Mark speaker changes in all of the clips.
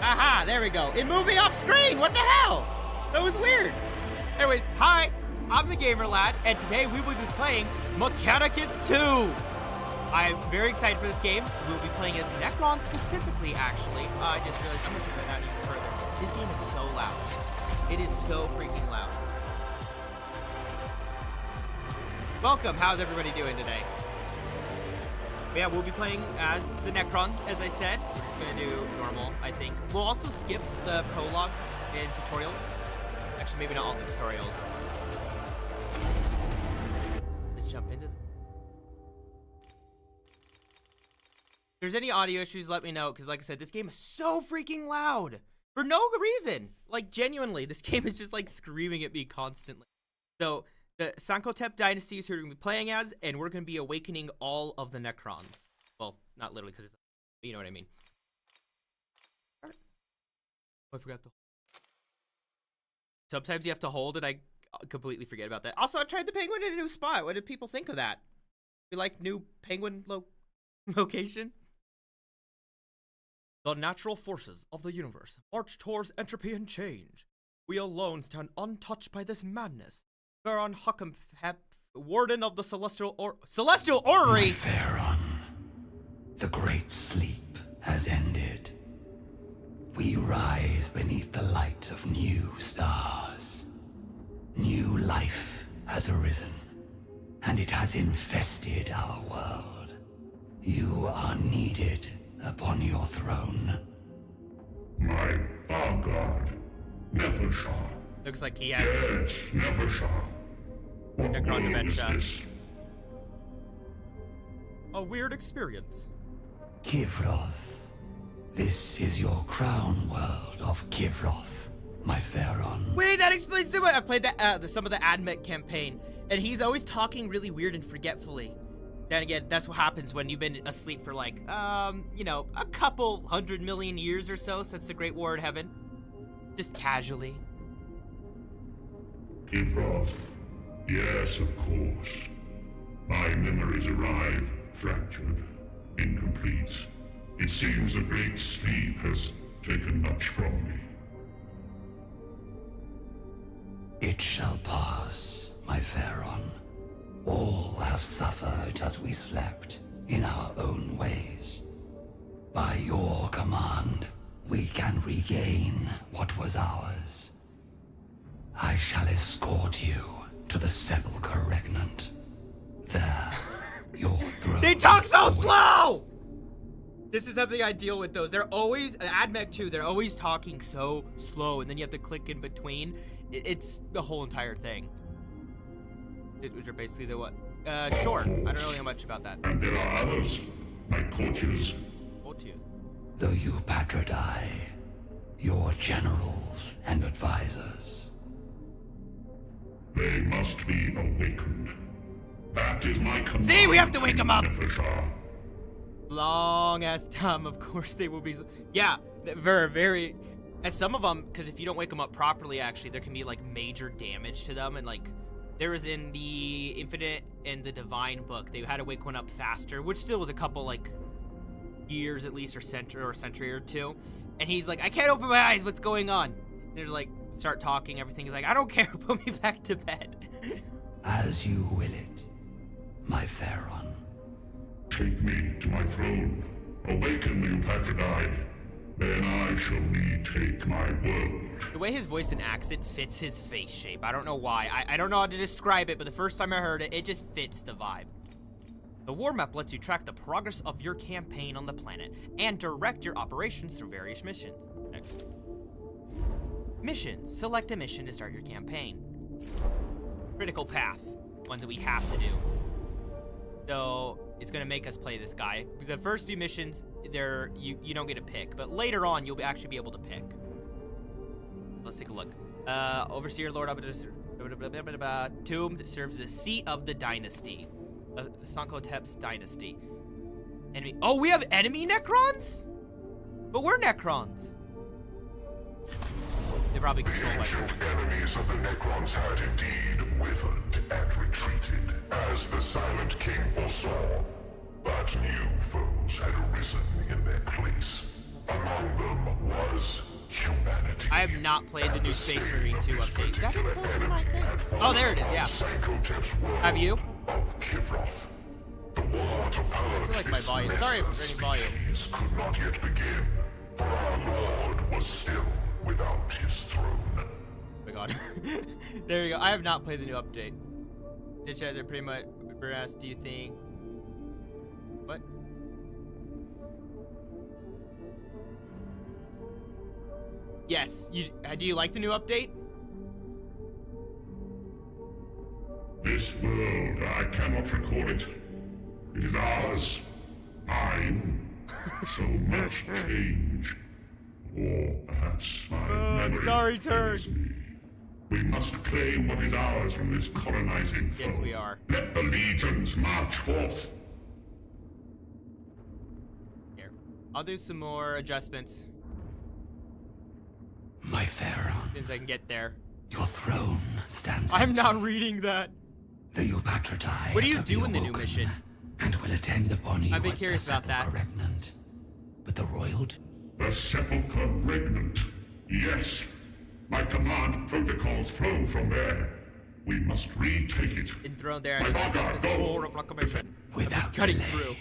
Speaker 1: Aha, there we go. It moved me off screen. What the hell? That was weird. Anyway, hi, I'm the Gamer Lad, and today we will be playing Mechanicus II. I'm very excited for this game. We'll be playing as Necrons specifically, actually. I just realized I'm going to turn that out even further. This game is so loud. It is so freaking loud. Welcome. How's everybody doing today? But yeah, we'll be playing as the Necrons, as I said. We're just going to do normal, I think. We'll also skip the prologue and tutorials. Actually, maybe not all the tutorials. Let's jump into it. If there's any audio issues, let me know, because like I said, this game is so freaking loud. For no reason. Like, genuinely, this game is just, like, screaming at me constantly. So, the Hekateus dynasty is who we're going to be playing as, and we're going to be awakening all of the Necrons. Well, not literally, because you know what I mean. Alright. Oh, I forgot to... Sometimes you have to hold it. I completely forget about that. Also, I tried the penguin in a new spot. What did people think of that? You like new penguin location? The natural forces of the universe march towards entropy and change. We alone stand untouched by this madness. Baron Hekateus, warden of the celestial orrery.
Speaker 2: Baron, the great sleep has ended. We rise beneath the light of new stars. New life has arisen, and it has infested our world. You are needed upon your throne.
Speaker 3: My God, Nefershah.
Speaker 1: Looks like he has...
Speaker 3: Yes, Nefershah. What
Speaker 1: Necron
Speaker 3: world is
Speaker 1: dementia.
Speaker 3: this?
Speaker 1: A weird experience.
Speaker 2: Kivroth. This is your crown world of Kivroth, my Pharaon.
Speaker 1: Wait, that explains so much. I played some of the Admech campaign, and he's always talking really weird and forgetfully. Then again, that's what happens when you've been asleep for like, you know, a couple 100 million years or so since the Great War in Heaven. Just casually.
Speaker 3: Kivroth. Yes, of course. My memories arrive fractured, incomplete. It seems the great sleep has taken much from me.
Speaker 2: It shall pass, my Pharaon. All have suffered as we slept in our own ways. By your command, we can regain what was ours. I shall escort you to the sepulchre regnant. There, your throne.
Speaker 1: They talk so slow! This is something I deal with those. They're always, Admech 2, they're always talking so slow, and then you have to click in between. It's the whole entire thing. Which are basically the what? Sure. I don't really know much about that.
Speaker 3: And there are others, like courtiers.
Speaker 1: Courtiers.
Speaker 2: The Eupatridae, your generals and advisors.
Speaker 3: They must be awakened. That is my command.
Speaker 1: See, we have to wake 'em up.
Speaker 3: Nefershah.
Speaker 1: Long as time, of course they will be. Yeah, very, very. And some of them, because if you don't wake them up properly, actually, there can be like major damage to them. And like, there was in the Infinite and the Divine book, they had to wake one up faster, which still was a couple like years at least, or century or two. And he's like, I can't open my eyes. What's going on? And they're like, start talking. Everything is like, I don't care. Put me back to bed.
Speaker 2: As you will it, my Pharaon.
Speaker 3: Take me to my throne. Awaken the Eupatridae. Then I shall retake my world.
Speaker 1: The way his voice and accent fits his face shape. I don't know why. I don't know how to describe it, but the first time I heard it, it just fits the vibe. The war map lets you track the progress of your campaign on the planet and direct your operations through various missions. Next. Missions. Select a mission to start your campaign. Critical path. Ones that we have to do. So it's gonna make us play this guy. The first few missions, you don't get to pick, but later on you'll actually be able to pick. Let's take a look. Overseer Lord Tomb serves the seat of the dynasty, Hekateus dynasty. Enemy. Oh, we have enemy Necrons, but we're Necrons. They probably control my soul.
Speaker 3: Enemies of the Necrons had indeed withered and retreated, as the Silent King foresaw. But new foes had arisen in their place. Among them was does humanity.
Speaker 1: I have not played the new Space Marine 2 update. That didn't go through my thing. Oh, there it is, yeah. Have you?
Speaker 3: Of Kivroth. The war to
Speaker 1: I feel like my volume. Sorry for any volume.
Speaker 3: could not yet begin, for our Lord was still without his throne.
Speaker 1: Oh my god. There you go. I have not played the new update. The chat are pretty much asked, do you think? What? Yes. Do you like the new update?
Speaker 3: This world, I cannot recall it. It is ours. Mine. So much change. Or perhaps my memory
Speaker 1: sorry, Turd.
Speaker 3: fails me. We must claim what is ours from this colonizing foe.
Speaker 1: Yes, we are.
Speaker 3: Let the legions march forth.
Speaker 1: Here. I'll do some more adjustments
Speaker 2: My Pharaoh,
Speaker 1: as soon as I can get there.
Speaker 2: your throne stands
Speaker 1: I'm
Speaker 2: empty.
Speaker 1: not reading that.
Speaker 2: The Eupatridae
Speaker 1: What do you
Speaker 2: have
Speaker 1: do in the new
Speaker 2: awoken,
Speaker 1: mission?
Speaker 2: And will attend upon you
Speaker 1: I've been
Speaker 2: at
Speaker 1: curious
Speaker 2: the
Speaker 1: about that.
Speaker 2: sepulchre regnant. But the royal...
Speaker 3: The sepulchre regnant. Yes. My command protocols flow from there. We must retake it.
Speaker 1: Enthroned there.
Speaker 3: My
Speaker 1: I
Speaker 3: father,
Speaker 1: got this
Speaker 3: go.
Speaker 1: war of reclamation. I'm
Speaker 2: Without
Speaker 1: just cutting
Speaker 2: delay.
Speaker 1: through.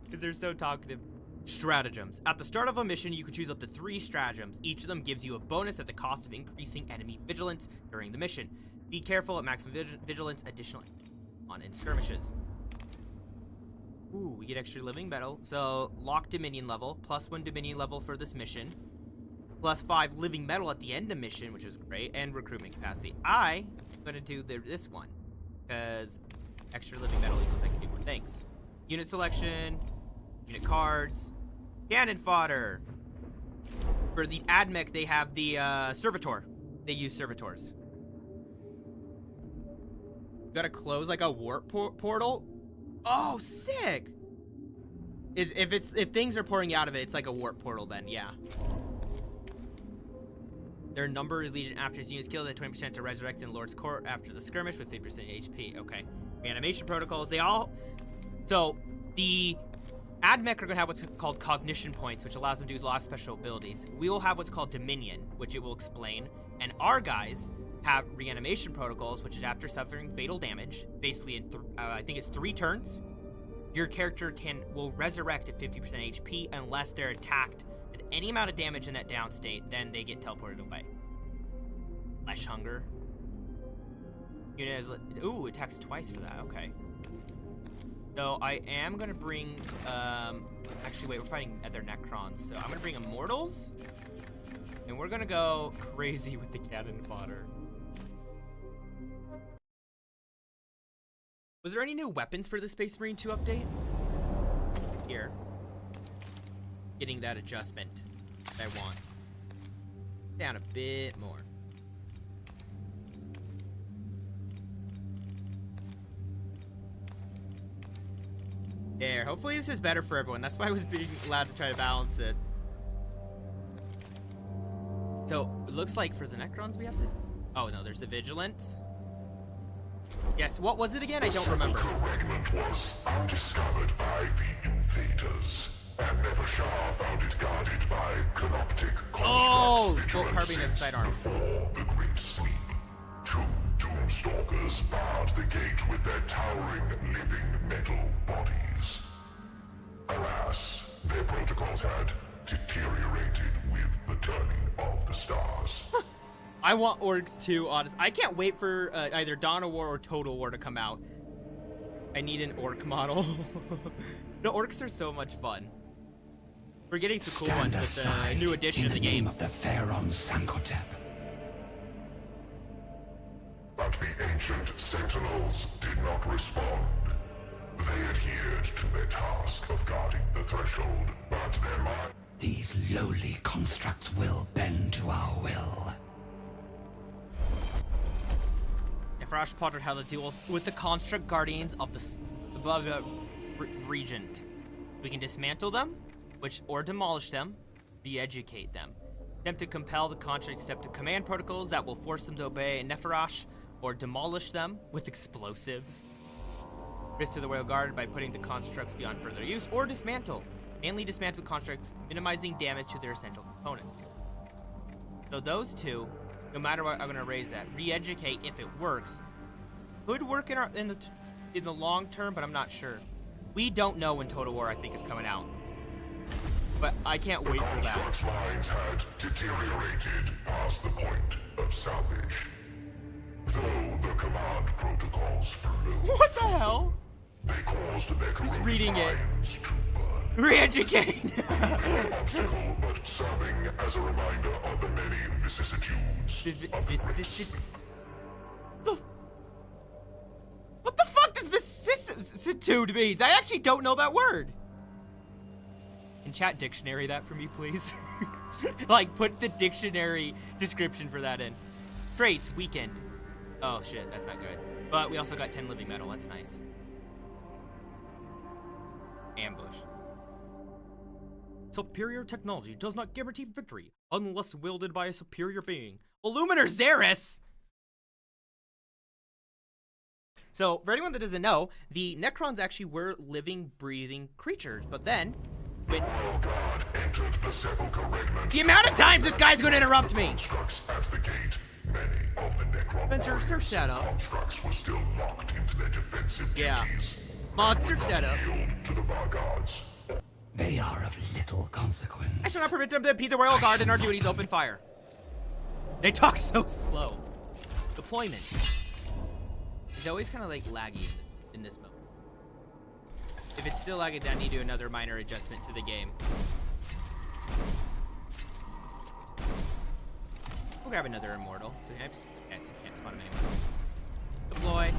Speaker 1: Because they're so talkative. Stratagems. At the start of a mission, you can choose up to 3 stratagems. Each of them gives you a bonus at the cost of increasing enemy vigilance during the mission. Be careful at maximum vigilance, additional in skirmishes. Ooh, we get extra living metal. So, lock Dominion level, +1 Dominion level for this mission. +5 living metal at the end of mission, which is great, and recruitment capacity. I'm gonna do this one, because extra living metal equals I can do more things. Unit selection, unit cards, cannon fodder. For the Admech, they have the servitor. They use servitors. You gotta close like a warp portal. Oh, sick! If things are pouring out of it, it's like a warp portal. Then yeah. Their number is Legion after his unit's killed at 20% to resurrect in Lord's Court after the skirmish with 50% HP. Okay. Reanimation protocols. They all. So the Admech are gonna have what's called cognition points, which allows them to do a lot of special abilities. We will have what's called Dominion, which it will explain, and our guys have reanimation protocols, which is after suffering fatal damage, basically in I think it's 3 turns. Your character will resurrect at 50% HP unless they're attacked with any amount of damage in that down state, then they get teleported away. Flesh hunger. Unit has ooh, attacks twice for that. Okay. So I am gonna bring actually wait, we're fighting other Necrons, so I'm gonna bring Immortals, and we're gonna go crazy with the cannon fodder. Was there any new weapons for the Space Marine 2 update? Here. Getting that adjustment that I want. Down a bit more. There. Hopefully this is better for everyone. That's why I was being allowed to try to balance it. So, it looks like for the Necrons we have to... Oh, no, there's the Vigilance. Yes, what was it again? I don't remember.
Speaker 3: The regiment was undiscovered by the invaders, and Nevershah found it guarded by Canoptic
Speaker 1: Oh,
Speaker 3: constructs
Speaker 1: Bolt Carbine as sidearm.
Speaker 3: before the Great Sleep. 2 Doomstalkers barred the gate with their towering living metal bodies. Alas, their protocols had deteriorated with the turning of the stars.
Speaker 1: I want orcs too, honest. I can't wait for either Dawn of War or Total War to come out. I need an orc model. The orcs are so much fun. We're getting some cool ones with the new edition of the game.
Speaker 2: of the Pharaon Sankotep.
Speaker 3: But the ancient sentinels did not respond. They adhered to their task of guarding the threshold, but their mind...
Speaker 2: These lowly constructs will bend to our will.
Speaker 1: Nefrosh plotted how to deal with the construct guardians of the regent. We can dismantle them, or demolish them, re-educate them. Attempt to compel the construct to accept the command protocols that will force them to obey Nefrosh, or demolish them with explosives. Risk to the Royal Guard by putting the constructs beyond further use, or dismantle. mainly dismantled constructs, minimizing damage to their essential components. So those two, no matter what, I'm gonna raise that. Re-educate, if it works, could work in the long term, but I'm not sure. We don't know when Total War, I think, is coming out. But I can't wait for that.
Speaker 3: The construct's lines had deteriorated past the point of salvage. Though the command protocols flew.
Speaker 1: What the hell?
Speaker 3: They caused their
Speaker 1: Just reading it.
Speaker 3: minds to burn.
Speaker 1: Re-educate!
Speaker 3: Obstacle, but serving as a reminder of the many vicissitudes of
Speaker 1: What the fuck does vicissitude means? I actually don't know that word. Can chat dictionary that for me, please? Like, put the dictionary description for that in. Traits, weekend. Oh shit, that's not good. But we also got 10 living metal, that's nice. Ambush. Superior technology does not guarantee victory unless wielded by a superior being. Illuminator Xeris! So, for anyone that doesn't know, the Necrons actually were living, breathing creatures, but then...
Speaker 3: Royal Guard entered the Sepulchre Regnant.
Speaker 1: The amount of times this guy's gonna interrupt me!
Speaker 3: Constructs at the gate. Many of the Necron
Speaker 1: Spencer, search that up.
Speaker 3: constructs were still locked into their defensive
Speaker 1: Yeah.
Speaker 3: duties.
Speaker 1: Mod, search that up.
Speaker 3: Yield to the Varguards.
Speaker 2: They are of little consequence.
Speaker 1: I shall not permit them to impede the Royal Guard in our duties. Open fire. They talk so slow. Deployment. It's always kind of like laggy in this mode. If it's still lagging, then I need to do another minor adjustment to the game. We'll grab another immortal. Yes, you can't spawn him anywhere. Deploy.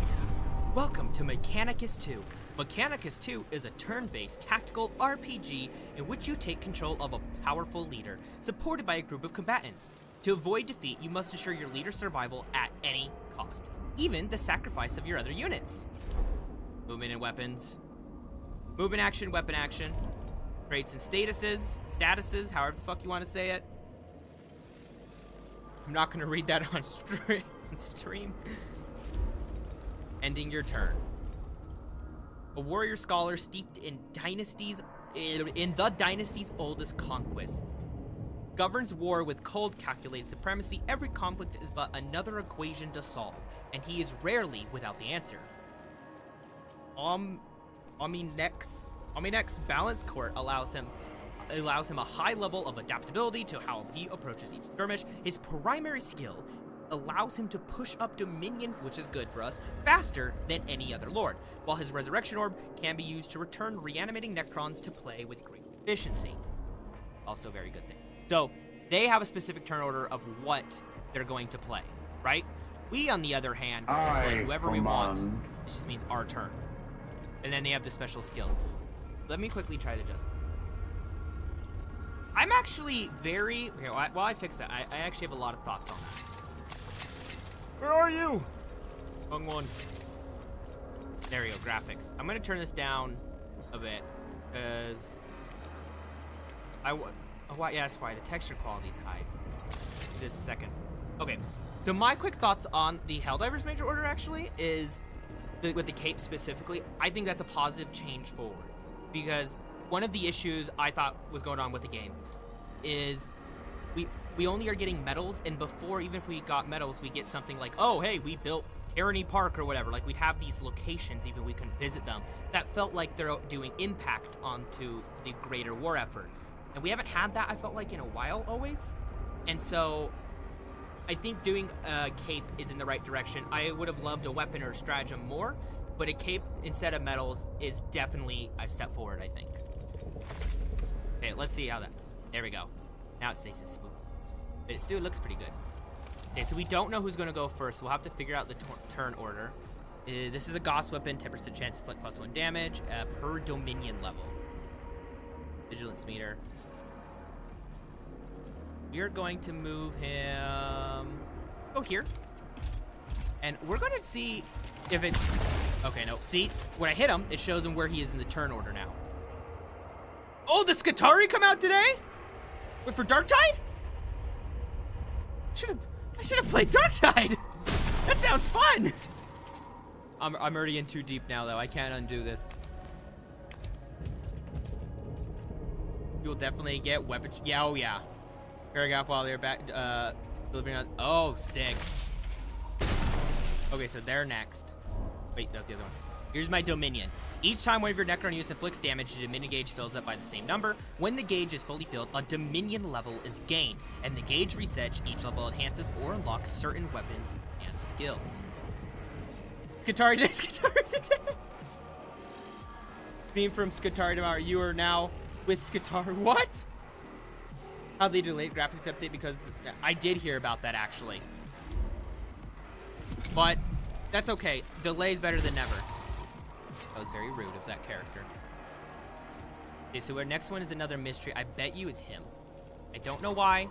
Speaker 1: Welcome to Mechanicus II. Mechanicus II is a turn-based tactical RPG in which you take control of a powerful leader, supported by a group of combatants. To avoid defeat, you must ensure your leader's survival at any cost, even the sacrifice of your other units. Movement and weapons. Movement action, weapon action. Traits and statuses, however the fuck you want to say it. I'm not going to read that on stream. Ending your turn. A warrior scholar steeped in the dynasty's oldest conquest. Governs war with cold, calculated supremacy. Every conflict is but another equation to solve, and he is rarely without the answer. Omninex Balance Court allows him a high level of adaptability to how he approaches each skirmish. His primary skill allows him to push up Dominion, which is good for us, faster than any other lord, while his Resurrection Orb can be used to return reanimating Necrons to play with great efficiency. Also a very good thing. So, they have a specific turn order of what they're going to play, right? We, on the other hand, can play whoever we want. This just means our turn. And then they have the special skills. Let me quickly try to adjust. I'm actually very... Okay, while I fix that, I actually have a lot of thoughts on that. Where are you? Wrong one. There we go, graphics. I'm gonna turn this down a bit, because... yeah, that's why. The texture quality is high. Just a second. Okay, so my quick thoughts on the Helldivers Major Order, actually, is... with the cape specifically, I think that's a positive change forward. Because one of the issues I thought was going on with the game is we only are getting medals, and before, even if we got medals, we get something like, oh, hey, we built Tyranny Park or whatever. Like, we'd have these locations, even we couldn't visit them. That felt like they're doing impact onto the greater war effort. And we haven't had that, I felt like, in a while, always. And so, I think doing a cape is in the right direction. I would have loved a weapon or a stratagem more, but a cape instead of medals is definitely a step forward, I think. Okay, let's see how that... There we go. Now it stays smooth. But it still looks pretty good. Okay, so we don't know who's going to go first. We'll have to figure out the turn order. This is a Gauss weapon, 10% chance to inflict +1 damage per Dominion level. Vigilance meter. We are going to move him... Go here. And we're going to see if it's... Okay, no. See, when I hit him, it shows him where he is in the turn order now. Oh, does Skatari come out today? Wait, for Darktide? I should have played Darktide. That sounds fun. I'm already in too deep now, though. I can't undo this. You'll definitely get weapon. Yeah, oh yeah. Paragraph while they're back. Delivering on. Oh, sick. Okay, so they're next. Wait, that was the other one. Here's my Dominion. Each time one of your Necron units inflicts damage, the Dominion gauge fills up by the same number. When the gauge is fully filled, a Dominion level is gained, and the gauge resets. Each level enhances or unlocks certain weapons and skills. Skatari today, Skatari today. Meme from Skatari tomorrow. You are now with Skatari. What? How they delayed graphics update because I did hear about that actually. But that's okay. Delay's better than never. That was very rude of that character. Okay, so our next one is another mystery. I bet you it's him. I don't know why.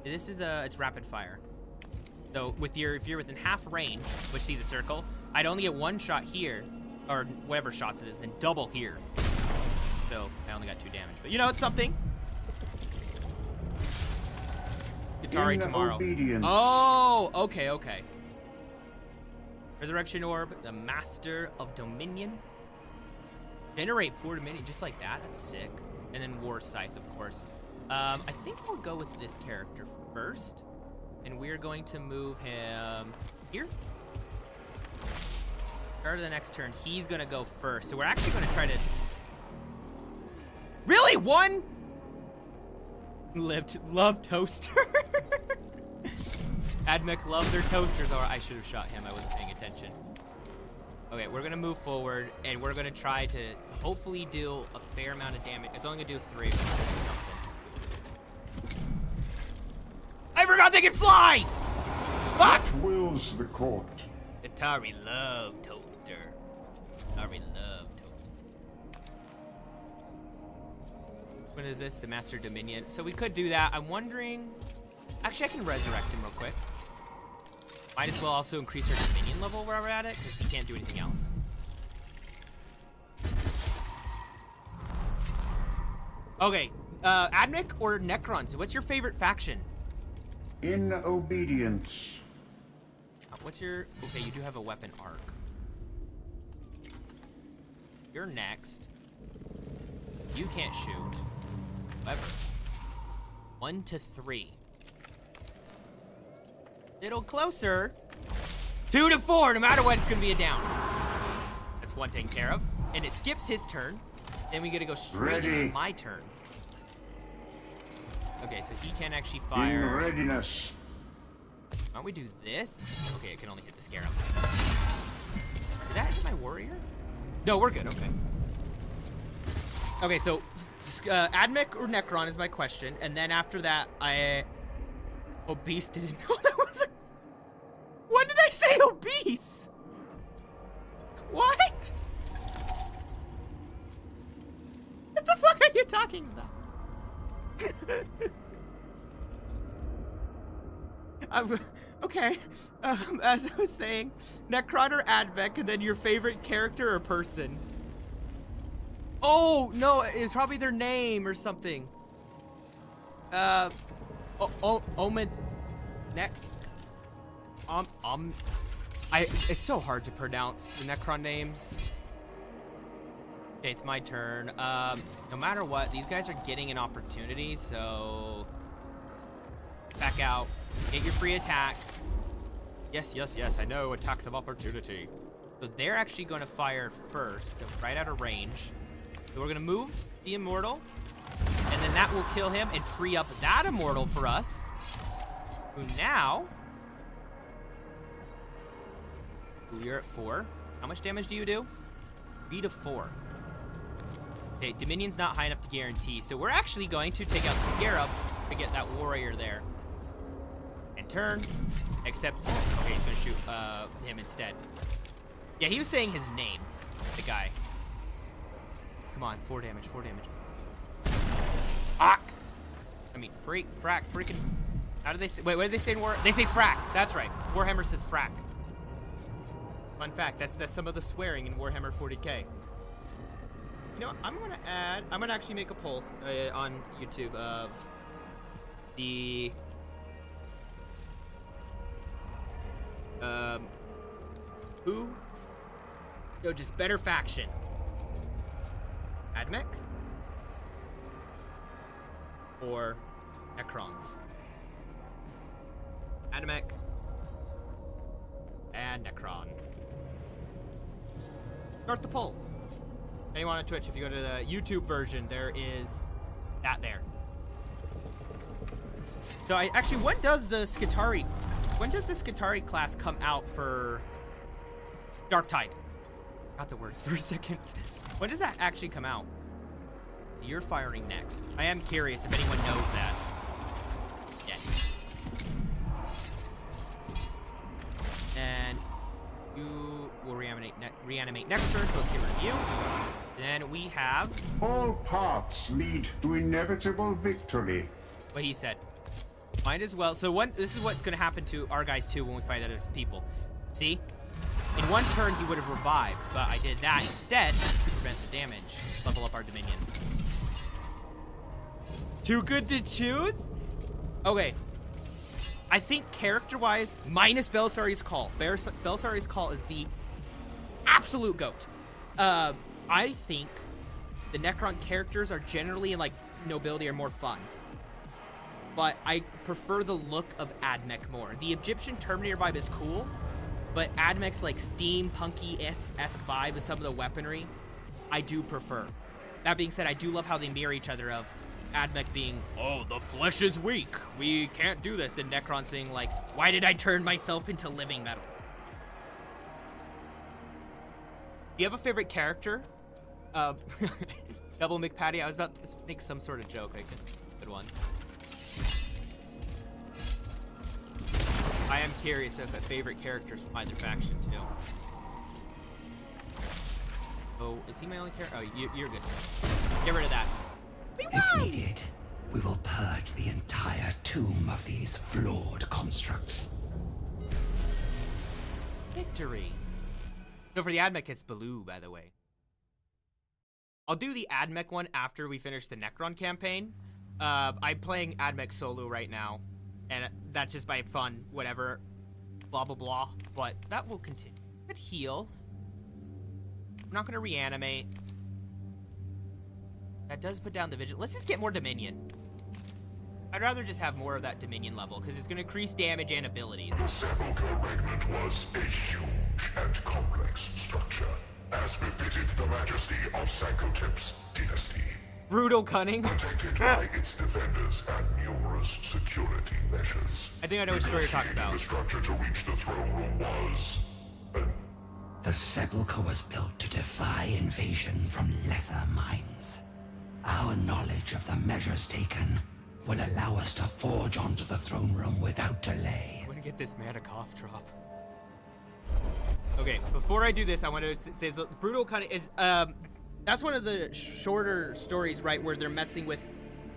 Speaker 1: This is it's rapid fire. So if you're within half range, which see the circle, I'd only get one shot here, or whatever shots it is, then double here. So I only got 2 damage, but you know, it's something. Atari tomorrow.
Speaker 4: Obedience.
Speaker 1: Oh, okay. Resurrection Orb, the Master of Dominion. Generate 4 Dominion, just like that. That's sick. And then War Scythe, of course. I think we'll go with this character first. And we're going to move him here. Start of the next turn, he's going to go first. So we're actually going to try to... Really? 1? Love toaster. Admech love their toasters. Or I should have shot him. I wasn't paying attention. Okay, we're gonna move forward, and we're gonna try to hopefully do a fair amount of damage. It's only gonna do 3, but it's gonna be something. I forgot they can fly. Fuck!
Speaker 4: What wills the court?
Speaker 1: Atari love toaster. Atari love toaster. What is this? The Master Dominion. So we could do that. I'm wondering... Actually, I can resurrect him real quick. Might as well also increase our Dominion level where we're at it, because he can't do anything else. Okay, Admech or Necrons? What's your favorite faction?
Speaker 4: In obedience.
Speaker 1: What's your... Okay, you do have a weapon arc. You're next. You can't shoot. However, 1 to 3. Little closer. 2 to 4. No matter what, it's gonna be a down. That's one taken care of, and it skips his turn. Then we gotta go straight into my turn. Okay, so he can actually fire.
Speaker 4: In readiness.
Speaker 1: Why don't we do this? Okay, it can only hit the scarab. Did that hit my warrior? No, we're good. Okay. Okay, so Admech or Necron is my question, and then after that, Obese didn't know that was a... When did I say obese? What? What the fuck are you talking about? Okay. As I was saying, Necron or Admech, and then your favorite character or person. Oh, no, it's probably their name or something. Omen... It's so hard to pronounce the Necron names. Okay, it's my turn. No matter what, these guys are getting an opportunity, so... Back out. Get your free attack. Yes, I know. Attacks of opportunity. So they're actually going to fire first, so right out of range. So we're going to move the Immortal, and then that will kill him and free up that Immortal for us. Who now... You're at 4. How much damage do you do? 3 to 4. Okay, Dominion's not high enough to guarantee, so we're actually going to take out the Scarab to get that warrior there. And turn. Except, okay, he's gonna shoot him instead. Yeah, he was saying his name, the guy. Come on, 4 damage, 4 damage. Fuck! I mean, freaking... How do they say... Wait, what did they say in War... They say frack. That's right. Warhammer says frack. Fun fact, that's some of the swearing in Warhammer 40k. You know, I'm gonna actually make a poll on YouTube of the just better faction. Admech or Necrons. Admech and Necron. Start the poll. Anyone on Twitch, if you go to the YouTube version, there is that there. So when does the Skitarii class come out for Darktide? Got the words for a second. When does that actually come out? You're firing next. I am curious if anyone knows that. Yes. And you will reanimate next turn, so let's get rid of you. Then we have
Speaker 4: All paths lead to inevitable victory.
Speaker 1: what he said. Might as well. So this is what's going to happen to our guys too when we fight other people. See? In one turn he would have revived, but I did that instead to prevent the damage. Level up our Dominion. Too good to choose? Okay. I think character-wise, minus Belisarius Call. Belisarius Call is the absolute GOAT. I think the Necron characters are generally, like, nobility are more fun. But I prefer the look of Admech more. The Egyptian Terminator vibe is cool, but Admech's, like, steampunky-esque vibe with some of the weaponry, I do prefer. That being said, I do love how they mirror each other of Admech being, oh, the flesh is weak, we can't do this, and Necron's being like, why did I turn myself into living metal? Do you have a favorite character? Double McPatty, I was about to make some sort of joke. Good one. I am curious if a favorite characters from either faction too. Oh, is he my only character? Oh, you're good. Get rid of that.
Speaker 2: If needed, we will purge the entire tomb of these flawed constructs.
Speaker 1: Victory. So for the Admech, it's blue, by the way. I'll do the Admech one after we finish the Necron campaign. I'm playing Admech solo right now, and that's just by fun, whatever, blah, blah, blah. But that will continue. Good heal. I'm not going to reanimate. That does put down the vigil. Let's just get more Dominion. I'd rather just have more of that Dominion level, because it's going to increase damage and abilities.
Speaker 3: The Sepulchre Regnant was a huge and complex structure, as befitted the majesty of Sankotep's dynasty.
Speaker 1: Brutal cunning.
Speaker 3: Protected by its defenders and numerous security measures.
Speaker 1: I think I know which story you're talking about.
Speaker 3: The structure to reach the throne room was
Speaker 2: The Sepulchre was built to defy invasion from lesser minds. Our knowledge of the measures taken will allow us to forge onto the throne room without delay.
Speaker 1: I'm gonna get this mana cough drop. Okay, before I do this, I want to say the brutal cunning is that's one of the shorter stories, right, where they're messing with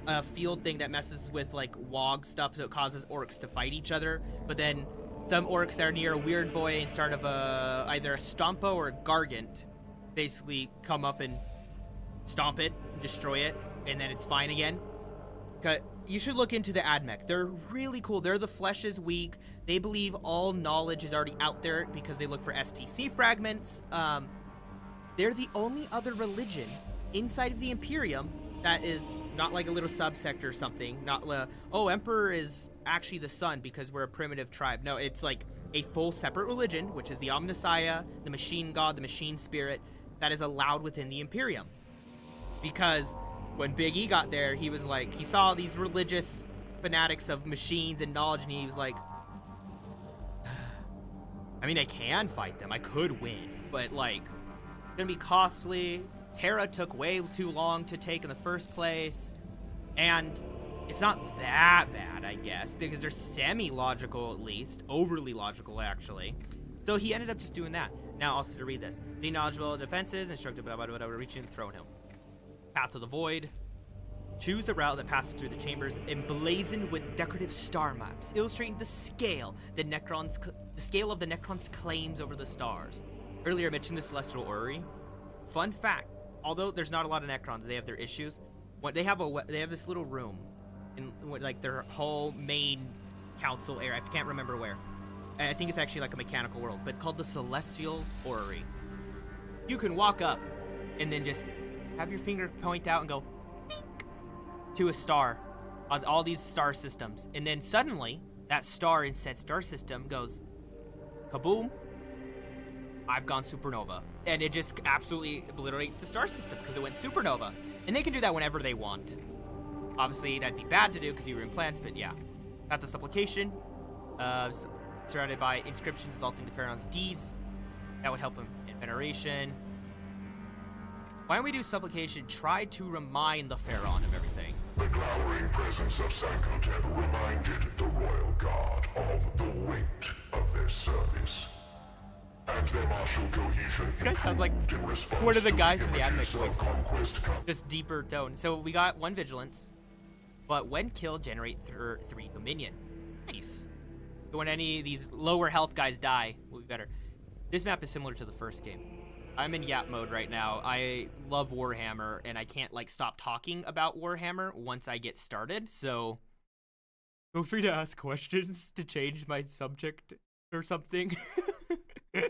Speaker 1: a field thing that messes with like WoG stuff, so it causes orcs to fight each other. But then some orcs that are near a weird boy and start of either a Stompo or a Gargant basically come up and stomp it, destroy it, and then it's fine again. You should look into the Admech. They're really cool. They're the flesh is weak. They believe all knowledge is already out there because they look for STC fragments. They're the only other religion inside of the Imperium that is not like a little subsect or something. Not Emperor is actually the sun because we're a primitive tribe. No, it's like a full separate religion, which is the Omnissiah, the Machine God, the Machine Spirit, that is allowed within the Imperium. Because when Big E got there, he was like, he saw these religious fanatics of machines and knowledge, and he was like, I mean, I can fight them. I could win, but like, it's gonna be costly. Terra took way too long to take in the first place, and it's not that bad, I guess, because they're semi-logical at least, overly logical actually. So he ended up just doing that. Now also to read this: the knowledgeable defenses, instructed blah blah blah, reaching the throne hill. Path of the Void. Choose the route that passes through the chambers emblazoned with decorative star maps, illustrating the scale of the Necrons' claims over the stars. Earlier I mentioned the Celestial Orrery. Fun fact: although there's not a lot of Necrons, they have their issues. They have this little room in like their whole main council area. I can't remember where. I think it's actually like a mechanical world, but it's called the Celestial Orrery. You can walk up and then just have your finger point out and go to a star, on all these star systems. And then suddenly, that star in said star system goes, kaboom, I've gone supernova. And it just absolutely obliterates the star system because it went supernova. And they can do that whenever they want. Obviously, that'd be bad to do because you ruin plants, but yeah. Got the supplication. Surrounded by inscriptions exalting the Pharaoh's deeds. That would help him in veneration. Why don't we do supplication? Try to remind the Pharaoh of everything.
Speaker 3: The glowering presence of Sankotep reminded the royal guard of the weight of their service. And their martial cohesion.
Speaker 1: This guy sounds like one of the guys from the Admech voices. Just deeper tone. So we got 1 vigilance, but when killed, generate 3 dominion. Nice. So when any of these lower health guys die, we'll be better. This map is similar to the first game. I'm in yap mode right now. I love Warhammer, and I can't like stop talking about Warhammer once I get started. So feel free to ask questions to change my subject or something.
Speaker 3: From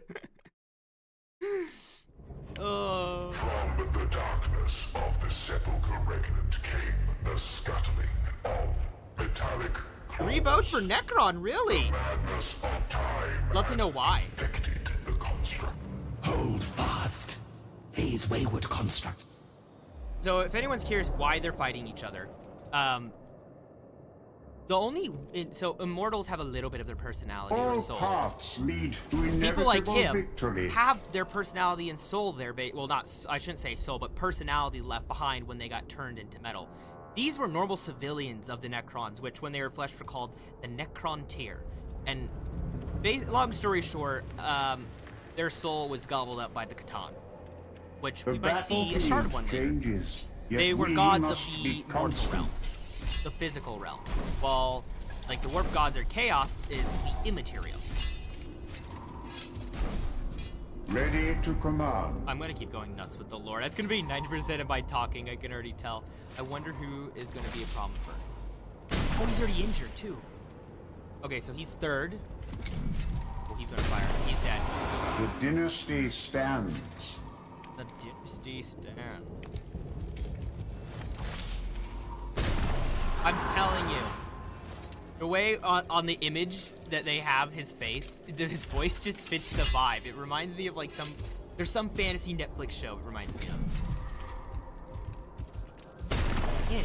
Speaker 3: the darkness of the sepulchre regnant came the scuttling of metallic
Speaker 1: 3 votes for Necron, really?
Speaker 3: madness of time.
Speaker 1: Love to know why.
Speaker 3: Infected the construct.
Speaker 2: Hold fast. These wayward constructs.
Speaker 1: So if anyone's curious why they're fighting each other, so immortals have a little bit of their personality or
Speaker 4: All
Speaker 1: soul.
Speaker 4: paths lead to
Speaker 1: People
Speaker 4: inevitable
Speaker 1: like him
Speaker 4: victory.
Speaker 1: have their personality and soul there. Well, I shouldn't say soul, but personality left behind when they got turned into metal. These were normal civilians of the Necrons, which when they were fleshed were called the Necron tier. And long story short, their soul was gobbled up by the Catan, which we might see a shard of one later.
Speaker 4: Changes, yet
Speaker 1: They were
Speaker 4: we
Speaker 1: gods of
Speaker 4: must
Speaker 1: the
Speaker 4: be
Speaker 1: mortal
Speaker 4: constant.
Speaker 1: realm, the physical realm, while like the warp gods or chaos is the immaterial.
Speaker 4: Ready to command.
Speaker 1: I'm gonna keep going nuts with the lore. That's gonna be 90% of my talking, I can already tell. I wonder who is gonna be a problem for. Oh, he's already injured too. Okay, so he's 3rd. Oh, he's gonna fire. He's dead.
Speaker 4: The dynasty stands.
Speaker 1: The dynasty stand. I'm telling you, the way on the image that they have his face, his voice just fits the vibe. It reminds me of like there's some fantasy Netflix show it reminds me of. Yeah.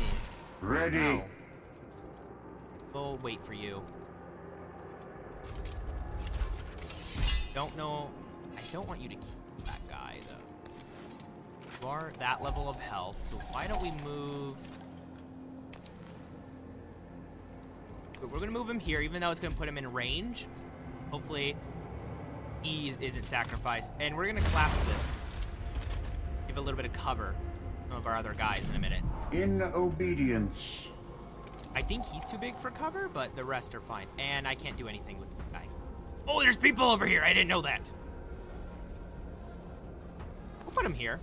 Speaker 4: Ready.
Speaker 1: Ow. We'll wait for you. Don't know. I don't want you to keep that guy though. You are that level of health, so why don't we move? But we're gonna move him here, even though it's gonna put him in range. Hopefully, he isn't sacrificed, and we're gonna collapse this. Give a little bit of cover to some of our other guys in a minute.
Speaker 4: In obedience.
Speaker 1: I think he's too big for cover, but the rest are fine. And I can't do anything with the guy. Oh, there's people over here. I didn't know that. We'll put him here.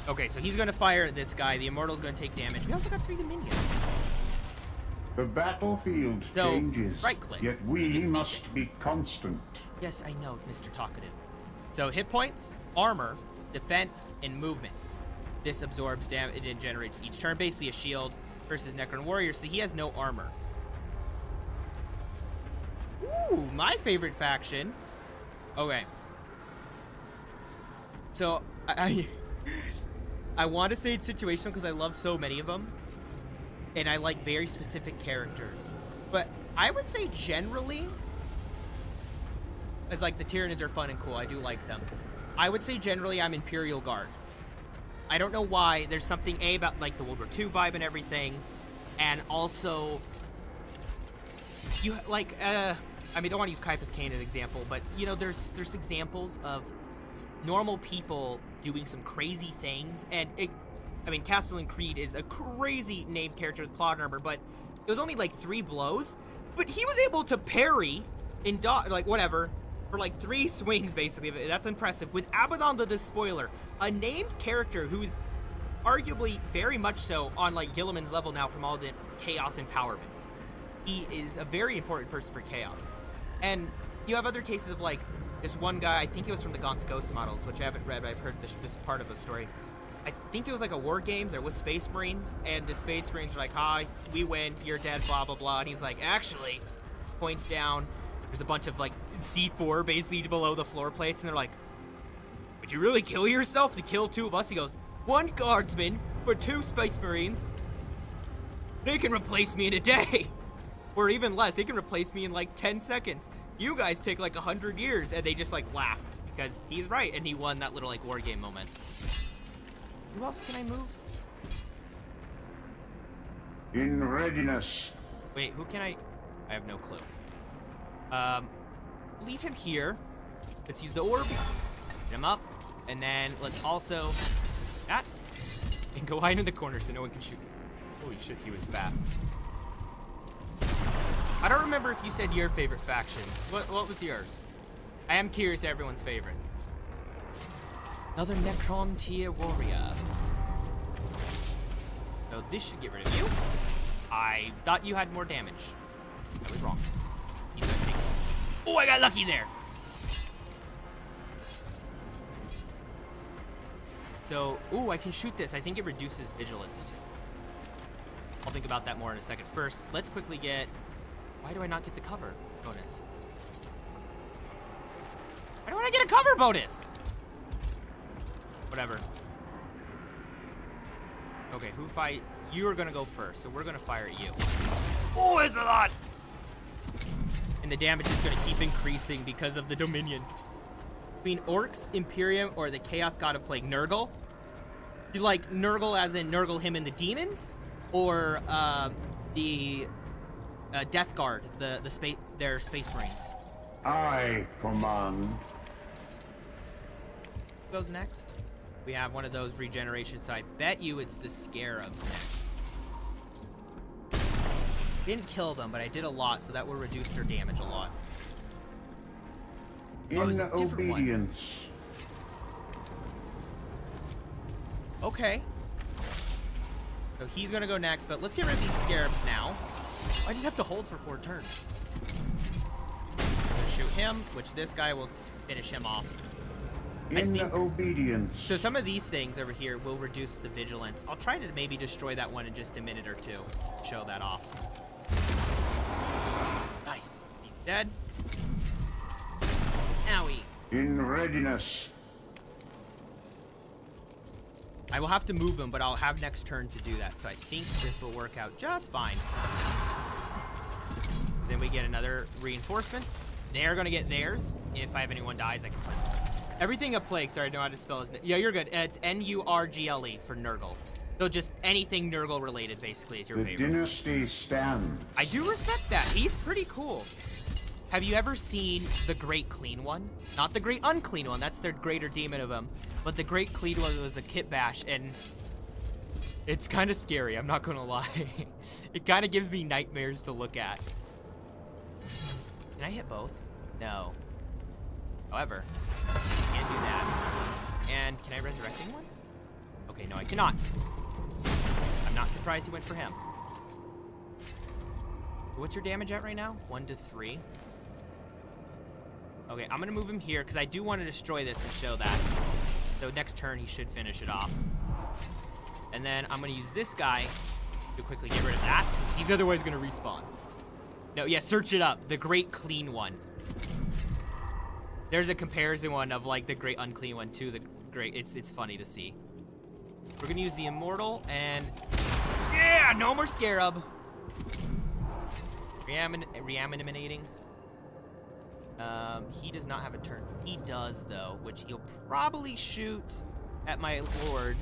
Speaker 1: Okay, so he's going to fire at this guy. The Immortal's going to take damage. We also got 3 Dominion.
Speaker 4: The battlefield
Speaker 1: So,
Speaker 4: changes,
Speaker 1: right-click.
Speaker 4: yet
Speaker 1: You
Speaker 4: we
Speaker 1: can see
Speaker 4: must be constant.
Speaker 1: Yes, I know, Mr. Talkative. So hit points, armor, defense, and movement. This absorbs damage and generates each turn. Basically a shield versus Necron Warrior, so he has no armor. Ooh, my favorite faction. Okay. So, I want to say it's situational because I love so many of them. And I like very specific characters. But I would say generally, as like the Tyranids are fun and cool, I do like them. I would say generally I'm Imperial Guard. I don't know why. There's something about like the World War II vibe and everything. And also, you like, I mean, I don't want to use Caiaphas Cain as an example, but you know, there's examples of normal people doing some crazy things. And I mean, Castellan Creed is a crazy named character with Claw Armor, but it was only like 3 blows. But he was able to parry in like whatever for like 3 swings basically. That's impressive. With Abaddon the Despoiler, a named character who's arguably very much so on like Gilliman's level now from all the Chaos empowerment. He is a very important person for Chaos. And you have other cases of like this one guy, I think it was from the Gaunt's Ghost models, which I haven't read, but I've heard this part of the story. I think it was like a war game. There was Space Marines, and the Space Marines were like, "Hi, we win. You're dead." Blah blah blah. And he's like, "Actually," points down. There's a bunch of like C4 basically below the floor plates, and they're like, "Would you really kill yourself to kill 2 of us?" He goes, "1 guardsman for 2 Space Marines. They can replace me in a day, or even less. They can replace me in like 10 seconds. You guys take like 100 years." And they just like laughed because he's right, and he won that little like war game moment. Who else can I move?
Speaker 4: In readiness.
Speaker 1: Wait, who can I have no clue. Leave him here. Let's use the orb. Get him up. And then let's also that and go hide in the corner so no one can shoot me. Holy shit, he was fast. I don't remember if you said your favorite faction. What was yours? I am curious everyone's favorite. Another Necron tier warrior. So this should get rid of you. I thought you had more damage. I was wrong. He's gonna take it. Oh, I got lucky there. So, ooh, I can shoot this. I think it reduces vigilance too. I'll think about that more in a second. First, let's quickly get... Why do I not get the cover bonus? Why don't I get a cover bonus? Whatever. Okay, who fight? You are gonna go first, so we're gonna fire at you. Oh, it's a lot! And the damage is gonna keep increasing because of the Dominion. Between Orcs, Imperium, or the Chaos God of Plague, Nurgle? You like Nurgle as in Nurgle him and the demons? Or the Death Guard, their Space Marines?
Speaker 4: I command.
Speaker 1: Who goes next? We have one of those regeneration, so I bet you it's the Scarabs next. Didn't kill them, but I did a lot, so that will reduce their damage a lot.
Speaker 4: In obedience.
Speaker 1: Okay. So he's gonna go next, but let's get rid of these Scarabs now. I just have to hold for 4 turns. I'm gonna shoot him, which this guy will finish him off.
Speaker 4: In obedience.
Speaker 1: So some of these things over here will reduce the vigilance. I'll try to maybe destroy that one in just a minute or 2. Show that off. Nice. He's dead. Owie.
Speaker 4: In readiness.
Speaker 1: I will have to move him, but I'll have next turn to do that. So I think this will work out just fine. Then we get another reinforcements. They're going to get theirs. If I have anyone dies, I can find them. Everything a plague. Sorry, I don't know how to spell his name. Yeah, you're good. It's N-U-R-G-L-E for Nurgle. So just anything Nurgle related, basically, is your favorite.
Speaker 4: The dynasty stands.
Speaker 1: I do respect that. He's pretty cool. Have you ever seen the Great Clean One? Not the Great Unclean One. That's their greater demon of them. But the Great Clean One was a kit bash, and it's kind of scary. I'm not going to lie. It kind of gives me nightmares to look at. Can I hit both? No. However, can't do that. And can I resurrect anyone? Okay, no, I cannot. I'm not surprised he went for him. What's your damage at right now? 1 to 3. Okay, I'm gonna move him here because I do want to destroy this and show that. So next turn he should finish it off. And then I'm gonna use this guy to quickly get rid of that. He's otherwise gonna respawn. No, yeah, search it up. The Great Clean One. There's a comparison one of like the Great Unclean One to the Great. It's funny to see. We're gonna use the Immortal and yeah, no more Scarab. Reanimating. He does not have a turn. He does though, which he'll probably shoot at my lord.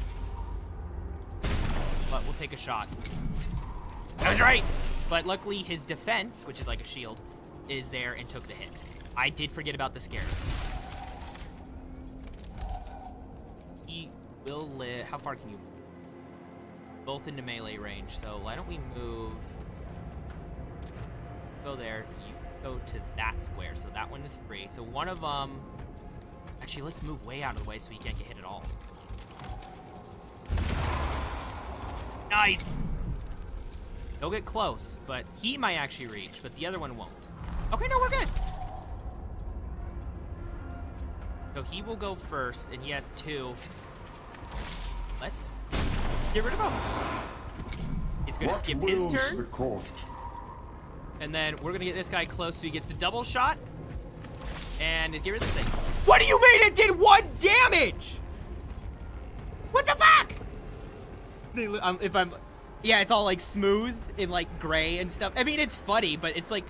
Speaker 1: But we'll take a shot. I was right. But luckily his defense, which is like a shield, is there and took the hit. I did forget about the Scarab. He will live. How far can you move? Both into melee range, so why don't we move? Go there. You go to that square, so that one is free. So one of them. Actually, let's move way out of the way so he can't get hit at all. Nice. They'll get close, but he might actually reach, but the other one won't. Okay, no, we're good. So he will go first, and he has 2. Let's get rid of him. He's gonna
Speaker 4: What
Speaker 1: skip his
Speaker 4: wills
Speaker 1: turn.
Speaker 4: the court?
Speaker 1: And then we're gonna get this guy close so he gets the double shot. And get rid of this thing. What do you mean it did 1 damage? What the fuck? Yeah, it's all like smooth and like gray and stuff. I mean, it's funny, but it's like,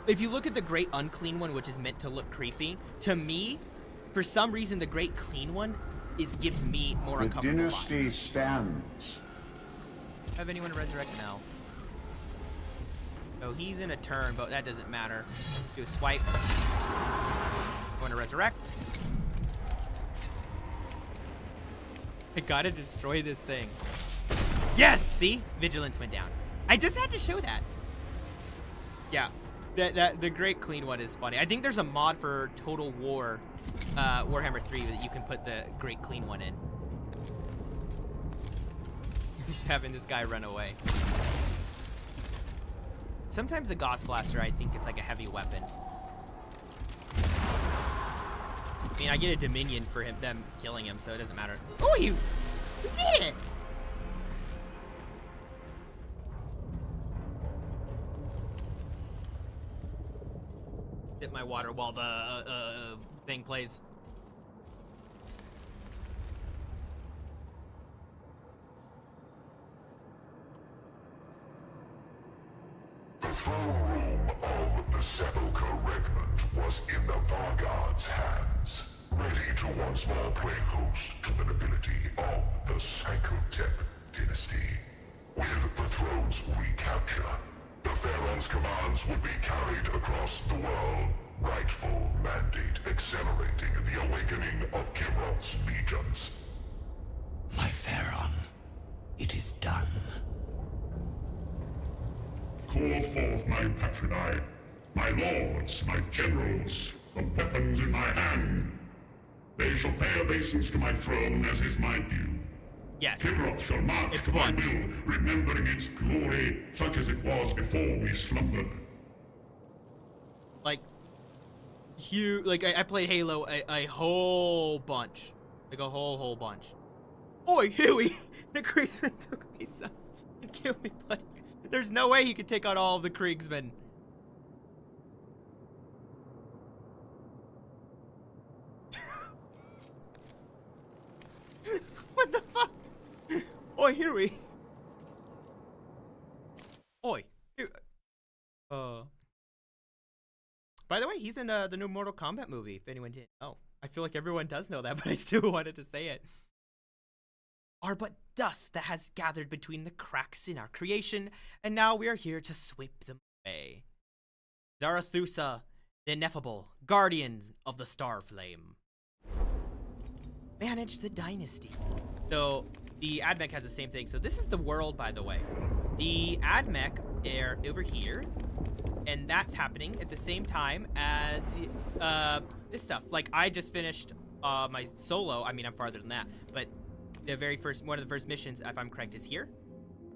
Speaker 1: if you look at the Great Unclean one, which is meant to look creepy, to me, for some reason, the Great Clean one gives me more
Speaker 4: The
Speaker 1: uncomfortable
Speaker 4: dynasty
Speaker 1: vibes.
Speaker 4: stands.
Speaker 1: Have anyone to resurrect? No. So he's in a turn, but that doesn't matter. Do a swipe. Want to resurrect? I gotta destroy this thing. Yes! See? Vigilance went down. I just had to show that. Yeah. The Great Clean one is funny. I think there's a mod for Total War, Warhammer 3 that you can put the Great Clean one in. Just having this guy run away. Sometimes the Gauss Blaster, I think it's like a heavy weapon. I mean, I get a Dominion for them killing him, so it doesn't matter. Oh, you did it! Dip my water while the thing plays.
Speaker 3: The throne room of the Sepulchre Regiment was in the Vargard's hands, ready to once more play host to the nobility of the Psychotep dynasty. With the throne's recapture, the Pharaoh's commands would be carried across the world, rightful mandate accelerating the awakening of Kivroth's legions.
Speaker 2: My Pharaon, it is done.
Speaker 3: Call forth my patroni, my lords, my generals, the weapons in my hand. They shall pay obeisance to my throne, as is my due.
Speaker 1: Yes.
Speaker 3: Kivroth shall march to my will, remembering its glory, such as it was before we slumbered.
Speaker 1: Like, I played Halo a whole bunch. Like a whole bunch. Oi, Huey! The Kriegsman took me some. Kill me, buddy. There's no way he could take out all of the Kriegsmen. What the fuck? Oi, Huey. Oi. Huey. By the way, he's in the new Mortal Kombat movie, if anyone didn't know. I feel like everyone does know that, but I still wanted to say it. Are but dust that has gathered between the cracks in our creation, and now we are here to sweep them away. Zarathustra, the ineffable, guardians of the star flame. Manage the dynasty. So, the Admech has the same thing. So this is the world, by the way. The Admech are over here, and that's happening at the same time as the, this stuff. Like, I just finished my solo. I mean, I'm farther than that, but one of the first missions, if I'm correct, is here.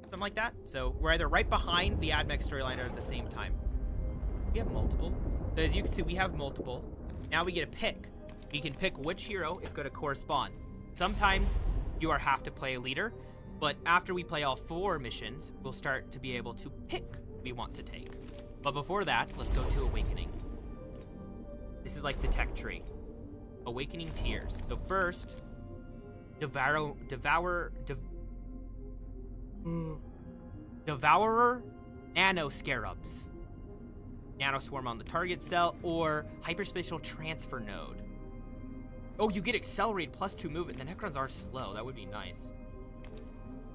Speaker 1: Something like that. So we're either right behind the Admech storyline or at the same time. We have multiple. So as you can see, we have multiple. Now we get a pick. We can pick which hero is going to correspond. Sometimes you have to play a leader, but after we play all 4 missions, we'll start to be able to pick who we want to take. But before that, let's go to Awakening. This is like the tech tree. Awakening tiers. So first, Devourer Nano Scarabs. Nano Swarm on the target cell, or Hyperspatial Transfer Node. Oh, you get accelerated +2 movement. The Necrons are slow. That would be nice.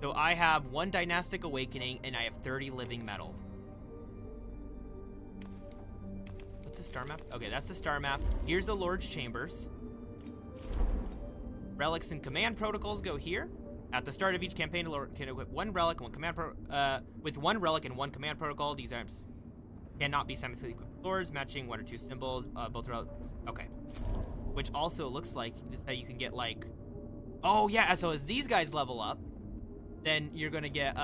Speaker 1: So I have 1 Dynastic Awakening, and I have 30 Living Metal. What's the star map? Okay, that's the star map. Here's the Lord's Chambers. Relics and command protocols go here. At the start of each campaign, the Lord can equip 1 relic and 1 command with 1 relic and 1 command protocol. These items cannot be simultaneously equipped with lords, matching 1 or 2 symbols, both relics. Okay. Which also looks like this is how you can get, like, oh yeah, so as these guys level up, then you're gonna get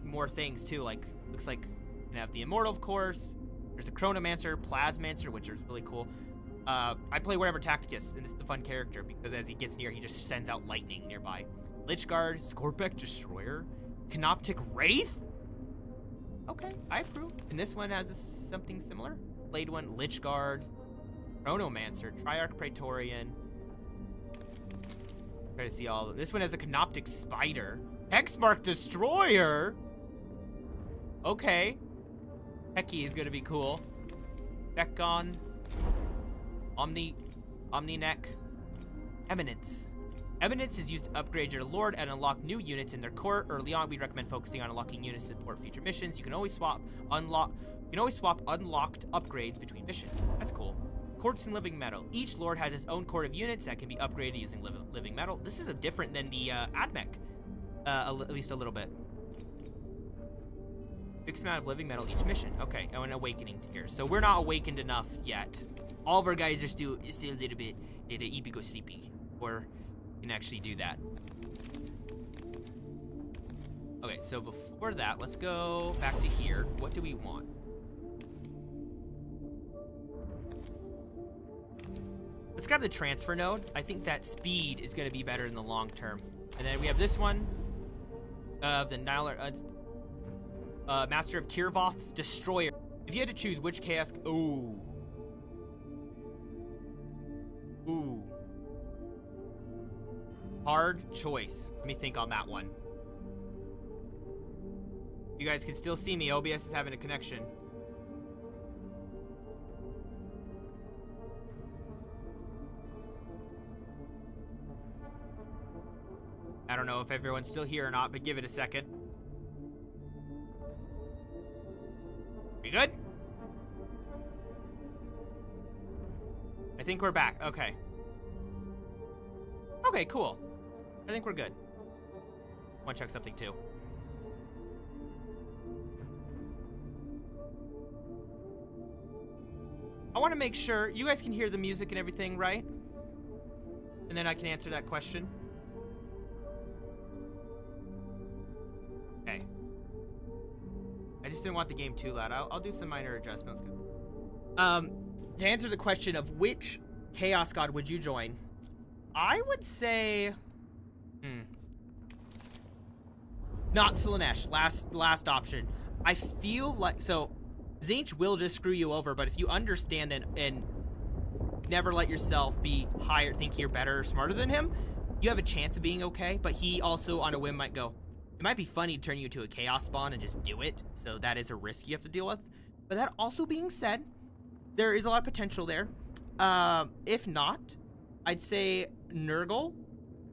Speaker 1: more things too. Like, looks like you can have the Immortal, of course. There's the Chronomancer, Plasmancer, which is really cool. I play Warhammer Tacticus, and this is a fun character because as he gets near, he just sends out lightning nearby. Lichguard, Scorpec Destroyer, Canoptic Wraith? Okay, I approve. And this one has something similar. Blade one, Lichguard, Chronomancer, Triarch Praetorian. Try to see all of this one has a Canoptic Spider. Hexmark Destroyer? Okay. Hecky is gonna be cool. Bekon. Omnineck. Eminence. Eminence is used to upgrade your lord and unlock new units in their court. Early on, we recommend focusing on unlocking units to support future missions. You can always swap unlocked upgrades between missions. That's cool. Courts and living metal. Each lord has his own court of units that can be upgraded using living metal. This is different than the Admech, at least a little bit. Fixed amount of living metal each mission. Okay, and an awakening tier. So we're not awakened enough yet. All of our guys are still a little bit go sleepy, or can actually do that. Okay, so before that, let's go back to here. What do we want? Let's grab the transfer node. I think that speed is going to be better in the long term. And then we have this one of the Niler, Master of Kirvoth's Destroyer. If you had to choose which chaos... Ooh. Ooh. Hard choice. Let me think on that one. You guys can still see me. OBS is having a connection. I don't know if everyone's still here or not, but give it a second. We good? I think we're back. Okay. Okay, cool. I think we're good. I want to check something too. I want to make sure you guys can hear the music and everything, right? And then I can answer that question. Okay. I just didn't want the game too loud. I'll do some minor adjustments. To answer the question of which Chaos God would you join, I would say, not Slaanesh. Last option. I feel like Tzeentch will just screw you over, but if you understand and never let yourself be higher, think you're better or smarter than him, you have a chance of being okay. But he also, on a whim, might go, it might be funny to turn you into a chaos spawn and just do it. So that is a risk you have to deal with. But that also being said, there is a lot of potential there. If not, I'd say Nurgle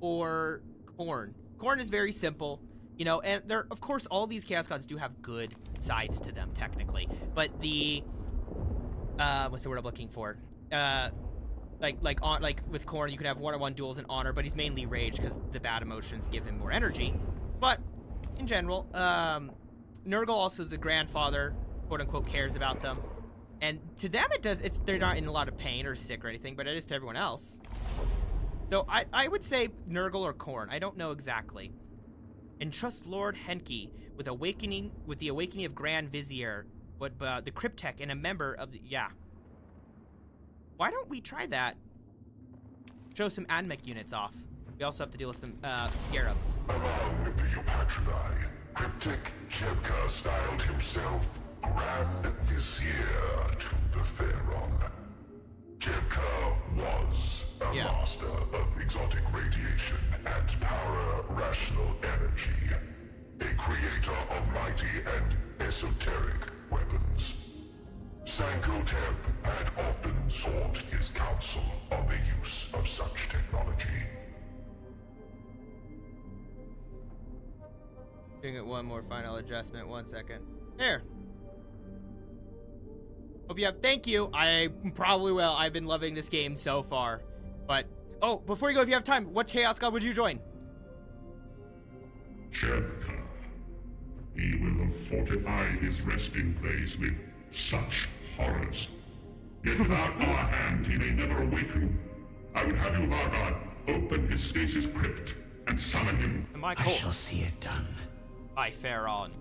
Speaker 1: or Khorne. Khorne is very simple, you know, and there, of course, all these Chaos Gods do have good sides to them, technically. But the, what's the word I'm looking for? Like with Khorne, you can have one-on-one duels in honor, but he's mainly rage because the bad emotions give him more energy. But in general, Nurgle also is the grandfather, quote-unquote, cares about them. And to them, they're not in a lot of pain or sick or anything, but it is to everyone else. So I would say Nurgle or Khorne. I don't know exactly. Entrust Lord Henke with the awakening of Grand Vizier, the Cryptek, and a member of the... Yeah. Why don't we try that? Show some Admech units off. We also have to deal with some Scarabs.
Speaker 3: Among the Eupatrinae, Cryptek Jebka styled himself Grand Vizier to the Pharaon. Jebka was a master of exotic radiation and power-rational energy, a creator of mighty and esoteric weapons. Sankotep had often sought his counsel on the use of such technology.
Speaker 1: Doing it one more final adjustment. 1 second. There. Hope you have. Thank you. I probably will. I've been loving this game so far. But, oh, before you go, if you have time, what Chaos God would you join?
Speaker 3: Jebka. He will fortify his resting place with such horrors. Yet without our hand, he may never awaken. I would have you, Vargard, open his stasis crypt and summon him.
Speaker 2: I shall see it done.
Speaker 1: By Pharaon.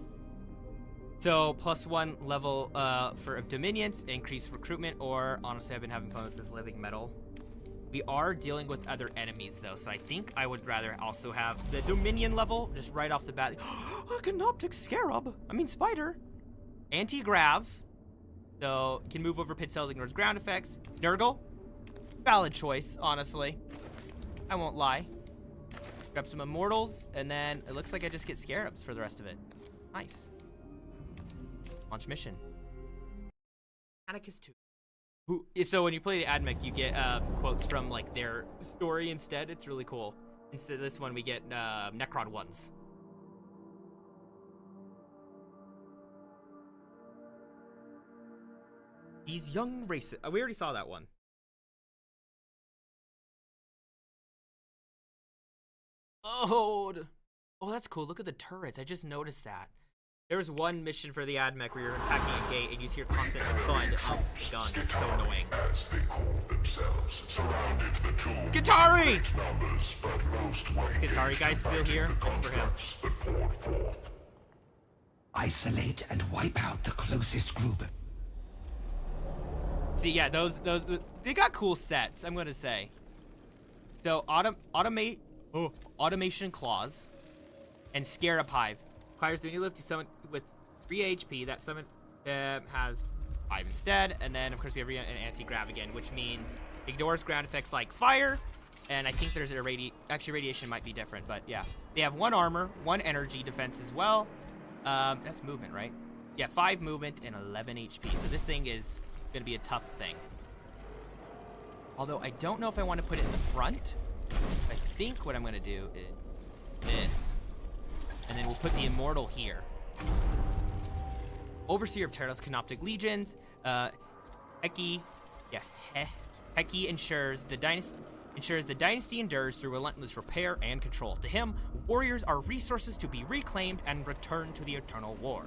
Speaker 1: So, +1 level for Dominions, increased recruitment, or honestly, I've been having fun with this living metal. We are dealing with other enemies, though, so I think I would rather also have the Dominion level just right off the bat. A Canoptic Scarab! I mean, Spider! Anti-Grav. So, can move over pit cells, ignores ground effects. Nurgle. Valid choice, honestly. I won't lie. Grab some Immortals, and then it looks like I just get Scarabs for the rest of it. Nice. Launch mission. Mechanicus II. So when you play the Admech, you get quotes from like their story instead. It's really cool. Instead of this one, we get Necron ones. These young races. We already saw that one. Oh, that's cool. Look at the turrets. I just noticed that. There was one mission for the Admech where you're attacking a gate and you hear constant thud of the gun. It's so annoying.
Speaker 3: As they called themselves, surrounded the tomb.
Speaker 1: Skitari!
Speaker 3: Numbers, but most
Speaker 1: Skitari guy's still here. It's for him.
Speaker 3: that poured forth.
Speaker 2: Isolate and wipe out the closest group.
Speaker 1: See, yeah, those they got cool sets, I'm gonna say. So automation claws and Scarab Hive. Requires doing a lift to summon with 3 HP. That summon has 5 instead. And then, of course, we have an anti-grav again, which means ignores ground effects like fire. And I think there's a actually, radiation might be different, but yeah. They have 1 armor, 1 energy defense as well. That's movement, right? Yeah, 5 movement and 11 HP. So this thing is going to be a tough thing. Although I don't know if I want to put it in the front. I think what I'm going to do is this. And then we'll put the Immortal here. Overseer of Terra's Canoptic Legions. Heki ensures the dynasty endures through relentless repair and control. To him, warriors are resources to be reclaimed and returned to the eternal war.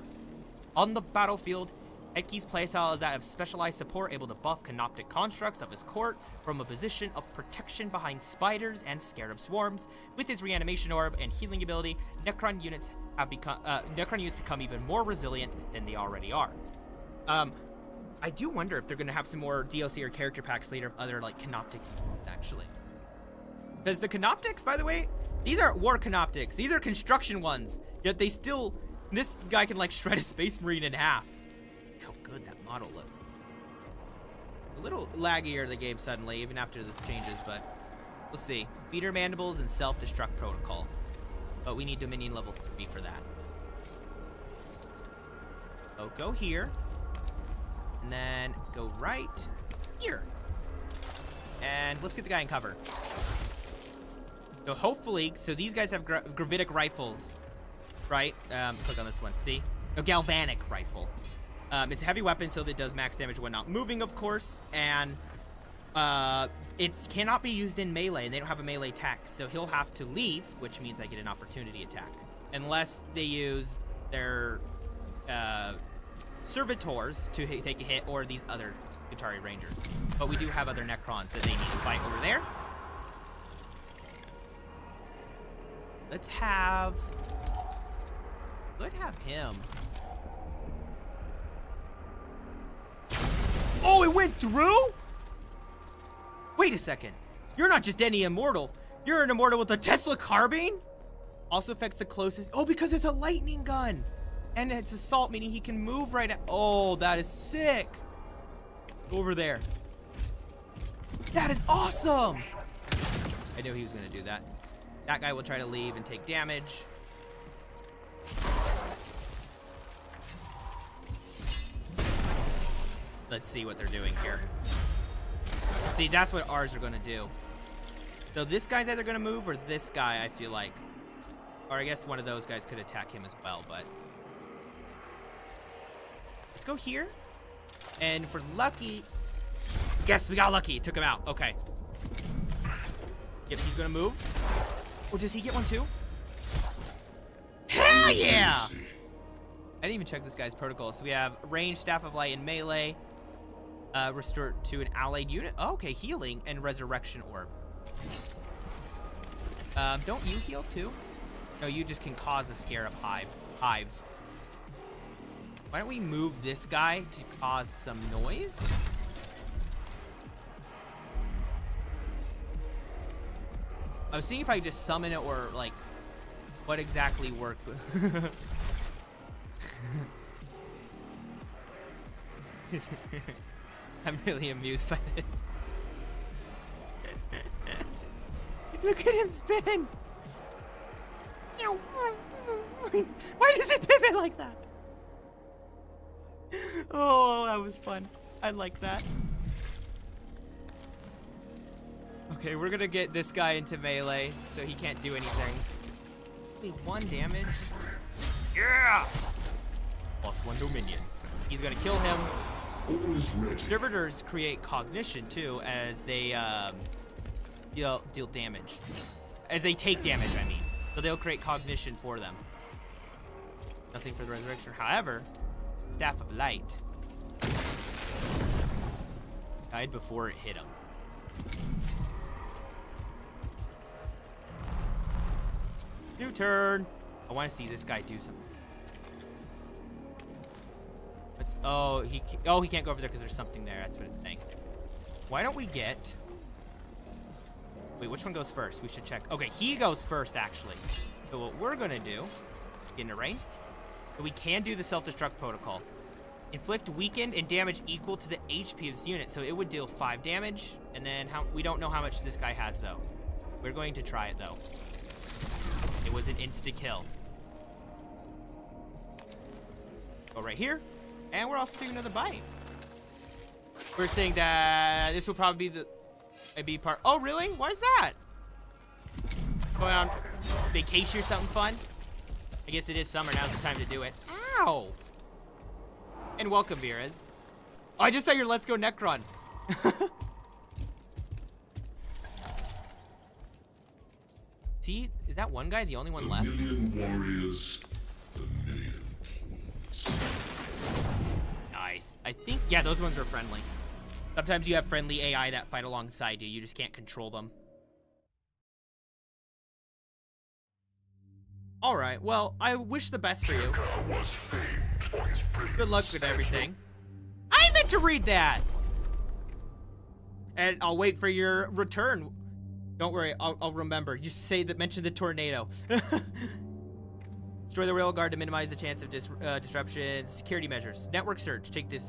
Speaker 1: On the battlefield, Heki's playstyle is that of specialized support able to buff canoptic constructs of his court from a position of protection behind spiders and scarab swarms. With his reanimation orb and healing ability, Necron units become even more resilient than they already are. I do wonder if they're going to have some more DLC or character packs later of other like canoptic actually. Because the canoptics, by the way, these are war canoptics. These are construction ones. Yet they still, this guy can like shred a space marine in half. How good that model looks. A little laggier the game suddenly, even after this changes, but we'll see. Feeder mandibles and self-destruct protocol. But we need Dominion level 3 for that. So go here. And then go right here. And let's get the guy in cover. So hopefully, so these guys have gravitic rifles, right? Click on this one, see? A galvanic rifle. It's a heavy weapon, so that it does max damage when not moving, of course. And it cannot be used in melee, and they don't have a melee attack. So he'll have to leave, which means I get an opportunity attack. Unless they use their servitors to take a hit, or these other Skitari Rangers. But we do have other Necrons that they need to fight over there. Let's have him. Oh, it went through? Wait a second. You're not just any immortal. You're an immortal with a Tesla carbine? Also affects the closest. Oh, because it's a lightning gun. And it's assault, meaning he can move right at. Oh, that is sick. Go over there. That is awesome. I knew he was going to do that. That guy will try to leave and take damage. Let's see what they're doing here. See, that's what ours are going to do. So this guy's either going to move or this guy, I feel like. Or I guess one of those guys could attack him as well, but... Let's go here. And if we're lucky... Yes, we got lucky. Took him out. Okay. Yep, he's going to move. Oh, does he get one too? Hell yeah! I didn't even check this guy's protocol. So we have range, staff of light, and melee. Restore to an allied unit. Oh, okay, healing and resurrection orb. Don't you heal too? No, you just can cause a scarab hive. Why don't we move this guy to cause some noise? I was seeing if I could just summon it or like what exactly worked. I'm really amused by this. Look at him spin! Why does it pivot like that? Oh, that was fun. I like that. Okay, we're gonna get this guy into melee so he can't do anything. Only 1 damage. Yeah! +1 Dominion. He's gonna kill him.
Speaker 3: All is ready.
Speaker 1: Servitors create cognition too as they deal damage. As they take damage, I mean. So they'll create cognition for them. Nothing for the resurrection. However, Staff of Light died before it hit him. New turn. I want to see this guy do something. He can't go over there because there's something there. That's what it's saying. Why don't we get... Wait, which one goes first? We should check. Okay, he goes first, actually. So what we're going to do... Get in the rain. So we can do the self-destruct protocol. Inflict weakened and damage equal to the HP of this unit. So it would deal 5 damage. And then we don't know how much this guy has, though. We're going to try it, though. It was an insta-kill. Go right here. And we're also doing another bite. We're saying that this will probably be the B part. Oh, really? Why is that? Going on vacation or something fun? I guess it is summer. Now's the time to do it. Ow! And welcome, Virez. Oh, I just saw your Let's Go Necron. See, is that one guy the only one left?
Speaker 3: 1,000,000 warriors, 1,000,000 kings.
Speaker 1: Nice. I think, yeah, those ones are friendly. Sometimes you have friendly AI that fight alongside you. You just can't control them. All right. Well, I wish the best for you.
Speaker 3: Was famed for his
Speaker 1: Good luck with everything. I meant to read that. And I'll wait for your return. Don't worry. I'll remember. You say that. Mention the tornado. Destroy the railguard to minimize the chance of disruption. Security measures. Network search. Take the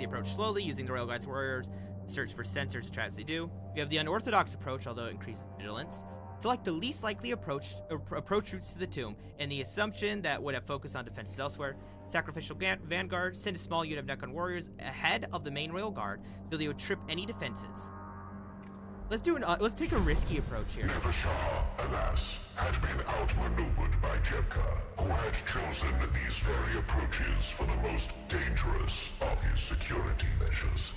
Speaker 1: approach slowly using the railguard's warriors. Search for sensors and traps they do. We have the unorthodox approach, although it increases vigilance. Select the least likely approach routes to the tomb, and the assumption that would have focused on defenses elsewhere. Sacrificial vanguard. Send a small unit of Necron warriors ahead of the main railguard so they would trip any defenses. Let's take a risky approach here.
Speaker 3: Nevershah, alas, had been outmaneuvered by Jebka, who had chosen these very approaches for the most dangerous of his security measures.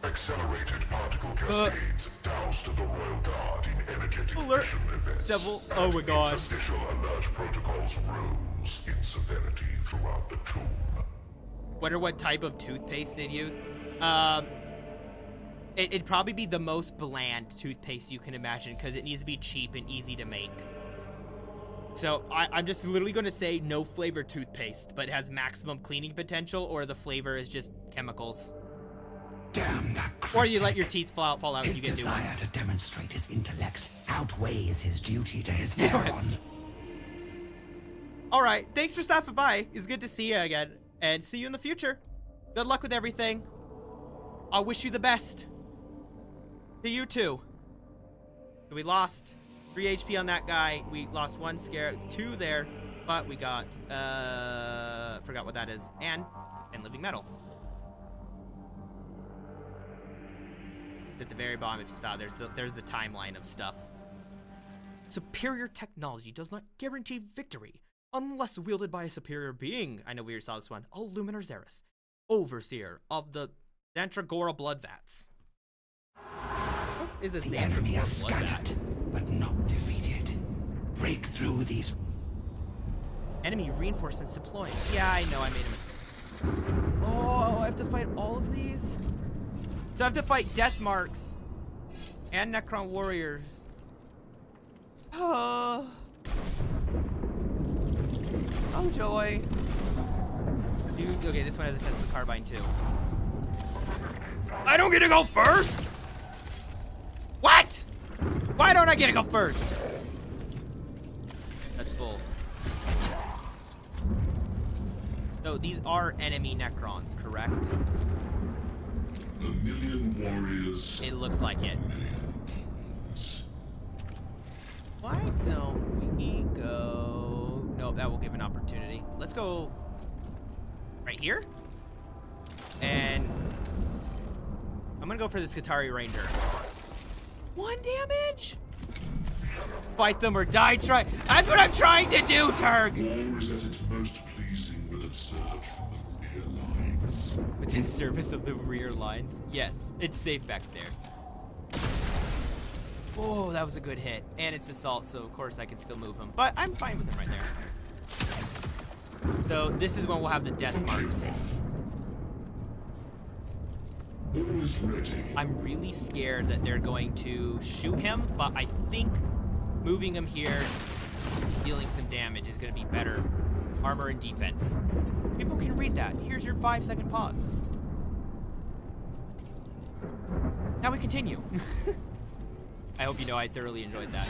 Speaker 3: Accelerated particle cascades doused the Royal Guard in energetic fission events.
Speaker 1: Oh my god.
Speaker 3: Interstitial alert protocols rose in severity throughout the tomb.
Speaker 1: Wonder what type of toothpaste they'd use. It'd probably be the most bland toothpaste you can imagine because it needs to be cheap and easy to make. So I'm just literally going to say no flavor toothpaste, but it has maximum cleaning potential, or the flavor is just chemicals.
Speaker 2: Damn that critic.
Speaker 1: Or you let your teeth fall out and
Speaker 2: His
Speaker 1: you get new
Speaker 2: desire
Speaker 1: ones.
Speaker 2: to demonstrate his intellect outweighs his duty to his Theron.
Speaker 1: All right, thanks for stopping by. It's good to see you again, and see you in the future. Good luck with everything. I wish you the best. To you too. So we lost 3 HP on that guy. We lost 1 scare, 2 there, but we got forgot what that is, and living metal. At the very bottom, if you saw, there's the timeline of stuff. Superior technology does not guarantee victory unless wielded by a superior being. I know we already saw this one. Luminar Xeris, overseer of the Zantragora blood vats. What is a
Speaker 2: The enemy
Speaker 1: Zantragora
Speaker 2: is
Speaker 1: blood vat?
Speaker 2: scattered, but not defeated. Break through these.
Speaker 1: Enemy reinforcements deploying. Yeah, I know I made a mistake. Oh, I have to fight all of these? So I have to fight Death Marks and Necron Warriors. Oh joy. Dude, okay, this one has a test with carbine too. I don't get to go first? What? Why don't I get to go first? full. So these are enemy Necrons, correct?
Speaker 3: A million warriors.
Speaker 1: It looks like it. Why don't we go... Nope, that will give an opportunity. Let's go right here. And I'm gonna go for this Skitarii Ranger. 1 damage? Fight them or die try. That's what I'm trying to do, Turg!
Speaker 3: War is at its most pleasing when observed from the rear lines.
Speaker 1: Within service of the rear lines? Yes, it's safe back there. Oh, that was a good hit. And it's assault, so of course I can still move him. But I'm fine with him right there. So this is when we'll have the death marks.
Speaker 3: All is ready.
Speaker 1: I'm really scared that they're going to shoot him, but I think moving him here, dealing some damage is going to be better. Armor and defense. People can read that. Here's your 5-second pause. Now we continue. I hope you know I thoroughly enjoyed that.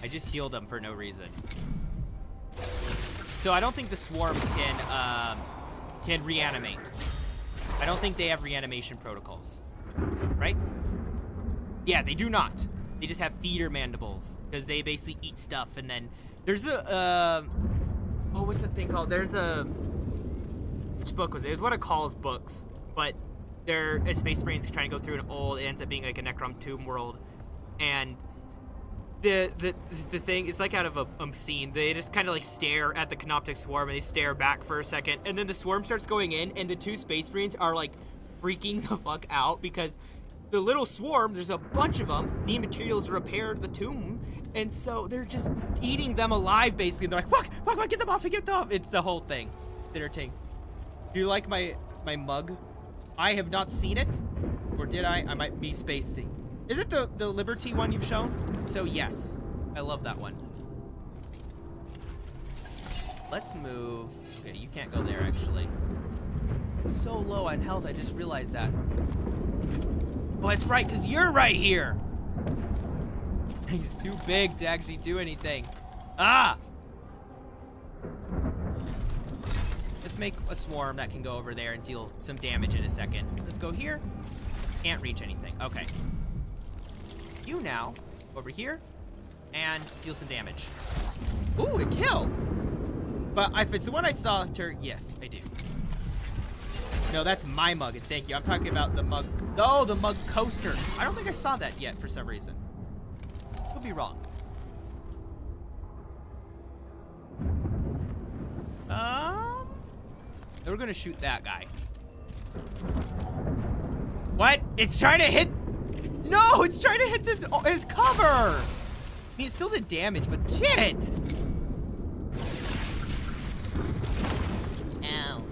Speaker 1: I just healed him for no reason. So I don't think the swarms can reanimate. I don't think they have reanimation protocols, right? Yeah, they do not. They just have feeder mandibles because they basically eat stuff. And then there's a, oh, what's that thing called? There's a, which book was it? It was one of Call's books, but they're a Space Marines trying to go through an old, it ends up being like a Necron tomb world. And the thing, it's like out of a scene. They just kind of like stare at the Canoptic Swarm and they stare back for a second. And then the swarm starts going in and the 2 Space Marines are like freaking the fuck out because the little swarm, there's a bunch of them, need materials to repair the tomb. And so they're just eating them alive basically. They're like, fuck, get them off, get them off. It's the whole thing. It's entertaining. Do you like my mug? I have not seen it. Or did I? I might be spacing. Is it the Liberty one you've shown? So yes, I love that one. Let's move. Okay, you can't go there actually. It's so low on health, I just realized that. Oh, that's right, because you're right here. He's too big to actually do anything. Ah! Let's make a swarm that can go over there and deal some damage in a second. Let's go here. Can't reach anything. Okay. You now, over here, and deal some damage. Ooh, a kill! But if it's the one I saw, yes, I do. No, that's my mug, and thank you. I'm talking about the mug. Oh, the mug coaster. I don't think I saw that yet for some reason. Could be wrong. We're gonna shoot that guy. What? It's trying to hit. No, it's trying to hit his cover. I mean, it still did damage, but shit. Ow.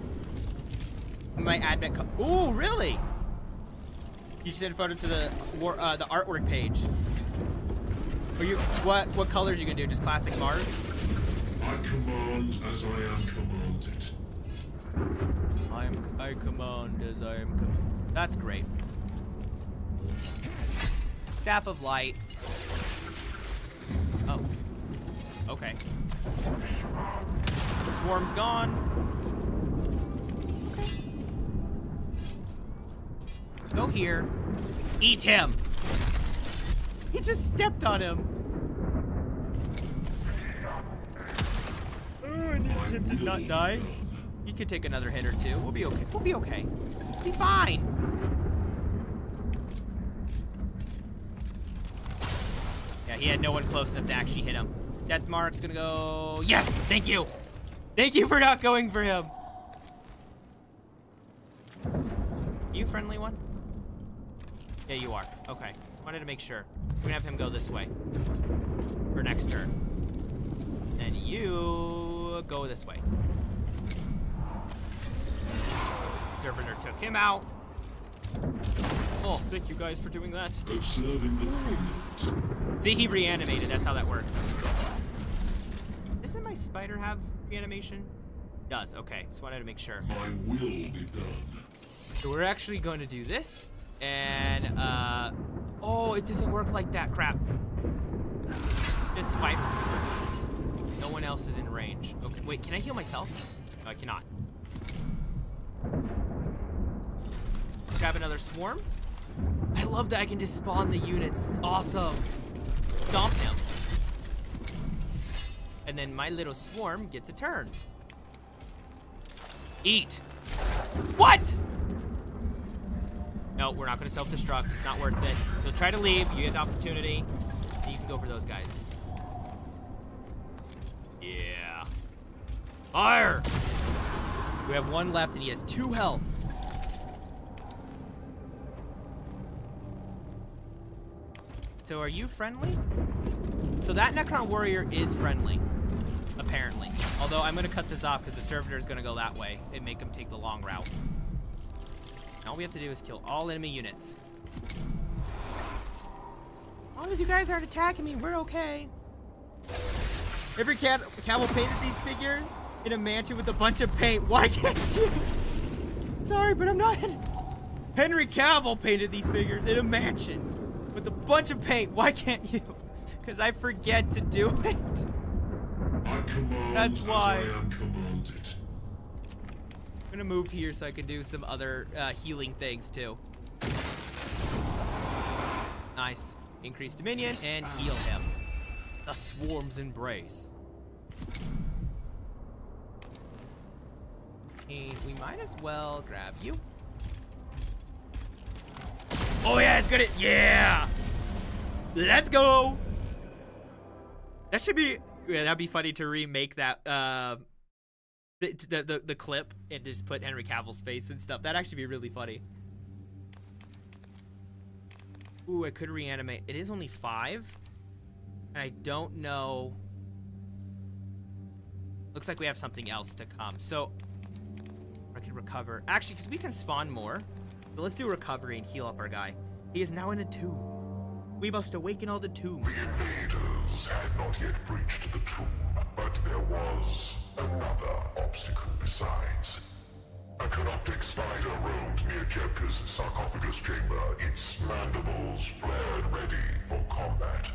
Speaker 1: My Admech. Ooh, really? You send a photo to the artwork page. Are you what colors are you gonna do? Just classic Mars?
Speaker 3: I command as I am commanded.
Speaker 1: I command as I am commanded. That's great. Staff of Light. Oh. Okay. The swarm's gone. Okay. Go here. Eat him! He just stepped on him. Oh, he did not die. You could take another hit or two. We'll be okay. We'll be okay. We'll be fine. Yeah, he had no one close enough to actually hit him. Death mark's gonna go. Yes! Thank you! Thank you for not going for him. You friendly one? Yeah, you are. Okay. Wanted to make sure. We're gonna have him go this way. For next turn. And you go this way. Servitor took him out. Oh, thank you guys for doing that.
Speaker 3: Observing the field.
Speaker 1: See, he reanimated. That's how that works. Doesn't my spider have reanimation? Does. Okay. Just wanted to make sure.
Speaker 3: My will be done.
Speaker 1: So we're actually going to do this. And, oh, it doesn't work like that. Crap. Just swipe. No one else is in range. Okay, wait, can I heal myself? No, I cannot. Grab another swarm. I love that I can just spawn the units. It's awesome. Stomp him. And then my little swarm gets a turn. Eat. What? No, we're not going to self-destruct. It's not worth it. You'll try to leave. You get the opportunity. And you can go for those guys. Yeah. Fire! We have one left, and he has 2 health. So are you friendly? So that Necron warrior is friendly, apparently. Although I'm going to cut this off because the servitor is going to go that way and make him take the long route. All we have to do is kill all enemy units. As long as you guys aren't attacking me, we're okay. Every Cavill painted these figures in a mansion with a bunch of paint. Why can't you? Sorry, but I'm not. Henry Cavill painted these figures in a mansion with a bunch of paint. Why can't you? Because I forget to do it.
Speaker 3: I command.
Speaker 1: That's why.
Speaker 3: As I am commanded.
Speaker 1: I'm gonna move here so I can do some other healing things too. Nice. Increase Dominion and heal him. The Swarm's Embrace. And we might as well grab you. Oh yeah, it's good. Yeah. Let's go. That should be. Yeah, that'd be funny to remake that. The clip and just put Henry Cavill's face and stuff. That'd actually be really funny. Ooh, I could reanimate. It is only 5. And I don't know. Looks like we have something else to come. So I can recover. Actually, because we can spawn more. So let's do recovery and heal up our guy. He is now in a tomb. We must awaken all the tombs.
Speaker 3: The invaders had not yet breached the tomb, but there was another obstacle besides. A canoptic spider roamed near Jebka's sarcophagus chamber, its mandibles flared ready for combat.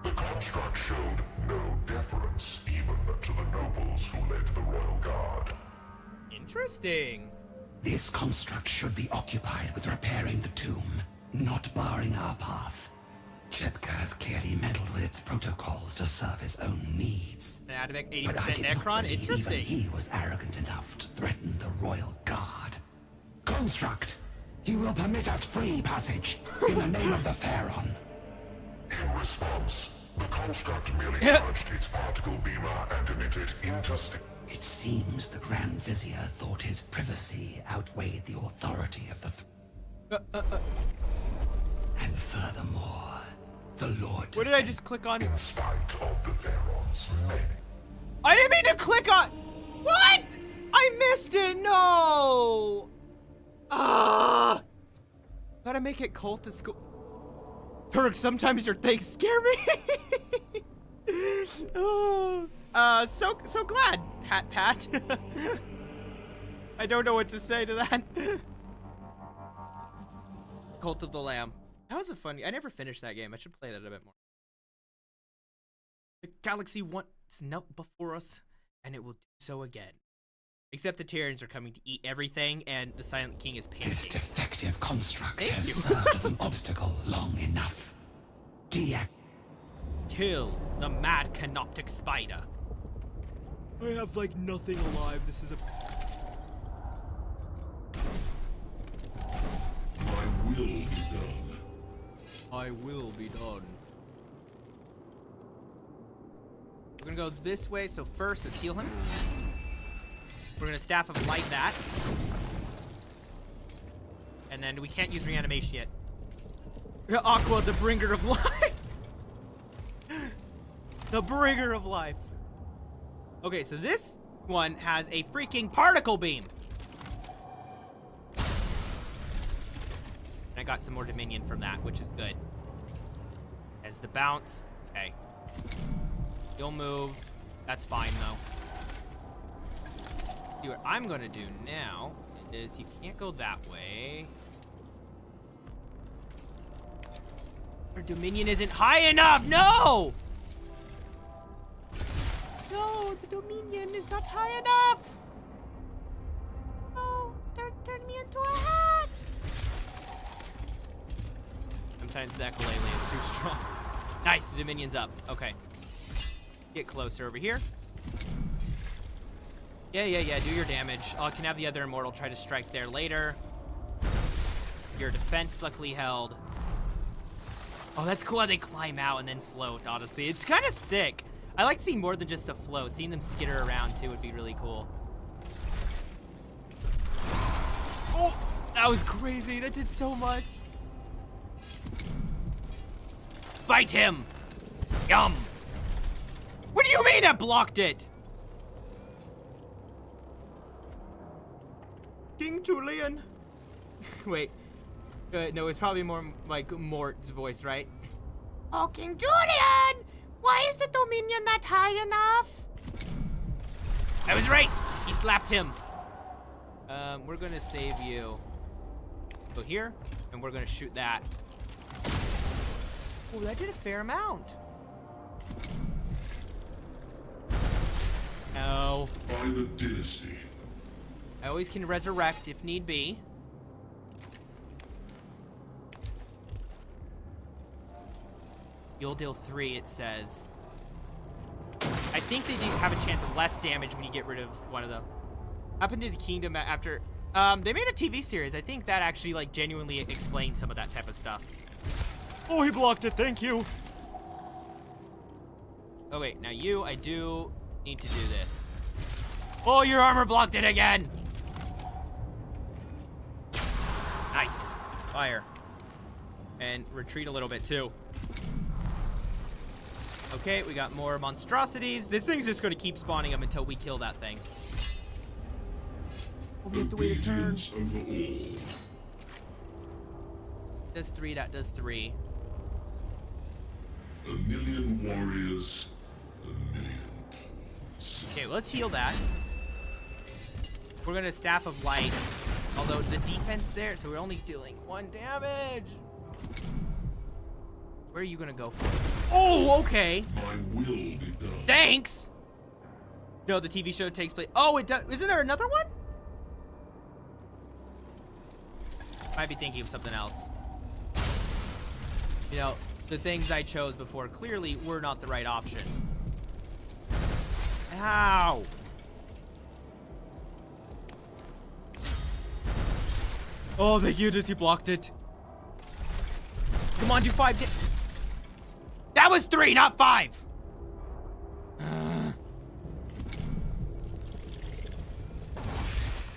Speaker 3: The construct showed no deference even to the nobles who led the royal guard.
Speaker 1: Interesting.
Speaker 2: This construct should be occupied with repairing the tomb, not barring our path. Jebka has clearly meddled with its protocols to serve his own needs.
Speaker 1: Admech 80%
Speaker 2: But I did not
Speaker 1: Necron?
Speaker 2: believe
Speaker 1: Interesting.
Speaker 2: even he was arrogant enough to threaten the royal guard. Construct, you will permit us free passage in the name of the Pharaon.
Speaker 3: In response, the construct merely charged its particle beamer and emitted into space.
Speaker 2: It seems the Grand Vizier thought his privacy outweighed the authority of the And furthermore, the Lord...
Speaker 1: What did I just click on?
Speaker 3: In spite of the Pharaon's many.
Speaker 1: I didn't mean to click on... What? I missed it. No. Ah. Gotta make it cult at school. Turk, sometimes your things scare me. Oh. So glad, Pat. I don't know what to say to that. Cult of the Lamb. That was a fun. I never finished that game. I should play that a bit more. The galaxy once knelt before us, and it will do so again. Except the Tyrians are coming to eat everything, and the Silent King is panicking.
Speaker 2: This defective construct
Speaker 1: Thank
Speaker 2: has
Speaker 1: you.
Speaker 2: served as an obstacle long enough.
Speaker 1: Kill the mad canoptic spider. I have like nothing alive. This is a...
Speaker 3: My will be done.
Speaker 1: I will be done. We're gonna go this way, so first let's heal him. We're gonna Staff of Light that. And then we can't use reanimation yet. Aqua, the bringer of life. The bringer of life. Okay, so this one has a freaking particle beam. And I got some more Dominion from that, which is good. As the bounce. Okay. You'll move. That's fine, though. See, what I'm going to do now is you can't go that way. Our Dominion isn't high enough. No! No, the Dominion is not high enough. No, turn me into a hat. Sometimes the ukulele is too strong. Nice, the Dominion's up. Okay. Get closer over here. Yeah, do your damage. I can have the other Immortal try to strike there later. Your defense luckily held. Oh, that's cool how they climb out and then float, honestly. It's kind of sick. I like seeing more than just the float. Seeing them skitter around, too, would be really cool. Oh, that was crazy. That did so much. Fight him! Yum! What do you mean I blocked it? King Julian. Wait. No, it's probably more like Mort's voice, right? Oh, King Julian! Why is the Dominion not high enough? I was right! He slapped him. We're gonna save you. Go here, and we're gonna shoot that. Oh, that did a fair amount. No.
Speaker 3: By the dynasty.
Speaker 1: I always can resurrect if need be. You'll deal 3, it says. I think they do have a chance of less damage when you get rid of one of them. Happened to the Kingdom after... they made a TV series. I think that actually, like, genuinely explains some of that type of stuff. Oh, he blocked it. Thank you. Oh, wait. Now you, I do need to do this. Oh, your armor blocked it again. Nice. Fire. And retreat a little bit, too. Okay, we got more monstrosities. This thing's just going to keep spawning them until we kill that thing. Oh, we have to wait a turn. Does 3, that does 3.
Speaker 3: A million warriors, a million kings.
Speaker 1: Okay, let's heal that. We're going to Staff of Light. Although the defense there, so we're only dealing 1 damage. Where are you going to go for? Oh, okay.
Speaker 3: My will be done.
Speaker 1: Thanks. No, the TV show takes place. Oh, it does. Isn't there another one? Might be thinking of something else. You know, the things I chose before clearly were not the right option. Ow. Oh, thank you, he blocked it. Come on, do 5. That was 3, not 5.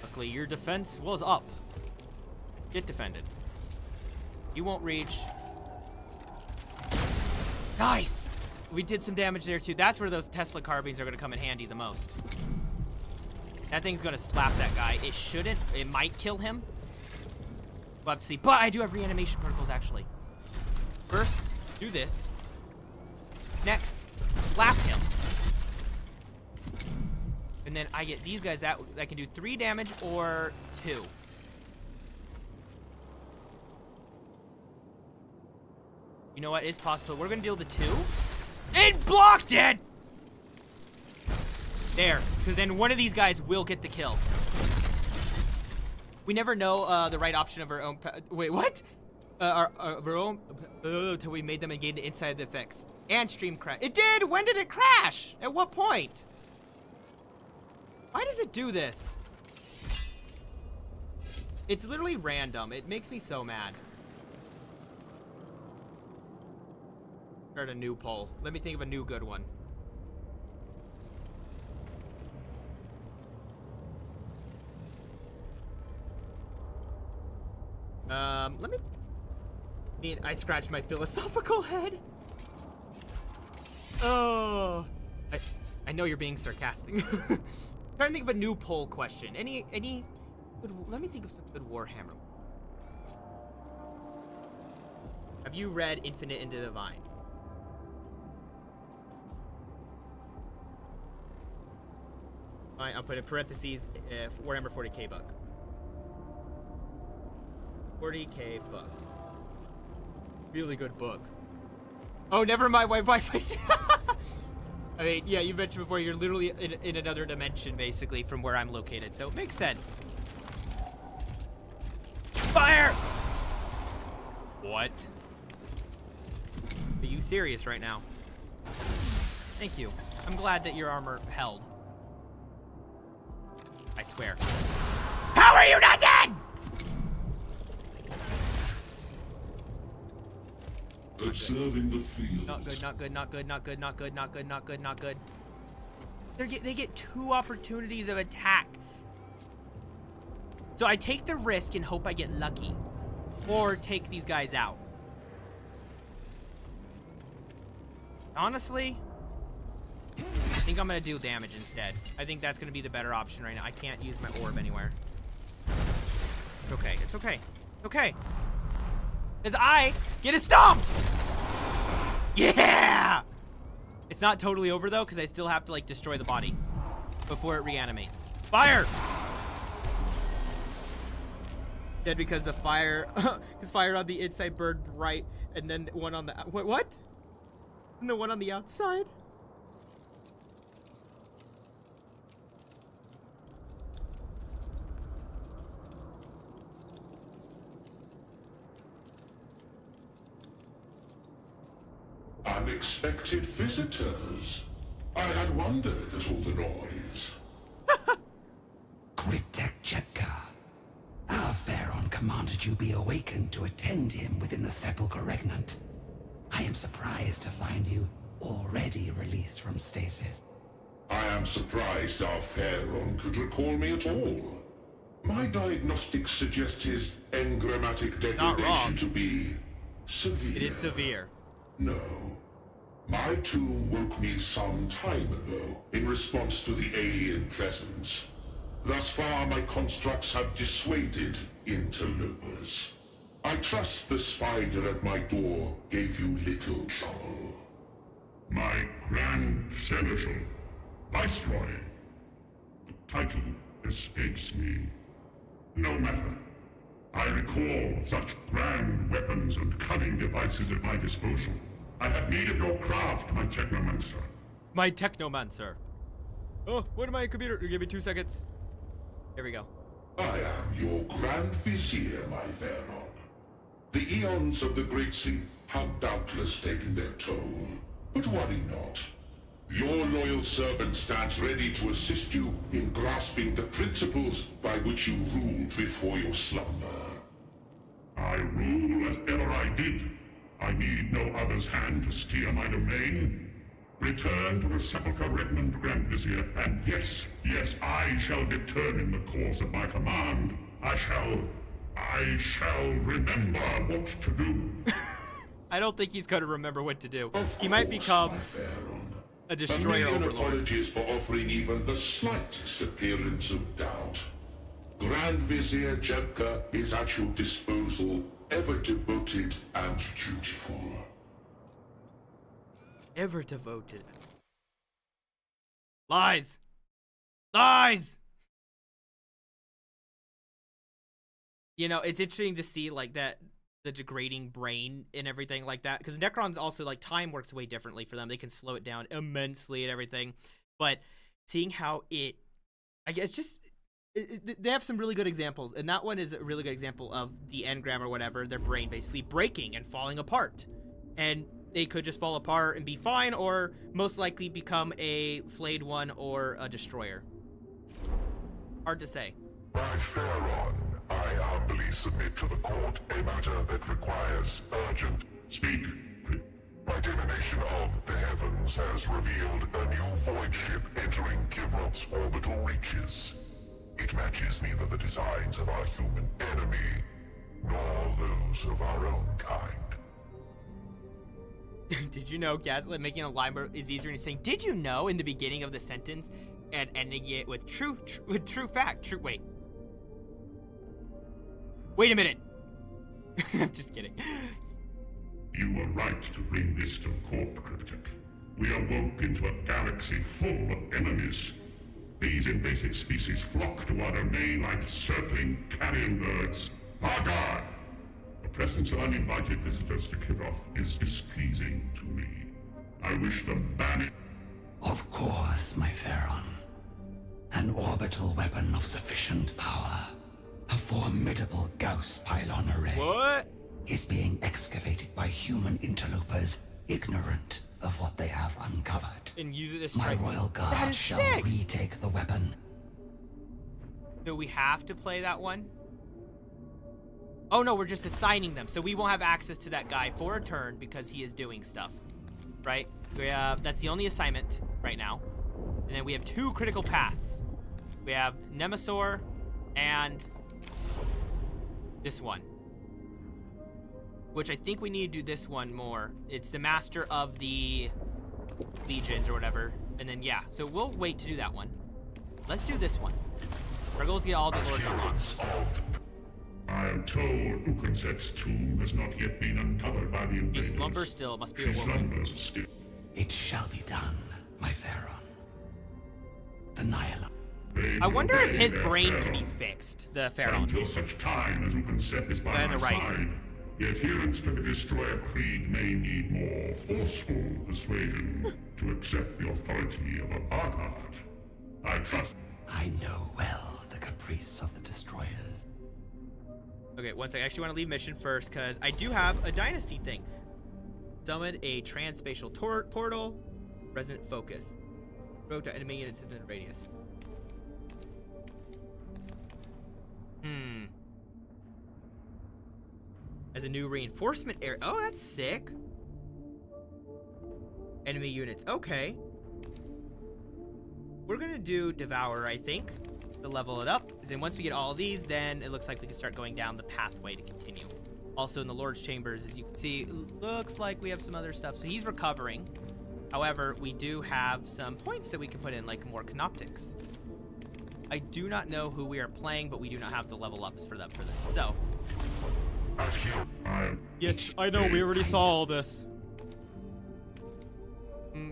Speaker 1: Luckily, your defense was up. Get defended. You won't reach. Nice. We did some damage there, too. That's where those Tesla carbines are going to come in handy the most. That thing's going to slap that guy. It shouldn't. It might kill him. We'll have to see. But I do have reanimation protocols, actually. First, do this. Next, slap him. And then I get these guys out. I can do 3 damage or 2. You know what? It's possible. We're going to deal the 2. It blocked it! There. Because then one of these guys will get the kill. We never know the right option of our own... Wait, what? Our own... Until we made them and gained the inside of the effects. And stream crash. It did! When did it crash? At what point? Why does it do this? It's literally random. It makes me so mad. Start a new poll. Let me think of a new good one. Let me... I scratched my philosophical head. Oh. I know you're being sarcastic. Trying to think of a new poll question. Any good, let me think of some good Warhammer. Have you read Infinite into Divine? Alright, I'll put in parentheses Warhammer 40k book. 40k book. Really good book. Oh, never mind. My Wi-Fi. I mean, yeah, you mentioned before you're literally in another dimension, basically, from where I'm located, so it makes sense. Fire! What? Are you serious right now? Thank you. I'm glad that your armor held. I swear. How are you not dead?
Speaker 3: Observing the field.
Speaker 1: Not good, not good, not good, not good, not good, not good, not good, not good. They get 2 opportunities of attack. So I take the risk and hope I get lucky. Or take these guys out. Honestly, I think I'm gonna do damage instead. I think that's gonna be the better option right now. I can't use my orb anywhere. It's okay, it's okay, it's okay. Because I get a stomp! Yeah! It's not totally over though, because I still have to like destroy the body before it reanimates. Fire! Dead because the fire, because fire on the inside burned bright, and then one on the, what? And the one on the outside?
Speaker 3: Unexpected visitors. I had wondered at all the noise.
Speaker 2: Retake Jepka. Our Pharaon commanded you be awakened to attend him within the sepulchre regnant. I am surprised to find you already released from stasis.
Speaker 3: I am surprised our Pharaon could recall me at all. My diagnostics suggest his engrammatic
Speaker 1: not wrong.
Speaker 3: degradation to be severe.
Speaker 1: It is severe.
Speaker 3: No. My tomb woke me some time ago in response to the alien presence. Thus far, my constructs have dissuaded interlopers. I trust the spider at my door gave you little trouble. My Grand Seneschal, Viceroy. The title escapes me. No matter. I recall such grand weapons and cunning devices at my disposal. I have need of your craft, my Technomancer.
Speaker 1: My Technomancer. Oh, what am I computer? Give me 2 seconds. Here we go.
Speaker 3: I am your Grand Vizier, my Pharaon. The eons of the Great Sea have doubtless taken their toll, but worry not. Your loyal servant stands ready to assist you in grasping the principles by which you ruled before your slumber. I rule as ever I did. I need no other's hand to steer my domain. Return to the sepulchre regnant, Grand Vizier, and yes, I shall determine the course of my command. I shall remember what to do.
Speaker 1: I don't think he's going to remember what to do.
Speaker 3: Of
Speaker 1: He might
Speaker 3: course,
Speaker 1: become
Speaker 3: my Pharaon.
Speaker 1: a destroyer
Speaker 3: A million
Speaker 1: overlord.
Speaker 3: apologies for offering even the slightest appearance of doubt. Grand Vizier Jepka is at your disposal, ever devoted and dutiful.
Speaker 1: Ever devoted. Lies! Lies! You know, it's interesting to see, like, that, the degrading brain and everything like that. Because Necrons also, like, time works way differently for them. They can slow it down immensely and everything. But seeing how it, I guess, just, they have some really good examples. And that one is a really good example of the engram or whatever, their brain basically breaking and falling apart. And they could just fall apart and be fine, or most likely become a flayed one or a destroyer. Hard to say.
Speaker 3: My Pharaon, I humbly submit to the court a matter that requires urgent... Speak. My divination of the heavens has revealed a new void ship entering Kivroth's orbital reaches. It matches neither the designs of our human enemy, nor those of our own kind.
Speaker 1: Did you know Gaslit making a line is easier than saying, did you know, in the beginning of the sentence, and ending it with true fact. Wait a minute. I'm just kidding.
Speaker 3: You were right to bring this to court, Cryptic. We awoke into a galaxy full of enemies. These invasive species flock to our domain like circling carrion birds. Our God! The presence of uninvited visitors to Kivroth is displeasing to me. I wish them banished.
Speaker 2: Of course, my Pharaon. An orbital weapon of sufficient power, a formidable Gauss pylon array,
Speaker 1: What?
Speaker 2: is being excavated by human interlopers ignorant of what they have uncovered.
Speaker 1: And use it as
Speaker 2: My
Speaker 1: strike.
Speaker 2: royal
Speaker 1: That
Speaker 2: guard
Speaker 1: is
Speaker 2: shall
Speaker 1: sick.
Speaker 2: retake the weapon.
Speaker 1: Do we have to play that one? Oh no, we're just assigning them, so we won't have access to that guy for a turn because he is doing stuff, right? That's the only assignment right now. And then we have 2 critical paths. We have Nemesaur and this one, which I think we need to do this one more. It's the Master of the Legions or whatever. And then, yeah, so we'll wait to do that one. Let's do this one. Our goal is to get all the lords unlocked.
Speaker 3: I am told Ukonset's tomb has not yet been uncovered by the
Speaker 1: He
Speaker 3: invaders.
Speaker 1: slumbers still, must be
Speaker 3: She
Speaker 1: a woman.
Speaker 3: slumbers still.
Speaker 2: It shall be done, my Pharaon. The Nihil.
Speaker 1: I wonder if his
Speaker 3: Their
Speaker 1: brain can
Speaker 3: Pharaon.
Speaker 1: be fixed, the Pharaon.
Speaker 3: Until such time as Ukonset is by
Speaker 1: On
Speaker 3: my
Speaker 1: the right.
Speaker 3: side, the adherents to the Destroyer Creed may need more forceful persuasion to accept the authority of a Vargard. I trust.
Speaker 2: I know well the caprice of the destroyers.
Speaker 1: Okay, one second. I actually want to leave mission first because I do have a dynasty thing. Summon a transspatial portal. Resonant focus. Rogue to enemy units within the radius. As a new reinforcement area. Oh, that's sick. Enemy units. Okay. We're gonna do Devour, I think, to level it up. And then once we get all of these, then it looks like we can start going down the pathway to continue. Also in the Lord's Chambers, as you can see, looks like we have some other stuff. So he's recovering. However, we do have some points that we can put in, like more Canoptics. I do not know who we are playing, but we do not have the level ups for them for this. So. Yes, I know. We already saw all this.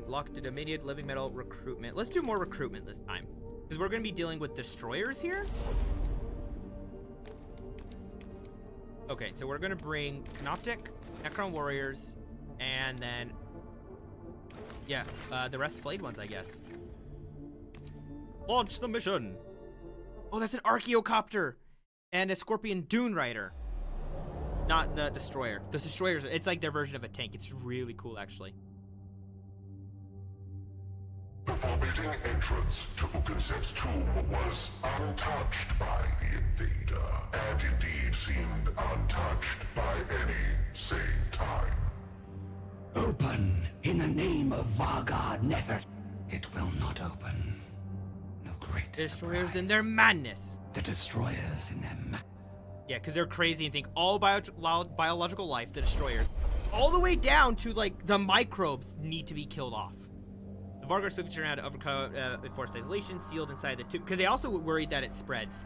Speaker 1: Locked to Dominion, Living Metal, Recruitment. Let's do more recruitment this time. Because we're going to be dealing with destroyers here. Okay, so we're going to bring Canoptic, Necron Warriors, and then... yeah, the rest flayed ones, I guess. Launch the mission! Oh, that's an Archaeocopter! And a Scorpion Dune Rider. Not the Destroyer. The Destroyers, it's like their version of a tank. It's really cool, actually.
Speaker 5: The forbidding entrance to Ukonset's tomb was untouched by the invader, and indeed seemed untouched by any save time.
Speaker 2: Open in the name of Vargard Nether. It will not open. No great
Speaker 1: Destroyers
Speaker 2: surprise.
Speaker 1: in their madness.
Speaker 2: The destroyers in their
Speaker 1: Yeah, because they're crazy and think all biological life, the destroyers, all the way down to like the microbes need to be killed off. The Vargard swiftly turn out to overcome enforced isolation, sealed inside the tomb, because they also were worried that it spreads.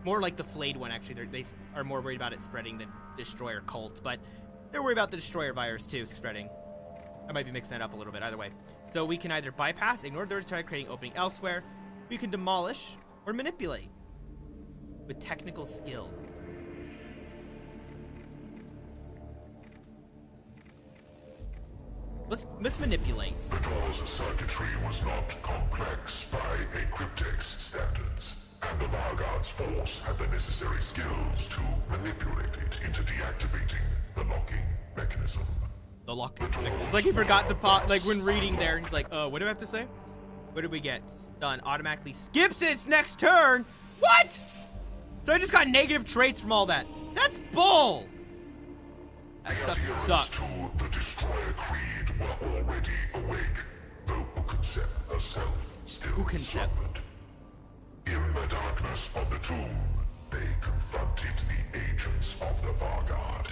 Speaker 1: More like the flayed one, actually. They are more worried about it spreading than destroyer cult, but they're worried about the destroyer virus too spreading. I might be mixing that up a little bit, either way. So we can either bypass, ignore doors, try creating opening elsewhere. We can demolish or manipulate with technical skill. Let's manipulate.
Speaker 5: The door's circuitry was not complex by a cryptex standards, and the Vargard's force had the necessary skills to manipulate it into deactivating the locking mechanism.
Speaker 1: The locking mechanism. It's like he forgot the pot, like when reading there, he's like, what do I have to say? What did we get? Stun automatically skips its next turn. What? So I just got negative traits from all that. That's bull. That
Speaker 5: The
Speaker 1: stuff
Speaker 5: adherents
Speaker 1: sucks.
Speaker 5: to the Destroyer Creed were already awake, though Ukonset herself still
Speaker 1: Ukonset.
Speaker 5: slumbered. In the darkness of the tomb, they confronted the agents of the Vargard.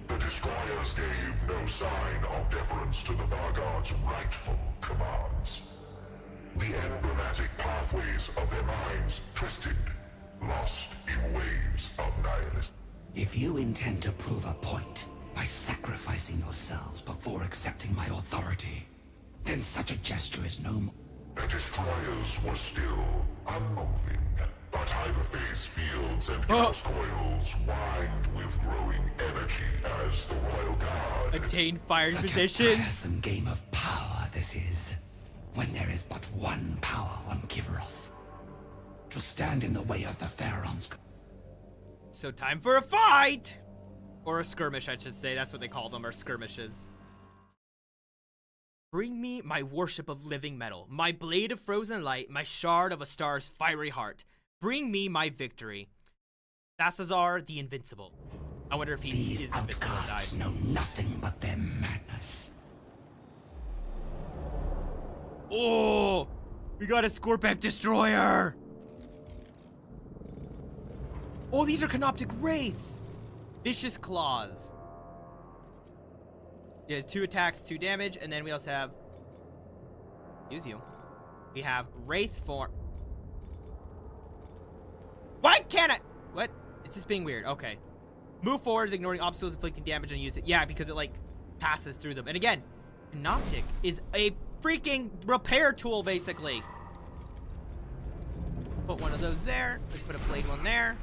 Speaker 5: The Destroyers gave no sign of deference to the Vargard's rightful commands. The emblematic pathways of their minds twisted, lost in waves of nihilism.
Speaker 2: If you intend to prove a point by sacrificing yourselves before accepting my authority, then such a gesture is no more.
Speaker 5: The destroyers were still unmoving, but hyperphase fields and gas coils whined with growing energy as the Royal Guard
Speaker 1: Attain firing
Speaker 2: Such a
Speaker 1: position.
Speaker 2: tiresome game of power this is. when there is but one power on Kivaroth. To stand in the way of the Pharaohs.
Speaker 1: So time for a fight! Or a skirmish, I should say. That's what they call them, are skirmishes. Bring me my worship of living metal, my blade of frozen light, my shard of a star's fiery heart. Bring me my victory. Thasazar the Invincible. I wonder if he
Speaker 2: These
Speaker 1: is invincible or
Speaker 2: outcasts
Speaker 1: died.
Speaker 2: know nothing but their madness.
Speaker 1: Oh! We got a Scorpec Destroyer! Oh, these are Canoptic Wraiths! Vicious Claws. He has 2 attacks, 2 damage, and then we also have... Use you. We have Wraith form. Why can't I... What? It's just being weird. Okay. Move forwards, ignoring obstacles, inflicting damage, and use it. Yeah, because it, like, passes through them. And again, Canoptic is a freaking repair tool, basically. Put one of those there. Let's put a flayed one there.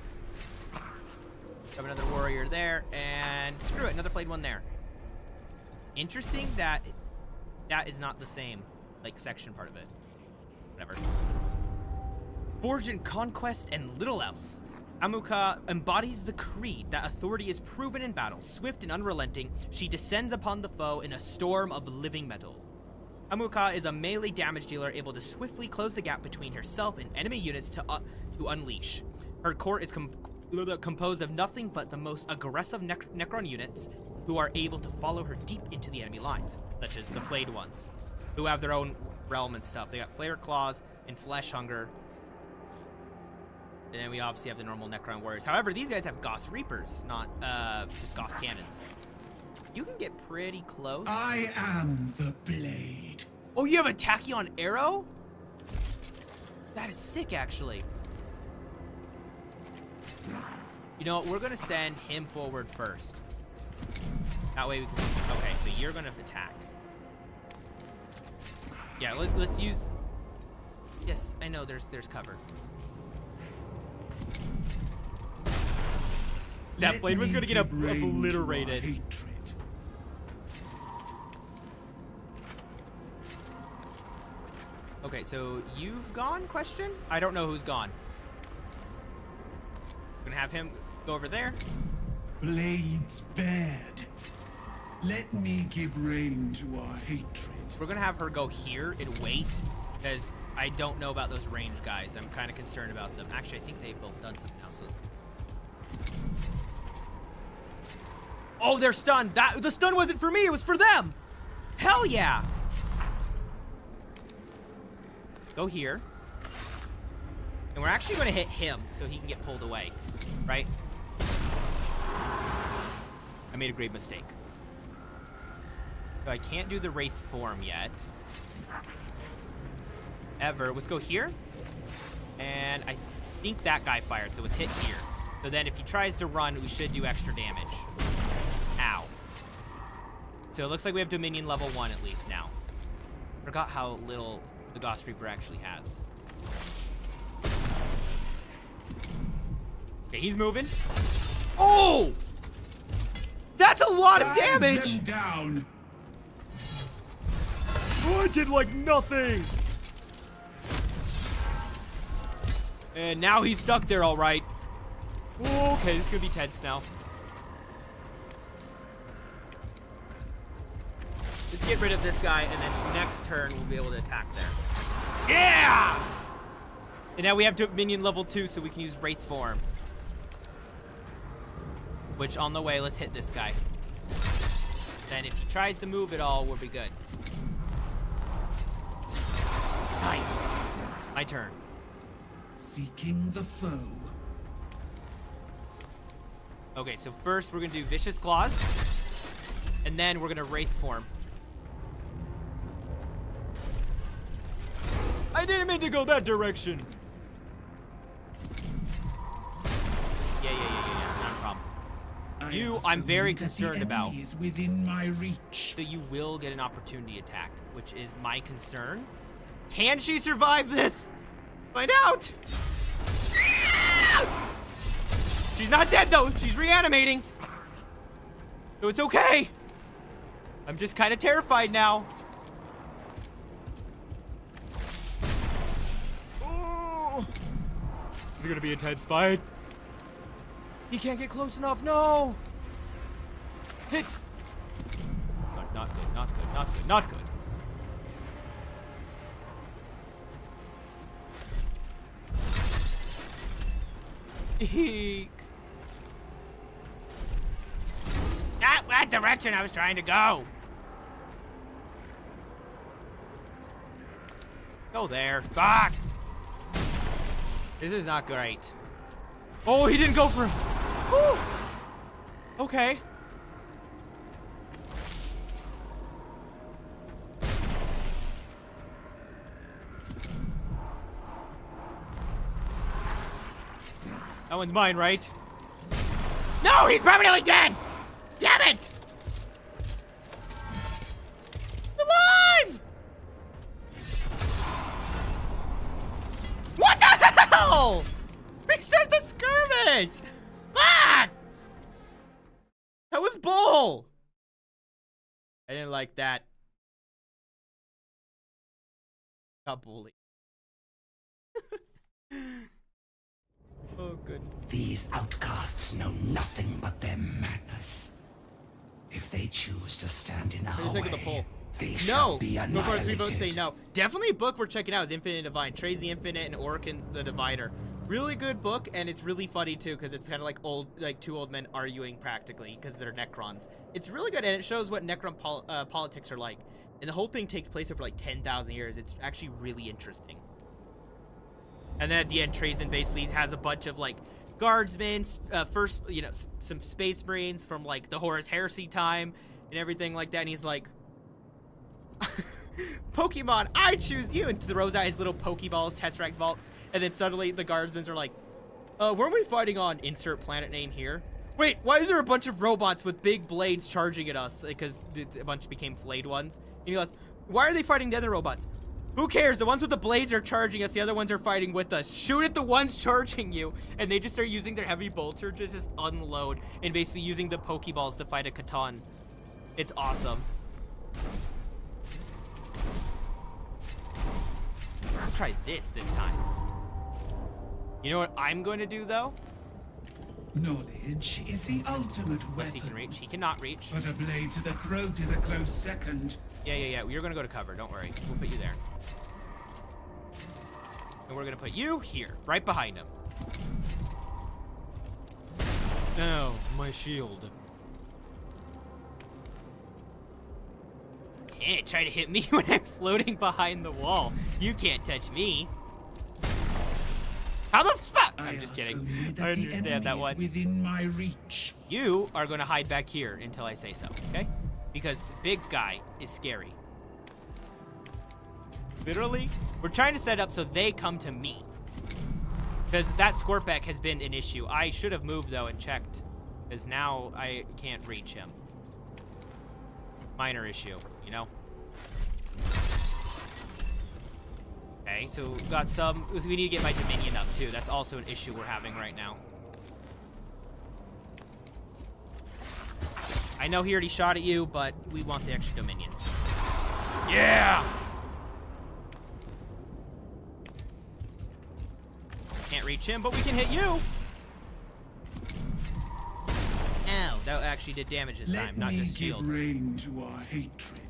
Speaker 1: Have another warrior there. And screw it, another flayed one there. Interesting that that is not the same, like, section part of it. Whatever. Forge in Conquest and Little Else. Amuka embodies the creed that authority is proven in battle. Swift and unrelenting, she descends upon the foe in a storm of living metal. Amuka is a melee damage dealer able to swiftly close the gap between herself and enemy units to unleash. Her core is composed of nothing but the most aggressive Necron units who are able to follow her deep into the enemy lines, such as the Flayed ones, who have their own realm and stuff. They got Flayer Claws and Flesh Hunger. And then we obviously have the normal Necron warriors. However, these guys have Gauss Reapers, not just Gauss Cannons. You can get pretty close.
Speaker 2: I am the blade.
Speaker 1: Oh, you have a Tachyon arrow? That is sick, actually. You know what? We're going to send him forward first. That way we can... Okay, so you're going to attack. Yeah, let's use... Yes, I know there's cover. That Flayed one's gonna get obliterated. Okay, so you've gone, question? I don't know who's gone. I'm gonna have him go over there.
Speaker 6: Blades bared. Let me give rein to our hatred.
Speaker 1: We're gonna have her go here and wait, because I don't know about those range guys. I'm kind of concerned about them. Actually, I think they've both done something now, so... Oh, they're stunned. The stun wasn't for me, it was for them. Hell yeah. Go here. And we're actually going to hit him so he can get pulled away, right? I made a grave mistake. So I can't do the Wraith form yet. Ever. Let's go here. And I think that guy fired, so let's hit here. So then if he tries to run, we should do extra damage. Ow. So it looks like we have Dominion level 1 at least now. Forgot how little the Gauss Reaper actually has. Okay, he's moving. Oh! That's a lot of damage!
Speaker 6: Down.
Speaker 1: Oh, I did like nothing! And now he's stuck there all right. Oh, okay, this is gonna be tense now. Let's get rid of this guy, and then next turn we'll be able to attack there. Yeah! And now we have Dominion level 2, so we can use Wraith form. Which, on the way, let's hit this guy. Then if he tries to move at all, we'll be good. Nice. My turn.
Speaker 6: Seeking the foe.
Speaker 1: Okay, so first we're gonna do Vicious Claws. And then we're gonna Wraith form. I didn't mean to go that direction. Yeah, not a problem. I'm very concerned about.
Speaker 6: Is within my reach.
Speaker 1: So you will get an opportunity attack, which is my concern. Can she survive this? Find out. She's not dead though. She's reanimating. So it's okay. I'm just kind of terrified now. is gonna be a intense fight. He can't get close enough. No. Hit. Not good. Not good. Not good. Not good. Eek. Not that direction I was trying to go. Go there. Fuck. This is not great. Oh, he didn't go for him. Whew. Okay. That one's mine, right? No, he's permanently dead! Damn it! Alive! What the hell? Restart the skirmish! Fuck! That was bull! I didn't like that. Got bullied. Oh, good.
Speaker 2: These outcasts know nothing but their madness. If they choose to stand in our way, they shall be annihilated.
Speaker 1: No far 3 votes say no. Definitely a book we're checking out is Infinite and Divine. Trey's the Infinite and Orkin the Diviner. Really good book, and it's really funny too because it's kind of like two old men arguing practically because they're Necrons. It's really good, and it shows what Necron politics are like. And the whole thing takes place over like 10,000 years. It's actually really interesting. And then at the end, Trazen basically has a bunch of like guardsmen, first, you know, some space marines from like the Horus Heresy time and everything like that. And he's like, Pokemon, I choose you, and throws out his little Pokeballs, Tesseract vaults. And then suddenly the guardsmen are like, weren't we fighting on insert planet name here? Wait, why is there a bunch of robots with big blades charging at us? Because a bunch became flayed ones. And he goes, why are they fighting the other robots? Who cares? The ones with the blades are charging us. The other ones are fighting with us. Shoot at the ones charging you. And they just start using their heavy bolter to just unload and basically using the Pokeballs to fight a Catan. It's awesome. I'll try this time. You know what I'm going to do, though?
Speaker 6: Knowledge is the ultimate weapon.
Speaker 1: Unless he can reach. He cannot reach.
Speaker 6: But a blade to the throat is a close second.
Speaker 1: Yeah. You're going to go to cover. Don't worry. We'll put you there. And we're going to put you here, right behind him. No, my shield. Can't try to hit me when I'm floating behind the wall. You can't touch me. How the fuck? I'm just kidding. I understand that one.
Speaker 6: Within my reach.
Speaker 1: You are going to hide back here until I say so, okay? Because the big guy is scary. Literally, we're trying to set up so they come to me. Because that Scorpec has been an issue. I should have moved, though, and checked. Because now I can't reach him. Minor issue, you know? Okay, so we've got some... We need to get my Dominion up, too. That's also an issue we're having right now. I know he already shot at you, but we want the extra Dominion. Yeah! Can't reach him, but we can hit you! Ow, that actually did damage this time, not just shield.
Speaker 6: Let me give rein to our hatred.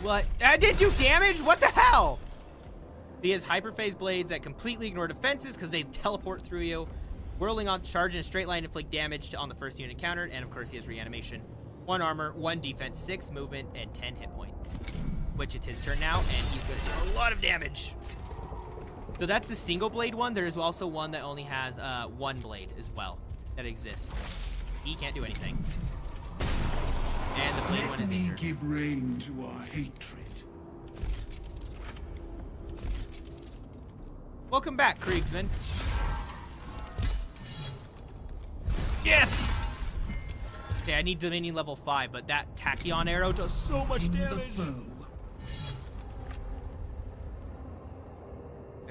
Speaker 1: What? That did do damage? What the hell? He has hyperphase blades that completely ignore defenses because they teleport through you. Whirling on charge in a straight line, inflict damage on the first unit encountered. And of course, he has reanimation. 1 armor, 1 defense, 6 movement, and 10 hit points. Which it's his turn now, and he's going to do a lot of damage. So that's the single blade one. There is also one that only has 1 blade as well that exists. He can't do anything. And the blade one is injured.
Speaker 6: Let me give rein to our hatred.
Speaker 1: Welcome back, Kriegsman. Yes! Okay, I need Dominion level 5, but that Tachyon arrow does so much damage.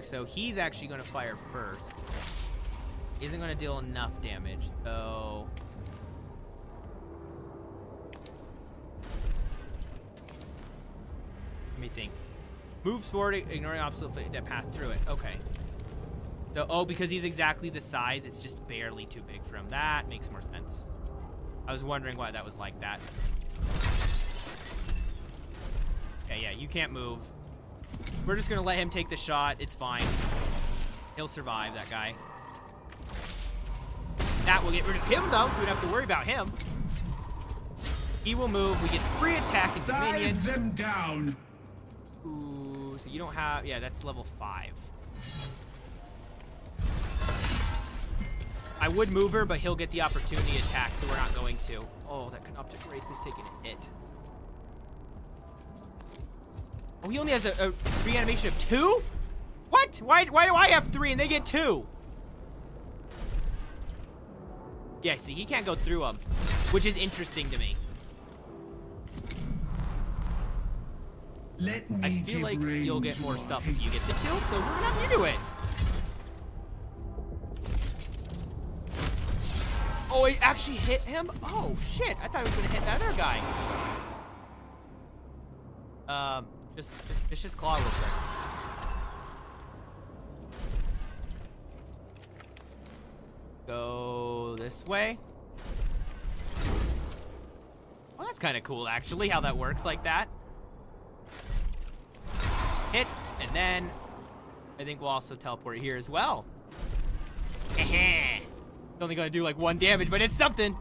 Speaker 1: So he's actually going to fire first. Isn't going to deal enough damage, though. Let me think. Moves forward, ignoring obstacles that pass through it. Okay. So, oh, because he's exactly the size, it's just barely too big for him. That makes more sense. I was wondering why that was like that. Okay, yeah, you can't move. We're just gonna let him take the shot. It's fine. He'll survive, that guy. That will get rid of him, though, so we don't have to worry about him. He will move. We get free attack and dominion.
Speaker 6: Size them down.
Speaker 1: Ooh, so you don't have... Yeah, that's level 5. I would move her, but he'll get the opportunity attack, so we're not going to. Oh, that Canoptic Wraith is taking a hit. Oh, he only has a reanimation of 2? What? Why do I have 3 and they get 2? Yeah, see, he can't go through them, which is interesting to me.
Speaker 6: Let me
Speaker 1: I feel like you'll get more stuff if you get the kill, so we're not into it. Oh, it actually hit him? Oh, shit. I thought it was going to hit that other guy. Just Vicious Claw real quick. Go this way. Well, that's kind of cool, actually, how that works like that. Hit, and then I think we'll also teleport here as well. It's only gonna do like 1 damage, but it's something.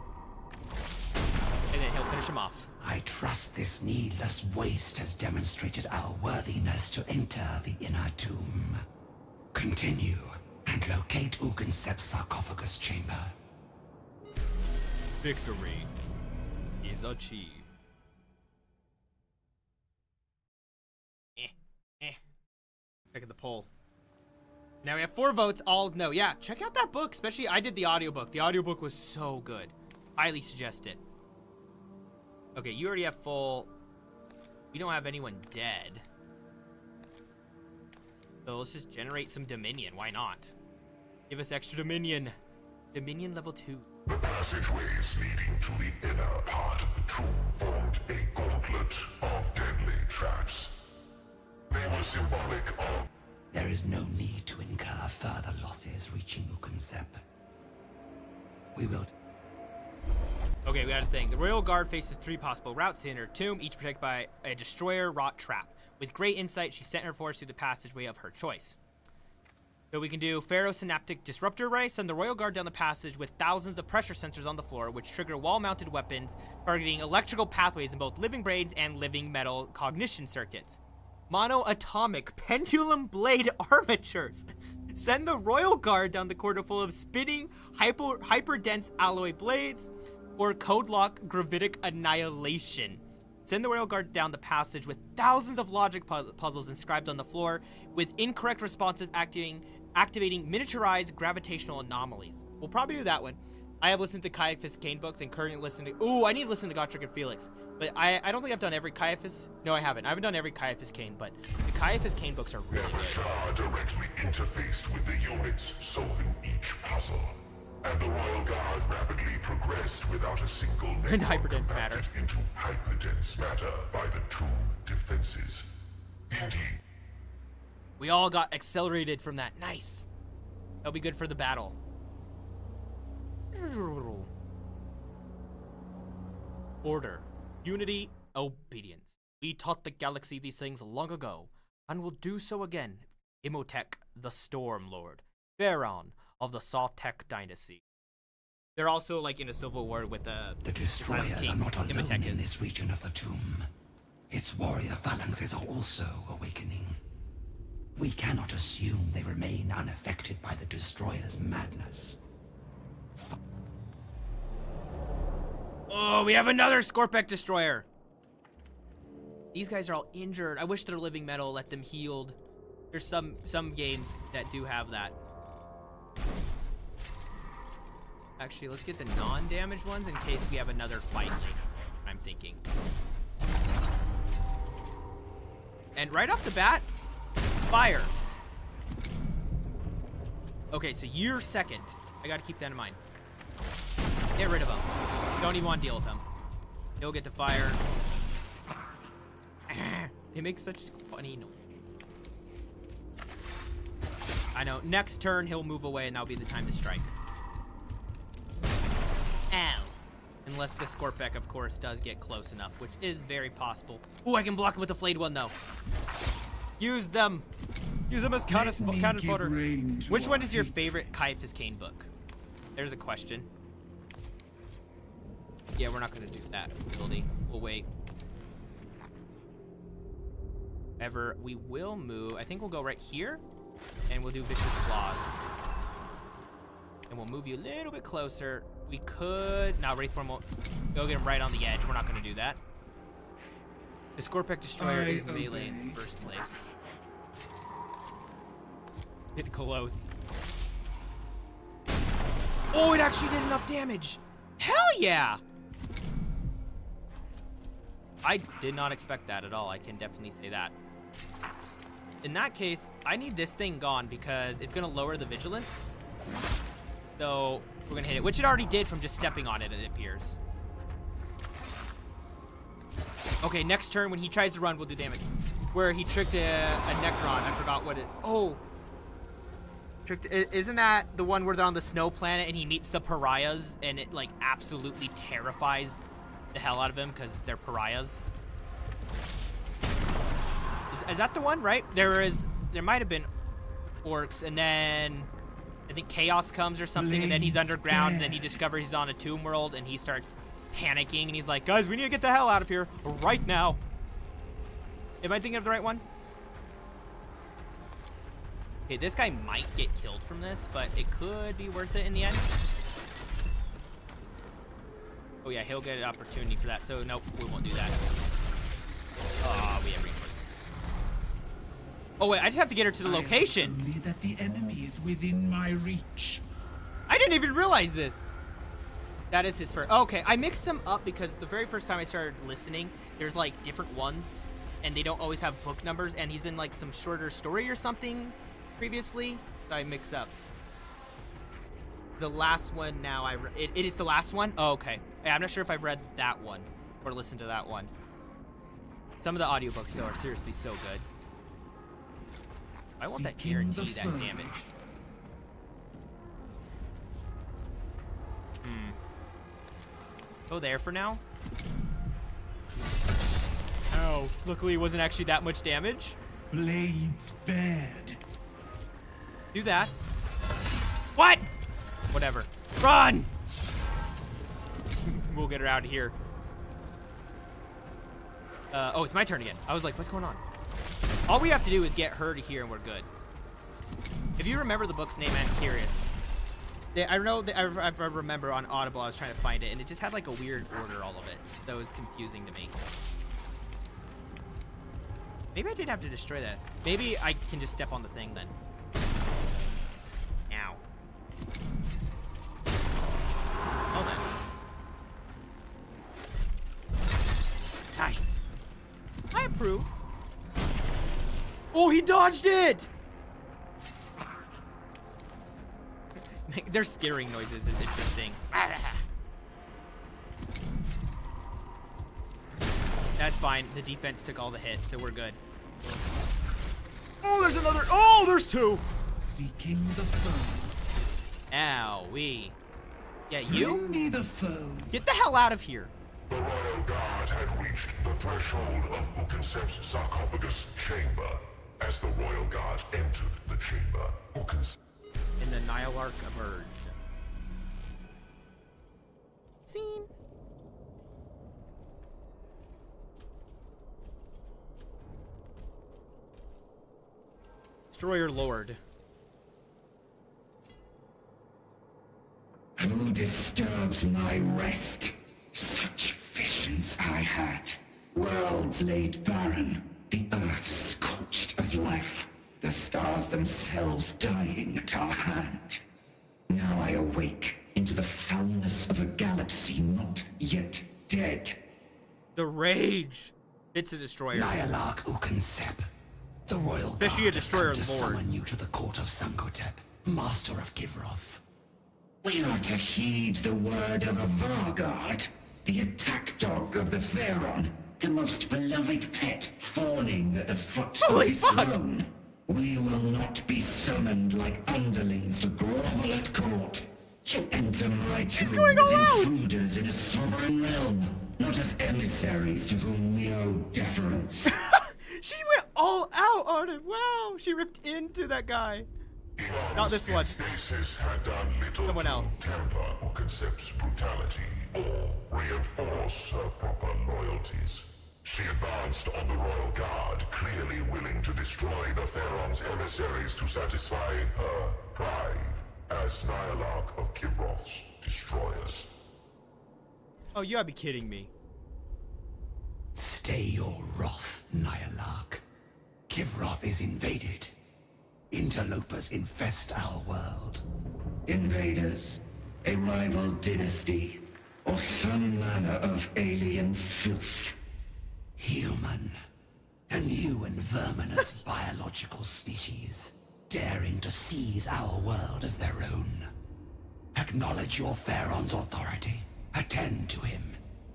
Speaker 1: And then he'll finish him off.
Speaker 2: I trust this needless waste has demonstrated our worthiness to enter the inner tomb. Continue and locate Ugansep's sarcophagus chamber.
Speaker 1: Victory is achieved. Check at the poll. Now we have 4 votes, all no. Yeah, check out that book, especially I did the audiobook. The audiobook was so good. Highly suggest it. Okay, you already have full. We don't have anyone dead. So let's just generate some Dominion. Why not? Give us extra Dominion. Dominion level 2.
Speaker 5: The passageways leading to the inner part of the tomb formed a gauntlet of deadly traps. They were symbolic of...
Speaker 2: There is no need to incur further losses reaching Ugansep. We will...
Speaker 1: Okay, we got a thing. The Royal Guard faces 3 possible routes to enter tomb, each protected by a destroyer rot trap. With great insight, she sent her force through the passageway of her choice. So we can do Ferrosynaptic Disruptor Ray, send the Royal Guard down the passage with thousands of pressure sensors on the floor, which trigger wall-mounted weapons targeting electrical pathways in both living brains and living metal cognition circuits. Monoatomic Pendulum Blade Armatures. Send the Royal Guard down the corridor full of spinning, hyper-dense alloy blades, or Code Lock Gravitic Annihilation. Send the Royal Guard down the passage with thousands of logic puzzles inscribed on the floor, with incorrect responses activating miniaturized gravitational anomalies. We'll probably do that one. I have listened to Caiaphas Cain books and currently listening to... Ooh, I need to listen to Gotrek and Felix. But I don't think I've done every Caiaphas... No, I haven't. I haven't done every Caiaphas Cain, but the Caiaphas Cain books are really
Speaker 5: Every
Speaker 1: good.
Speaker 5: star directly interfaced with the units solving each puzzle. And the Royal Guard rapidly progressed without a single
Speaker 1: And
Speaker 5: Necron
Speaker 1: hyperdense matter.
Speaker 5: compacted into hyperdense matter by the tomb defenses. Indeed.
Speaker 1: We all got accelerated from that. Nice. That'll be good for the battle. Order. Unity. Obedience. We taught the galaxy these things long ago, and will do so again. Imhotep, the Storm Lord. Pharaon of the Saltec dynasty. They're also like in a civil war with the
Speaker 2: destroyers
Speaker 1: Silent King,
Speaker 2: are not alone in
Speaker 1: Mechanicus.
Speaker 2: this region of the tomb. Its warrior phalanxes are also awakening. We cannot assume they remain unaffected by the destroyer's madness.
Speaker 1: Oh, we have another Scorpec destroyer. These guys are all injured. I wish their living metal let them healed. There's some games that do have that. Actually, let's get the non-damaged ones in case we have another fight later, I'm thinking. And right off the bat, fire. Okay, so you're second. I gotta keep that in mind. Get rid of him. Don't even want to deal with him. He'll get to fire. They make such funny noise. I know. Next turn, he'll move away, and that'll be the time to strike. Ow. Unless the Scorpek, of course, does get close enough, which is very possible. Ooh, I can block him with the flayed one, though. Use them. Use them as cannon fodder. Which one is your favorite Caiaphas Cain book? There's a question. Yeah, we're not going to do that ability. We'll wait. However, we will move. I think we'll go right here, and we'll do Vicious Claws. And we'll move you a little bit closer. We could... Now, Wraithform won't... Go get him right on the edge. We're not going to do that. The Scorpek Destroyer is melee in first place. Get close. Oh, it actually did enough damage. Hell yeah! I did not expect that at all. I can definitely say that. In that case, I need this thing gone because it's going to lower the vigilance. So we're going to hit it, which it already did from just stepping on it, it appears. Okay, next turn when he tries to run, we'll do damage. Where he tricked a Necron. I forgot what it... Oh. Isn't that the one where they're on the snow planet and he meets the pariahs and it like absolutely terrifies the hell out of him because they're pariahs? Is that the one, right? There might have been orcs, and then I think chaos comes or something, and then he's underground, and then he discovers he's on a tomb world, and he starts panicking, and he's like, guys, we need to get the hell out of here right now. Am I thinking of the right one? Okay, this guy might get killed from this, but it could be worth it in the end. Oh yeah, he'll get an opportunity for that, so nope, we won't do that. Oh, we have reinforcements. Oh wait, I just have to get her to the location.
Speaker 6: Only that the enemy is within my reach.
Speaker 1: I didn't even realize this. That is his first. Okay, I mixed them up because the very first time I started listening, there's like different ones, and they don't always have book numbers, and he's in like some shorter story or something previously, so I mix up. The last one now, it is the last one? Oh, okay. Yeah, I'm not sure if I've read that one or listened to that one. Some of the audiobooks, though, are seriously so good. I want that guarantee, that damage. Go there for now. Oh, luckily it wasn't actually that much damage.
Speaker 6: Blades bad.
Speaker 1: Do that. What? Whatever. Run! We'll get her out of here. Oh, it's my turn again. I was like, what's going on? All we have to do is get her to here and we're good. If you remember the book's name, I'm curious. I know that I remember on Audible I was trying to find it, and it just had like a weird order, all of it. So it was confusing to me. Maybe I did have to destroy that. Maybe I can just step on the thing then. Ow. Oh, then. Nice. I approve. Oh, he dodged it! They're scaring noises. It's interesting. That's fine. The defense took all the hits, so we're good. Oh, there's another. Oh, there's two.
Speaker 6: Seeking the foe.
Speaker 1: Owie. Yeah, you?
Speaker 6: Bring me the foe.
Speaker 1: Get the hell out of here.
Speaker 5: The Royal Guard had reached the threshold of Ukensep's sarcophagus chamber. As the Royal Guard entered the chamber,
Speaker 1: And the Nihilarch emerged. Scene. Destroyer Lord.
Speaker 2: Who disturbs my rest? Such visions I had. Worlds laid barren, the earth scorched of life, the stars themselves dying at our hand. Now I awake into the foulness of a galaxy not yet dead.
Speaker 1: The rage. It's a destroyer.
Speaker 2: Nihilarch Ukensep, the Royal
Speaker 1: Especially a
Speaker 2: Guard
Speaker 1: destroyer
Speaker 2: has come to
Speaker 1: lord.
Speaker 2: summon you to the court of Sankotep, master of Givroth. We are to heed the word of a Vargard, the attack dog of the Pharaon, the most beloved pet fawning at the foot of his throne. We will not be summoned like underlings to grovel at court. You enter my tomb
Speaker 1: going all
Speaker 2: as
Speaker 1: out!
Speaker 2: intruders in a sovereign realm, not as emissaries to whom we owe deference.
Speaker 1: She went all out on him. Wow, she ripped into that guy. Not this one.
Speaker 5: Stasis had done little
Speaker 1: Someone
Speaker 5: to
Speaker 1: else.
Speaker 5: temper Oconcept's brutality or reinforce her proper loyalties. She advanced on the Royal Guard, clearly willing to destroy Neferon's emissaries to satisfy her pride as Nyarlath of Kivroth's destroyers.
Speaker 1: Oh, you gotta be kidding me.
Speaker 2: Stay your wrath, Nyarlath. Kivroth is invaded. Interlopers infest our world. Invaders, a rival dynasty, or some manner of alien filth. Human, a new and verminous biological species, daring to seize our world as their own. Acknowledge your Pharaoh's authority, attend to him,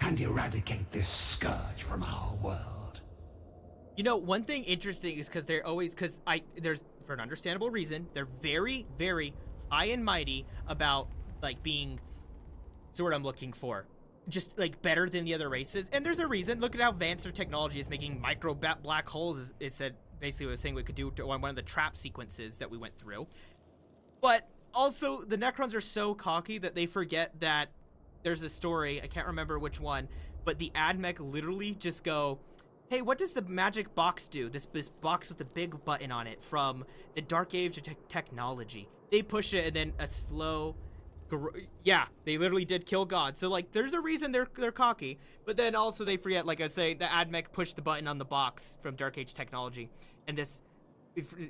Speaker 2: and eradicate this scourge from our world.
Speaker 1: You know, one thing interesting is because they're always, there's, for an understandable reason, they're very, very high and mighty about, like, being, that's what I'm looking for. Just, like, better than the other races. And there's a reason. Look at how advanced their technology is, making micro black holes, it said, basically what it was saying we could do to one of the trap sequences that we went through. But also, the Necrons are so cocky that they forget that there's a story, I can't remember which one, but the Admech literally just go, hey, what does the magic box do? This box with the big button on it from the Dark Age of technology. They push it and then a slow... Yeah, they literally did kill God. So, like, there's a reason they're cocky. But then also they forget, like I say, the Admech pushed the button on the box from Dark Age technology. And this,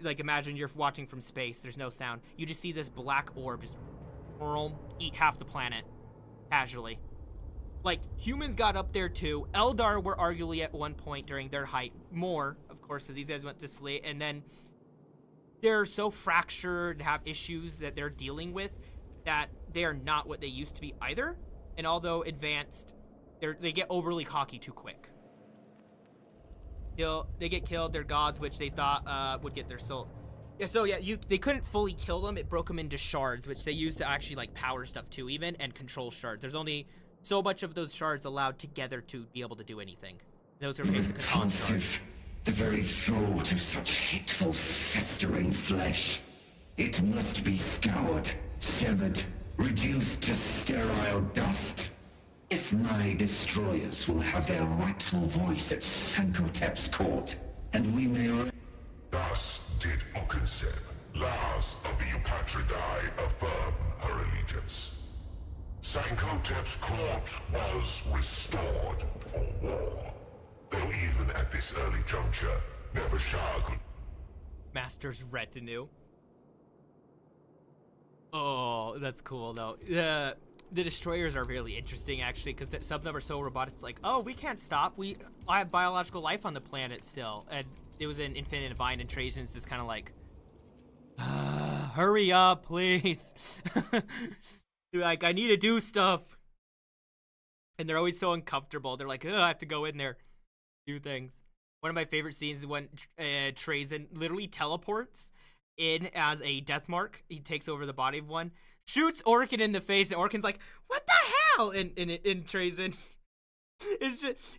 Speaker 1: like, imagine you're watching from space. There's no sound. You just see this black orb just eat half the planet casually. Like, humans got up there too. Eldar were arguably at one point during their height. More, of course, because these guys went to sleep. And then they're so fractured and have issues that they're dealing with that they are not what they used to be either. And although advanced, they get overly cocky too quick. They get killed. They're gods, which they thought would get their soul. Yeah, so yeah, they couldn't fully kill them. It broke them into shards, which they used to actually, like, power stuff too, even, and control shards. There's only so much of those shards allowed together to be able to do anything. Those are basic shards.
Speaker 2: The very thought of such hateful, festering flesh. It must be scoured, severed, reduced to sterile dust. If my destroyers will have their rightful voice at Sankotep's court, and we may...
Speaker 5: Thus did Oconcept, last of the Eupatridae, affirm her allegiance. Sankotep's court was restored for war, though even at this early juncture, Nevershah could...
Speaker 1: Master's retinue. Oh, that's cool though. The destroyers are really interesting actually, because some of them are so robotic. It's like, oh, we can't stop. I have biological life on the planet still, and it was an Infinite Divine, and Trajan's just kind of like, hurry up, please. Like, I need to do stuff. And they're always so uncomfortable. They're like, oh, I have to go in there, do things. One of my favorite scenes is when Trajan literally teleports in as a death mark. He takes over the body of one, shoots Orkin in the face, and Orkin's like, what the hell? And Trajan,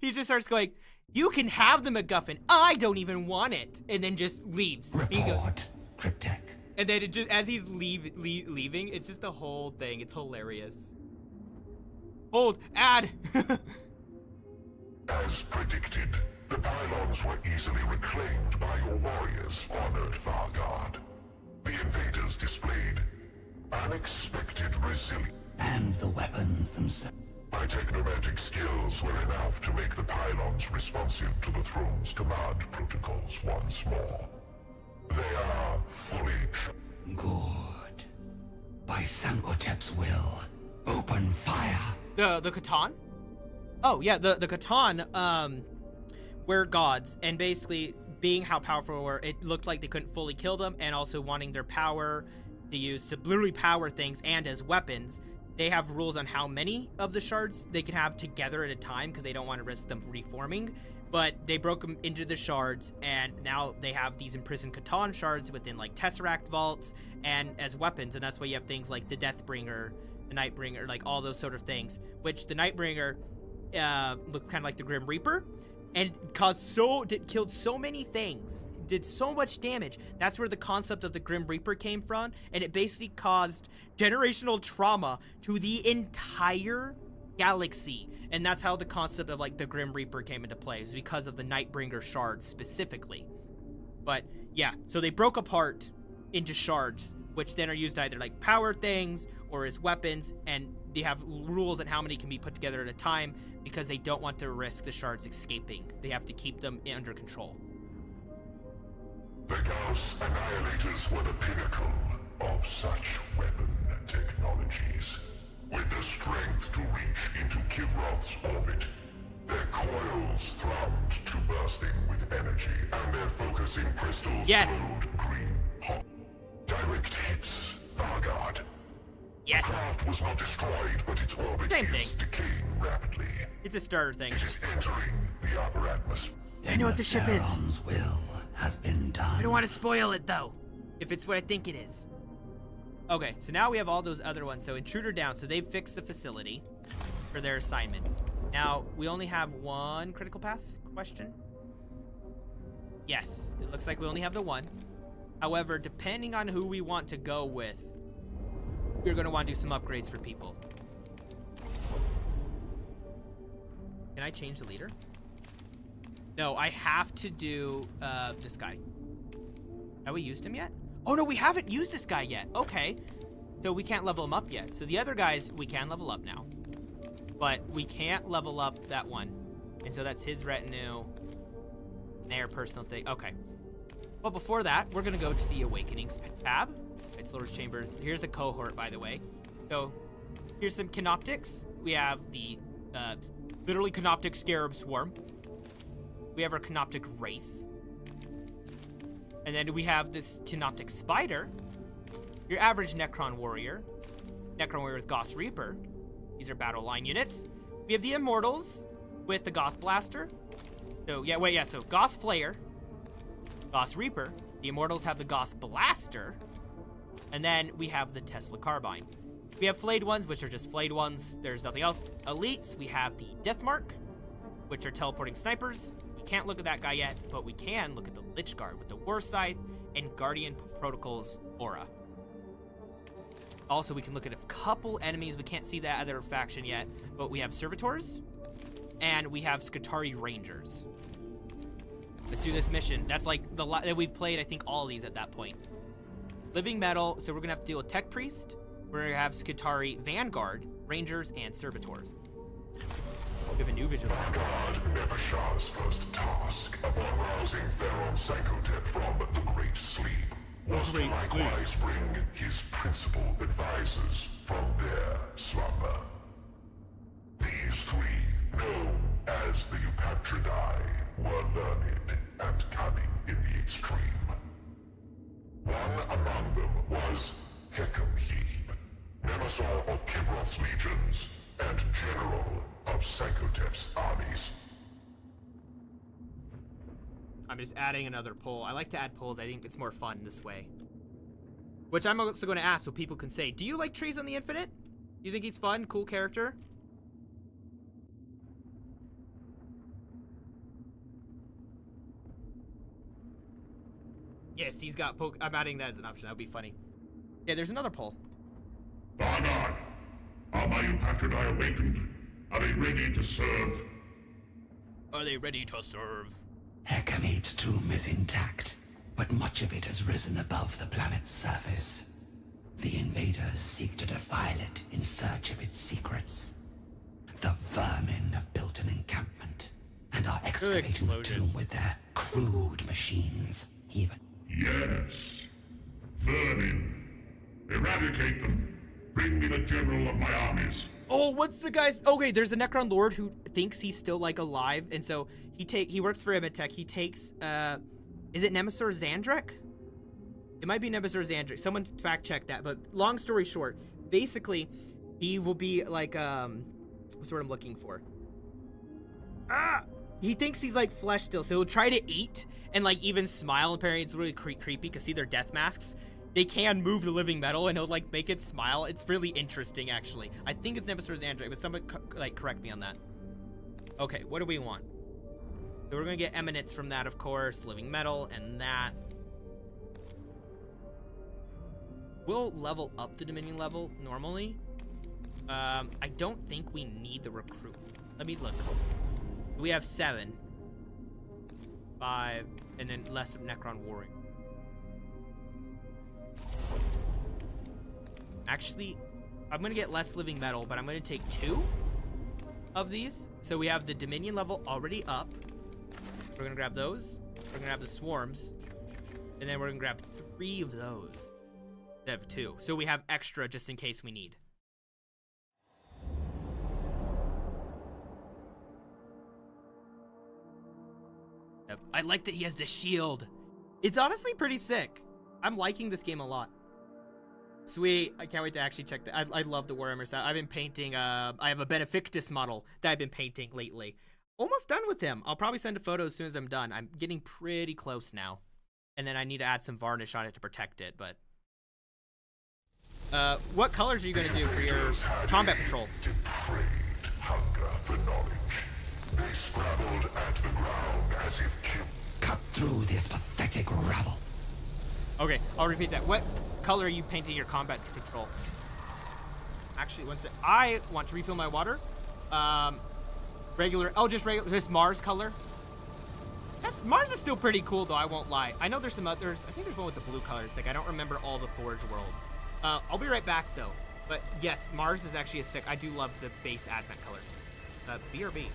Speaker 1: he just starts going, you can have the MacGuffin. I don't even want it. And then just leaves.
Speaker 2: Report, Cryptek.
Speaker 1: And then as he's leaving, it's just a whole thing. It's hilarious. Hold, add.
Speaker 5: As predicted, the pylons were easily reclaimed by your warriors, honored Vargard. The invaders displayed unexpected resilience.
Speaker 2: And the weapons themselves.
Speaker 5: My technomagic skills were enough to make the pylons responsive to the throne's command protocols once more. They are fully...
Speaker 2: Good. By Sankotep's will, open fire.
Speaker 1: The Catan? Oh, yeah, the Catan, were gods, and basically, being how powerful they were, it looked like they couldn't fully kill them, and also wanting their power to use to literally power things and as weapons. They have rules on how many of the shards they can have together at a time, because they don't want to risk them reforming. but they broke them into the shards, and now they have these imprisoned Catan shards within like Tesseract vaults and as weapons, and that's why you have things like the Deathbringer, the Nightbringer, like all those sort of things, which the Nightbringer looked kind of like the Grim Reaper and killed so many things, did so much damage. That's where the concept of the Grim Reaper came from, and it basically caused generational trauma to the entire galaxy. And that's how the concept of like the Grim Reaper came into play, is because of the Nightbringer shards specifically. But yeah, so they broke apart into shards, which then are used to either like power things or as weapons, and they have rules on how many can be put together at a time because they don't want to risk the shards escaping. They have to keep them under control.
Speaker 5: The Gauss Annihilators were the pinnacle of such weapon technologies. With the strength to reach into Kivroth's orbit, their coils thrummed to bursting with energy, and their focusing crystals glowed green hot. Direct hits, Vanguard.
Speaker 1: Yes.
Speaker 5: The craft was not destroyed, but its orbit is decaying rapidly.
Speaker 1: It's a starter thing.
Speaker 5: It is entering the upper atmosphere.
Speaker 1: I know what the ship is.
Speaker 2: Theron's will has been done.
Speaker 1: I don't want to spoil it though, if it's what I think it is. Okay, so now we have all those other ones. So Intruder down. So they've fixed the facility for their assignment. Now, we only have one critical path question. Yes, it looks like we only have the one. However, depending on who we want to go with, we're going to want to do some upgrades for people. Can I change the leader? No, I have to do this guy. Have we used him yet? Oh no, we haven't used this guy yet. Okay, so we can't level him up yet. So the other guys, we can level up now. But we can't level up that one. And so that's his retinue, their personal thing. Okay. But before that, we're going to go to the Awakenings tab. It's Lord's Chambers. Here's the cohort, by the way. So here's some Canoptics. We have the literally Canoptic Scarab Swarm. We have our Canoptic Wraith. And then we have this Canoptic Spider. Your average Necron Warrior. Necron Warrior with Gauss Reaper. These are battle line units. We have the Immortals with the Gauss Blaster. So, so Gauss Flayer, Gauss Reaper. The Immortals have the Gauss Blaster. And then we have the Tesla Carbine. We have Flayed ones, which are just Flayed ones. There's nothing else. Elites, we have the Deathmark, which are teleporting snipers. We can't look at that guy yet, but we can look at the Lich Guard with the War Scythe and Guardian Protocol's Aura. Also, we can look at a couple enemies. We can't see that other faction yet, but we have Servitors, and we have Skitarii Rangers. Let's do this mission. That's like that we've played, I think, all of these at that point. Living Metal, so we're going to have to deal with Tech Priest. We're going to have Skitarii Vanguard, Rangers, and Servitors. We have a new vigilance.
Speaker 5: Vanguard Nevershah's first task upon rousing Theron Psychotep from the Great Sleep was to likewise bring his principal advisors from their slumber. These three, known as the Eupatridae, were learned and cunning in the extreme. One among them was Hekateus, Nemesis of Kivroth's legions and general of Psychotep's armies.
Speaker 1: I'm just adding another poll. I like to add polls. I think it's more fun this way. Which I'm also going to ask so people can say, do you like Trees on the Infinite? Do you think he's fun? Cool character? Yes, he's got poke. I'm adding that as an option. That would be funny. Yeah, there's another poll.
Speaker 3: Vanguard, are my Eupatridae awakened? Are they ready to serve?
Speaker 1: Are they ready to serve?
Speaker 2: Hekate's tomb is intact, but much of it has risen above the planet's surface. The invaders seek to defile it in search of its secrets. The vermin have built an encampment and are excavating the tomb with their crude machines, even.
Speaker 3: Yes. Vermin. Eradicate them. Bring me the general of my armies.
Speaker 1: Oh, what's the guy's? Okay, there's a Necron Lord who thinks he's still like alive, and so he works for Admech. He takes is it Nemesis Zandrek? It might be Nemesis Zandrek. Someone fact check that. But long story short, basically, he will be like what's the word I'm looking for? he thinks he's like flesh still, so he'll try to eat and like even smile. Apparently it's really creepy because see their death masks. They can move the living metal and he'll like make it smile. It's really interesting actually. I think it's Nemesis Android, but somebody like correct me on that. Okay, what do we want? So we're gonna get eminence from that, of course, living metal and that. We'll level up the Dominion level normally. I don't think we need the recruit. Let me look. We have 7, 5, and then less of Necron Warring. Actually, I'm gonna get less living metal, but I'm gonna take 2 of these. So we have the Dominion level already up. We're gonna grab those. We're gonna grab the swarms, and then we're gonna grab 3 of those instead of 2. So we have extra just in case we need. Yep. I like that he has the shield. It's honestly pretty sick. I'm liking this game a lot. Sweet. I can't wait to actually check that. I love the Warhammer style. I've been painting, I have a Benefictus model that I've been painting lately. Almost done with him. I'll probably send a photo as soon as I'm done. I'm getting pretty close now. And then I need to add some varnish on it to protect it, but... what colors are you going to do for your combat patrol?
Speaker 5: Depraved hunger for knowledge. They scrabbled at the ground as if killed.
Speaker 2: Cut through this pathetic rabble.
Speaker 1: Okay, I'll repeat that. What color are you painting your combat patrol? Actually, one sec. I want to refill my water. Regular. Oh, just regular. This Mars color. Mars is still pretty cool, though. I won't lie. I know there's some others. I think there's one with the blue color. It's sick. I don't remember all the Forge worlds. I'll be right back, though. But yes, Mars is actually a sick. I do love the base Admech color. B or B?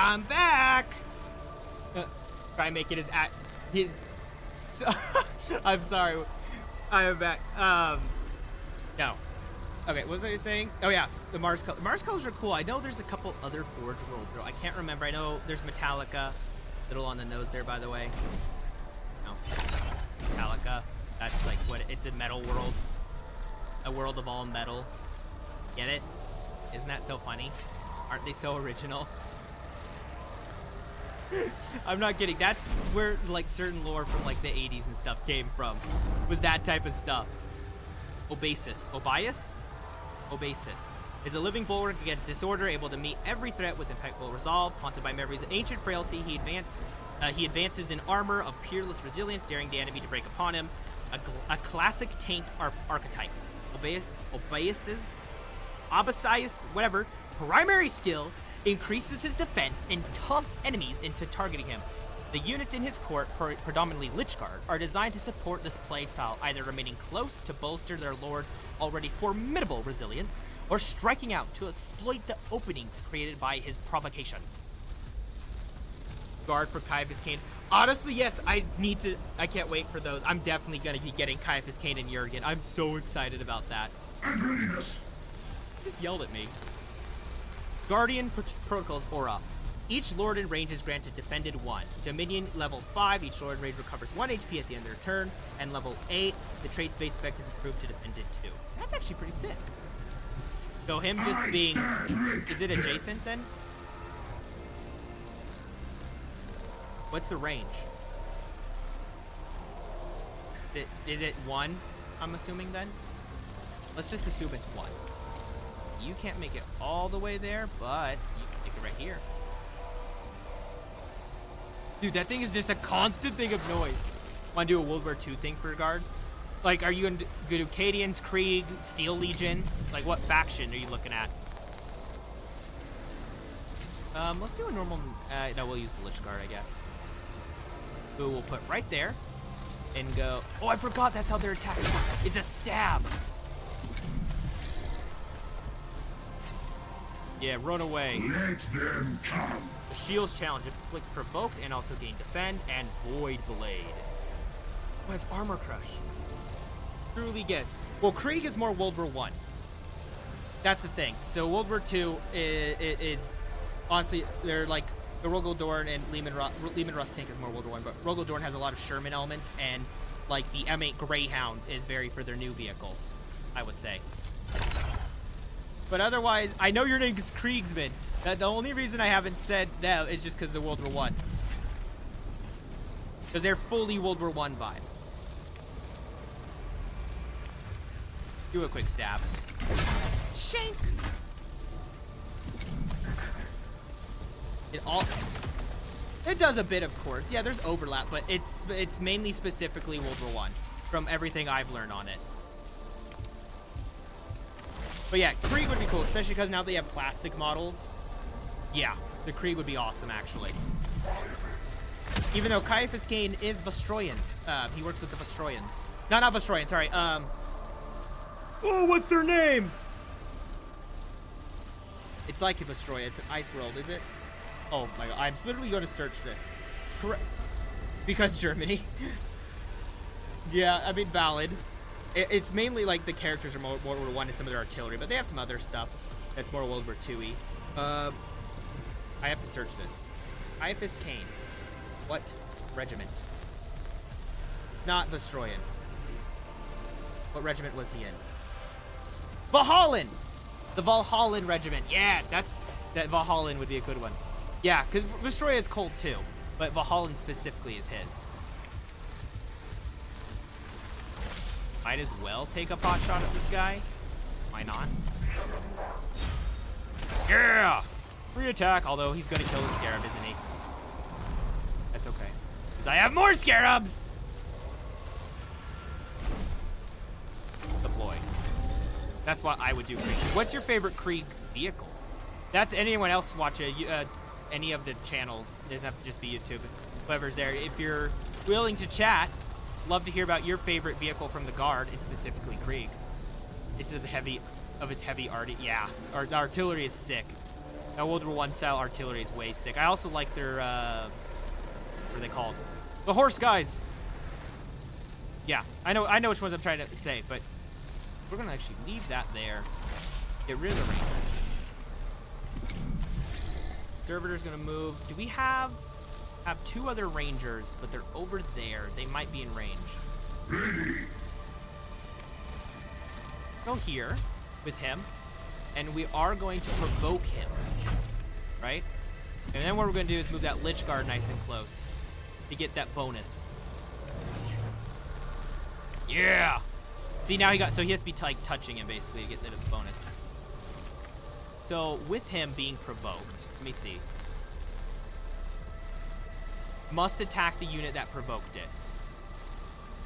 Speaker 1: I'm back. Try and make it his. I'm sorry. I am back. No. Okay, what was I saying? Oh yeah, the Mars color. Mars colors are cool. I know there's a couple other Forge worlds though. I can't remember. I know there's Metallica. Little on the nose there, by the way. No. Metallica. That's like what it's a metal world. A world of all metal. Get it? Isn't that so funny? Aren't they so original? I'm not kidding. That's where like certain lore from like the 80s and stuff came from. Was that type of stuff. Obasis. Obasis is a living bulwark against disorder, able to meet every threat with impeccable resolve. Haunted by memories of ancient frailty, he advances in armor of peerless resilience, daring the enemy to break upon him. A classic taint archetype. Abasius, whatever, primary skill increases his defense and taunts enemies into targeting him. The units in his court, predominantly Lichguard, are designed to support this playstyle, either remaining close to bolster their lord's already formidable resilience, or striking out to exploit the openings created by his provocation. Guard for Caiaphas Cain. Honestly, yes, I can't wait for those. I'm definitely going to be getting Caiaphas Cain and Jurgen. I'm so excited about that.
Speaker 3: And readiness.
Speaker 1: He just yelled at me. Guardian Protocols Aura. Each Lord in range is granted Defended 1. Dominion level 5, each Lord in range recovers 1 HP at the end of their turn. And level 8, the trait space effect is improved to Defended 2. That's actually pretty sick. So him just being... Is it adjacent then? What's the range? Is it 1, I'm assuming then? Let's just assume it's 1. You can't make it all the way there, but you can make it right here. Dude, that thing is just a constant thing of noise. Want to do a World War II thing for a guard? Like, are you going to do Cadians, Krieg, Steel Legion? Like, what faction are you looking at? Let's do a normal... no, we'll use the Lich Guard, I guess. Who we'll put right there. And go... Oh, I forgot that's how they're attacking. It's a stab. Yeah, run away.
Speaker 3: Let them come.
Speaker 1: The Shield's challenge. Inflict Provoked and also gain Defend and Void Blade. Oh, it's Armor Crush. Truly good. Well, Krieg is more World War I. That's the thing. So World War II is honestly, they're like the Rogel Dorn and Lehman Russ tank is more World War I, but Rogel Dorn has a lot of Sherman elements, and like the M8 Greyhound is very for their new vehicle, I would say. But otherwise, I know your name is Kriegsman. The only reason I haven't said that is just because of the World War I. Because they're fully World War I vibe. Do a quick stab. Shank! It does a bit, of course. Yeah, there's overlap, but it's mainly specifically World War I, from everything I've learned on it. But yeah, Krieg would be cool, especially because now they have plastic models. Yeah, the Krieg would be awesome, actually. Even though Caiaphas Cain is Vostroyan. He works with the Vostroyans. No, not Vostroyan, sorry. Oh, what's their name? It's like a Vostroya. It's an ice world, is it? Oh my god, I'm literally going to search this. Correct. Because Germany. Yeah, I mean, valid. It's mainly like the characters are more World War I and some of their artillery, but they have some other stuff that's more World War II-y. I have to search this. Caiaphas Cain. What regiment? It's not Vostroyan. What regiment was he in? Valhallan! The Valhallan regiment. Yeah, that Valhallan would be a good one. Yeah, because Vostroya is cold too, but Valhallan specifically is his. Might as well take a pot shot at this guy. Why not? Yeah! Free attack, although he's gonna kill the scarab, isn't he? That's okay. Because I have more scarabs! Deploy. That's what I would do, Krieg. What's your favorite Krieg vehicle? That's anyone else watch any of the channels. It doesn't have to just be YouTube. Whoever's there. If you're willing to chat, love to hear about your favorite vehicle from the Guard, and specifically Krieg. It's its heavy arty. Yeah, our artillery is sick. That World War I style artillery is way sick. I also like their what are they called? The horse guys. Yeah, I know which ones I'm trying to say, but we're gonna actually leave that there. Get rid of the Rangers. Servitor's gonna move. Do we have two other Rangers, but they're over there. They might be in range.
Speaker 3: Ready.
Speaker 1: Go here with him, and we are going to provoke him, right? And then what we're going to do is move that Lich Guard nice and close to get that bonus. Yeah! See, now he has to be like touching him basically to get the bonus. So with him being provoked, let me see. Must attack the unit that provoked it.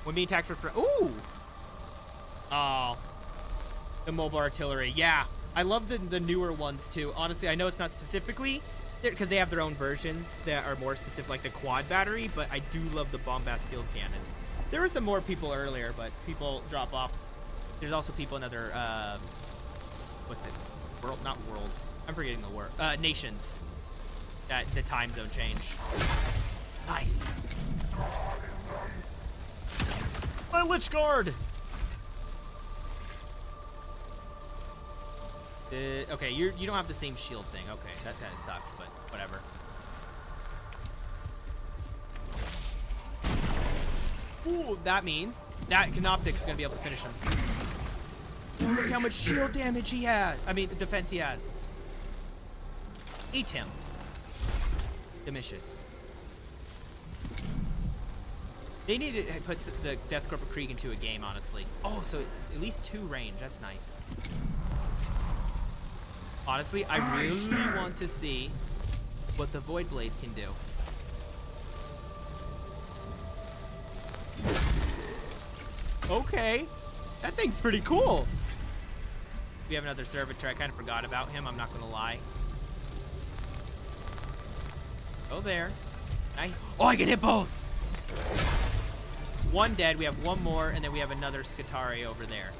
Speaker 1: When being attacked for ooh! Oh. The mobile artillery. Yeah. I love the newer ones too. Honestly, I know it's not specifically because they have their own versions that are more specific, like the quad battery, but I do love the bombast field cannon. There were some more people earlier, but people drop off. There's also people in other, what's it? Not worlds. I'm forgetting the word. Nations. That the time zone change. Nice. My Lich Guard! Okay, you don't have the same shield thing. Okay, that kind of sucks, but whatever. Ooh, that means that Canoptic is gonna be able to finish him. Ooh, look how much shield damage he has. I mean, defense he has. Eat him. Domitius. They need to put the Death Corp of Krieg into a game, honestly. Oh, so at least 2 range. That's nice. Honestly, I really want to see what the Void Blade can do. Okay. That thing's pretty cool. We have another servitor. I kind of forgot about him. I'm not going to lie. Oh, there. Oh, I can hit both. 1 dead. We have 1 more, and then we have another Skitarii over there.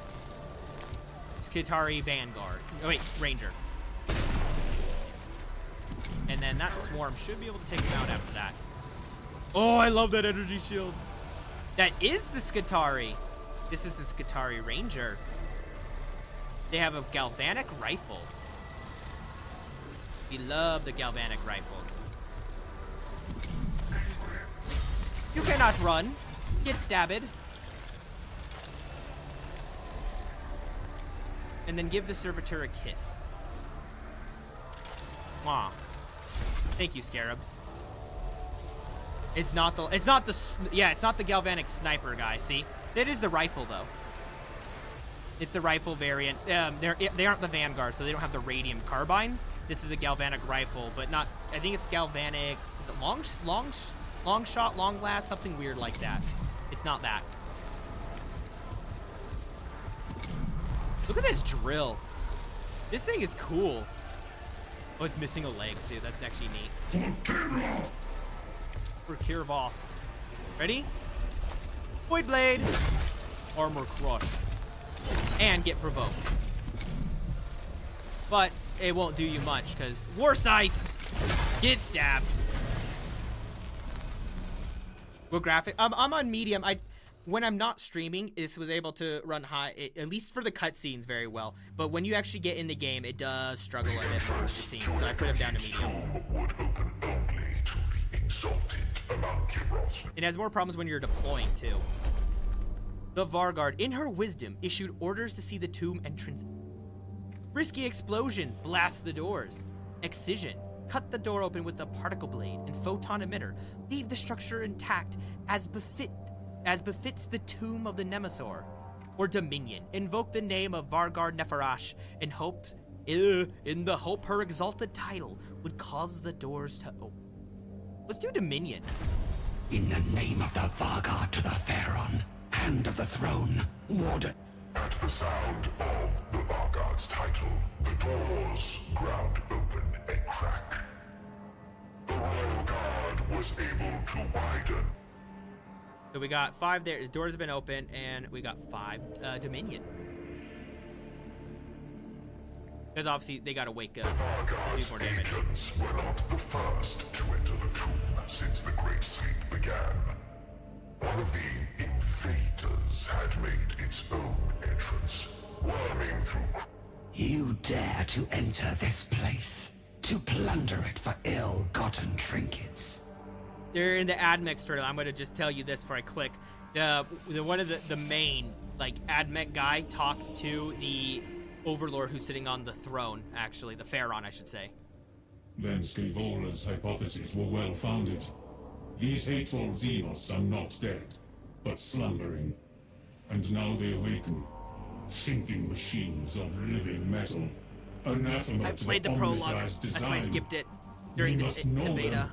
Speaker 1: Skitarii Vanguard. Oh, wait, Ranger. And then that swarm should be able to take him out after that. Oh, I love that energy shield. That is the Skitarii. This is the Skitarii Ranger. They have a galvanic rifle. We love the galvanic rifle. You cannot run. Get stabbed. And then give the servitor a kiss. Mwah. Thank you, Scarabs. It's not the galvanic sniper guy, see? That is the rifle, though. It's the rifle variant. They aren't the Vanguard, so they don't have the radium carbines. This is a galvanic rifle, but not, I think it's galvanic, long shot, long last, something weird like that. It's not that. Look at this drill. This thing is cool. Oh, it's missing a leg, too. That's actually neat. For Kirvov. Ready? Void Blade. Armor Crush. And get provoked. But it won't do you much, because War Scythe. Get stabbed. What graphic? I'm on medium. When I'm not streaming, this was able to run high, at least for the cutscenes, very well. But when you actually get in the game, it does struggle a bit, it seems. So I put it down to medium.
Speaker 5: Would open only to the exalted among Kivros.
Speaker 1: It has more problems when you're deploying, too. The Vargard, in her wisdom, issued orders to see the tomb entrance. Risky explosion, blast the doors. Excision, cut the door open with the particle blade and photon emitter. Leave the structure intact as befits the tomb of the Nemesaur. Or Dominion, invoke the name of Vargard Nefarash in the hope her exalted title would cause the doors to open. Let's do Dominion.
Speaker 2: In the name of the Vargard to the Pharaon, and of the throne, warden.
Speaker 5: At the sound of the Vargard's title, the doors ground open a crack. The Royal Guard was able to widen.
Speaker 1: So we got 5 there. The doors have been open, and we got 5 Dominion. Because obviously they got to wake up.
Speaker 5: The Vargard's agents were not the first to enter the tomb since the Great Sleep began. One of the invaders had made its own entrance, worming through.
Speaker 2: You dare to enter this place, to plunder it for ill-gotten trinkets.
Speaker 1: They're in the Admech story. I'm going to just tell you this before I click. One of the main, like, Admech guy talks to the Overlord who's sitting on the throne, actually. The Pharaon, I should say.
Speaker 7: Then Scavola's hypotheses were well-founded. These hateful Xenos are not dead, but slumbering. And now they awaken, thinking machines of living metal. Anathema
Speaker 1: I
Speaker 7: to
Speaker 1: played the prologue.
Speaker 7: omniscience
Speaker 1: That's
Speaker 7: design.
Speaker 1: why I skipped it during
Speaker 7: We
Speaker 1: the
Speaker 7: must know
Speaker 1: beta.
Speaker 7: them,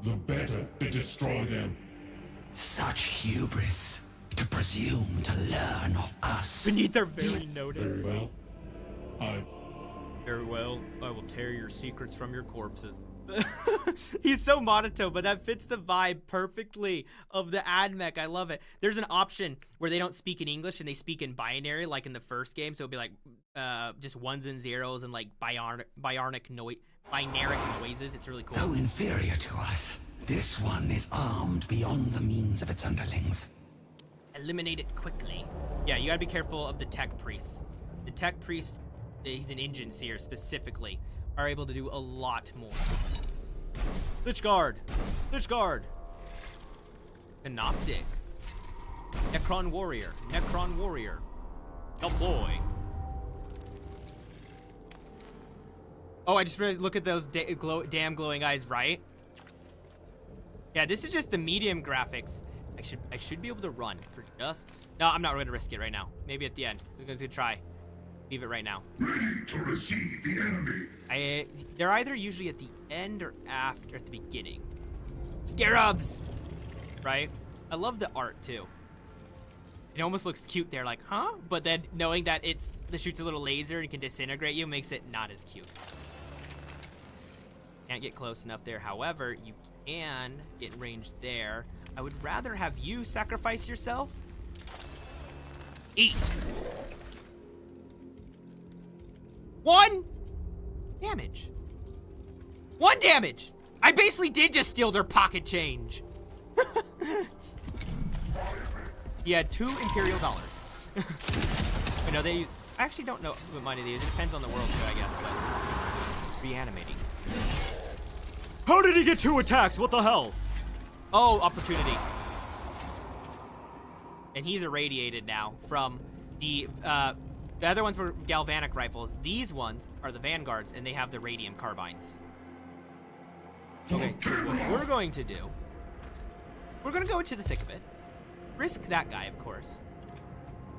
Speaker 7: the better to destroy them.
Speaker 2: Such hubris, to presume to learn of us.
Speaker 1: Beneath their very notice.
Speaker 7: Very well.
Speaker 1: Very well, I will tear your secrets from your corpses. He's so monotone, but that fits the vibe perfectly of the Admech. I love it. There's an option where they don't speak in English and they speak in binary, like in the first game. So it'll be like just ones and zeros and like binaric noises. It's really cool.
Speaker 2: Though inferior to us, this one is armed beyond the means of its underlings.
Speaker 1: Eliminate it quickly. Yeah, you gotta be careful of the tech priests. The tech priest, he's an engine seer specifically, are able to do a lot more. Lich Guard! Lich Guard! Canoptic. Necron Warrior. Necron Warrior. Deploy. Oh, I just realized, look at those damn glowing eyes, right? Yeah, this is just the medium graphics. I should be able to run for just... No, I'm not going to risk it right now. Maybe at the end. I'm just going to try. Leave it right now.
Speaker 3: Ready to receive the enemy.
Speaker 1: They're either usually at the end or after, at the beginning. Scarabs! Right? I love the art, too. It almost looks cute there, like, huh? But then knowing that it shoots a little laser and can disintegrate you makes it not as cute. Can't get close enough there. However, you can get in range there. I would rather have you sacrifice yourself. Eat. 1 damage. 1 damage. I basically did just steal their pocket change. He had 2 Imperial dollars. I know I actually don't know what money they use. It depends on the world too, I guess, but reanimating. How did he get 2 attacks? What the hell? Oh, opportunity. And he's irradiated now from the other ones were galvanic rifles. These ones are the vanguards, and they have the radium carbines. Okay, so what we're going to do, we're going to go into the thick of it. Risk that guy, of course.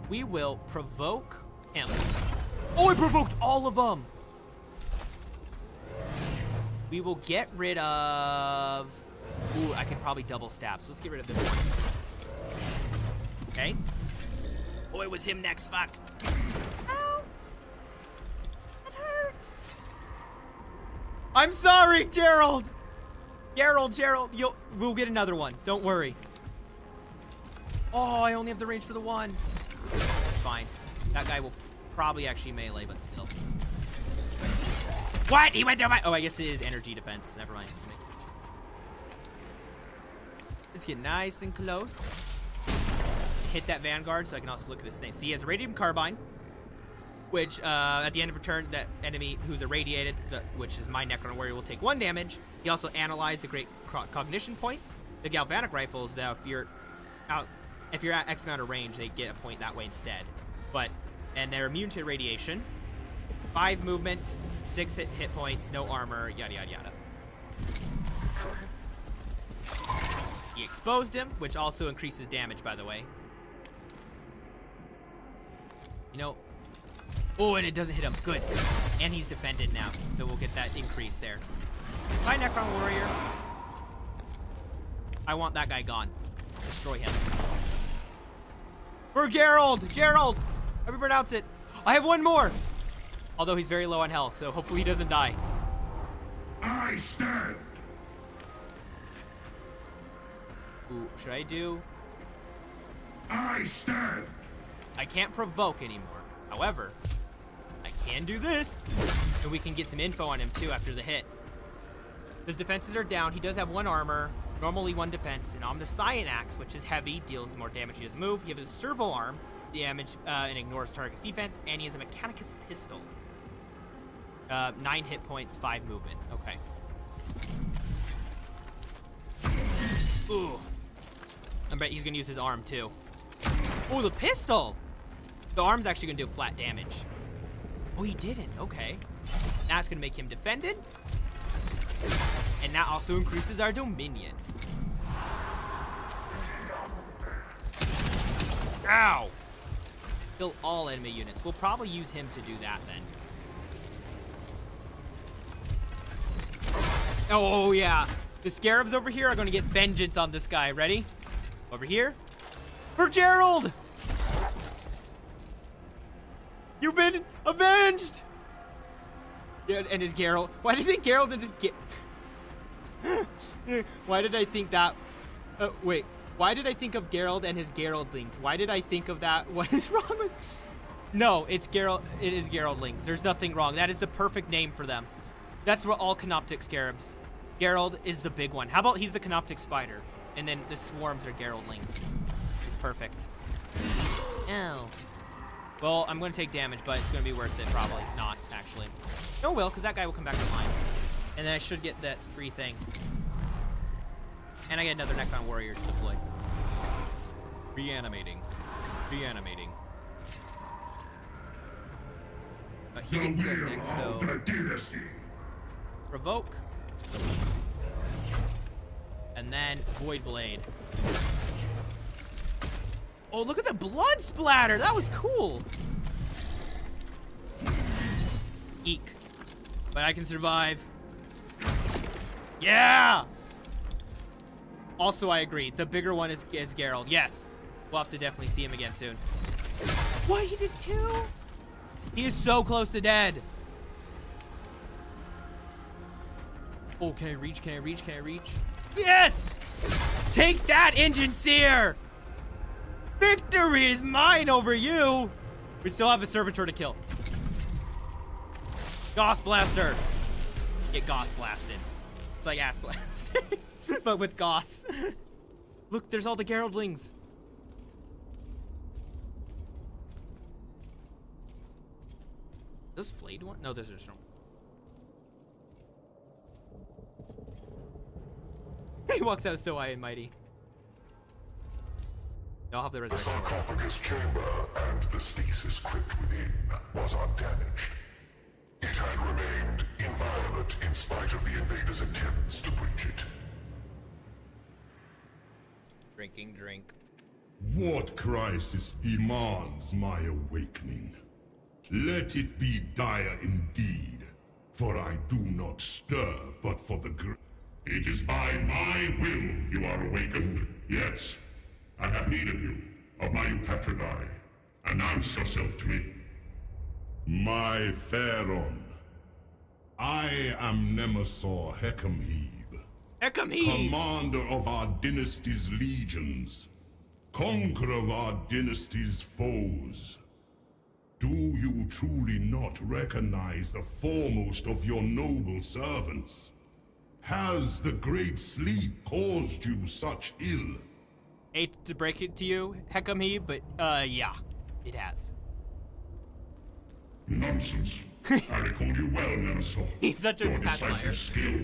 Speaker 1: We will provoke him. Oh, I provoked all of them. We will get rid of... Ooh, I can probably double stab, so let's get rid of this one. Okay. Oh, it was him next, fuck. Ow. It hurt. I'm sorry, Gerald. Gerald, we'll get another one. Don't worry. Oh, I only have the range for the one. Fine. That guy will probably actually melee, but still. What? He went through my... Oh, I guess it is energy defense. Never mind. Let's get nice and close. Hit that Vanguard so I can also look at this thing. See, he has a Radium Carbine, which at the end of a turn, that enemy who's irradiated, which is my Necron Warrior, will take 1 damage. He also analyzed the Great Cognition points. The Galvanic Rifles, now, if you're at X amount of range, they get a point that way instead. And they're immune to radiation. 5 movement, 6 hit points, no armor, yada, yada, yada. He exposed him, which also increases damage, by the way. You know, oh, and it doesn't hit him. Good. And he's defended now, so we'll get that increase there. Bye, Necron Warrior. I want that guy gone. Destroy him. For Gerald! Gerald! How do you pronounce it? I have 1 more! Although he's very low on health, so hopefully he doesn't die.
Speaker 3: I stand.
Speaker 1: Ooh, should I do...
Speaker 3: I stand.
Speaker 1: I can't provoke anymore. However, I can do this. And we can get some info on him, too, after the hit. His defenses are down. He does have 1 armor, normally 1 defense. An Omniscient Axe, which is heavy, deals more damage. He doesn't move. He has a Serval Arm, damage, and ignores target's defense. And he has a Mechanicus Pistol. 9 hit points, 5 movement. Okay. Ooh. I bet he's gonna use his arm too. Oh, the pistol! The arm's actually gonna do flat damage. Oh, he didn't. Okay. That's gonna make him defended. And that also increases our dominion. Ow! Kill all enemy units. We'll probably use him to do that then. Oh, yeah. The scarabs over here are going to get vengeance on this guy. Ready? Over here. For Gerald! You've been avenged! Yeah, and his Geralt. Why do you think Geralt and his Why did I think that? Wait. Why did I think of Geralt and his Geraldlings? Why did I think of that? What is wrong with? No, it's Geralt. It is Geraldlings. There's nothing wrong. That is the perfect name for them. That's what all Canoptic Scarabs. Geralt is the big one. How about he's the Canoptic Spider, and then the swarms are Geraldlings. It's perfect. Ow. Well, I'm going to take damage, but it's going to be worth it. Probably not, actually. No, will, because that guy will come back online. And then I should get that free thing. And I get another Necron Warrior to deploy. Reanimating. Reanimating. But he gets healed next, so... Provoke. And then Void Blade. Oh, look at the blood splatter! That was cool! Eek. But I can survive. Yeah! Also, I agree. The bigger one is Geralt. Yes. We'll have to definitely see him again soon. What? He did 2? He is so close to dead. Oh, can I reach? Can I reach? Can I reach? Yes! Take that, Engine Seer! Victory is mine over you! We still have a Servitor to kill. Goss Blaster. Get Goss Blasted. It's like Ass Blasted. But with Goss. Look, there's all the Geraldlings. Does Flayed one? No, there's just no. He walks out so high and mighty. I'll have the
Speaker 5: The
Speaker 1: resurrection.
Speaker 5: sarcophagus chamber and the stasis crypt within was undamaged. It had remained inviolate in spite of the invaders' attempts to breach it.
Speaker 1: Drinking drink.
Speaker 7: What crisis demands my awakening? Let it be dire indeed, for I do not stir but for the
Speaker 3: It is by my will you are awakened. Yes, I have need of you, of my Eupatridae. Announce yourself to me.
Speaker 7: My Theron, I am Nemesaur Hekateus IV, commander of our dynasty's legions, conqueror of our dynasty's foes. Do you truly not recognize the foremost of your noble servants? Has the great sleep caused you such ill?
Speaker 1: Hate to break it to you, Hekateus, but yeah, it has.
Speaker 3: Nonsense. I recall you well, Nemesaur.
Speaker 1: He's such a
Speaker 3: Your
Speaker 1: pacifier.
Speaker 3: decisive skill,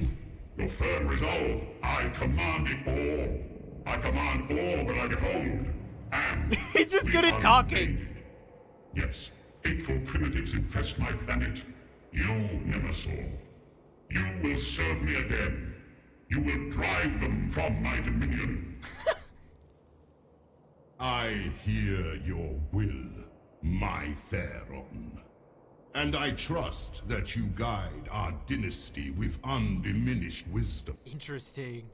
Speaker 3: your firm resolve. I command it all. I command all that I behold. And
Speaker 1: He's just
Speaker 3: we
Speaker 1: good at
Speaker 3: are
Speaker 1: talking.
Speaker 3: invaded. Yes, hateful primitives infest my planet. You, Nemesaur, you will serve me again. You will drive them from my dominion.
Speaker 7: I hear your will, my Theron. And I trust that you guide our dynasty with undiminished wisdom.
Speaker 1: Interesting.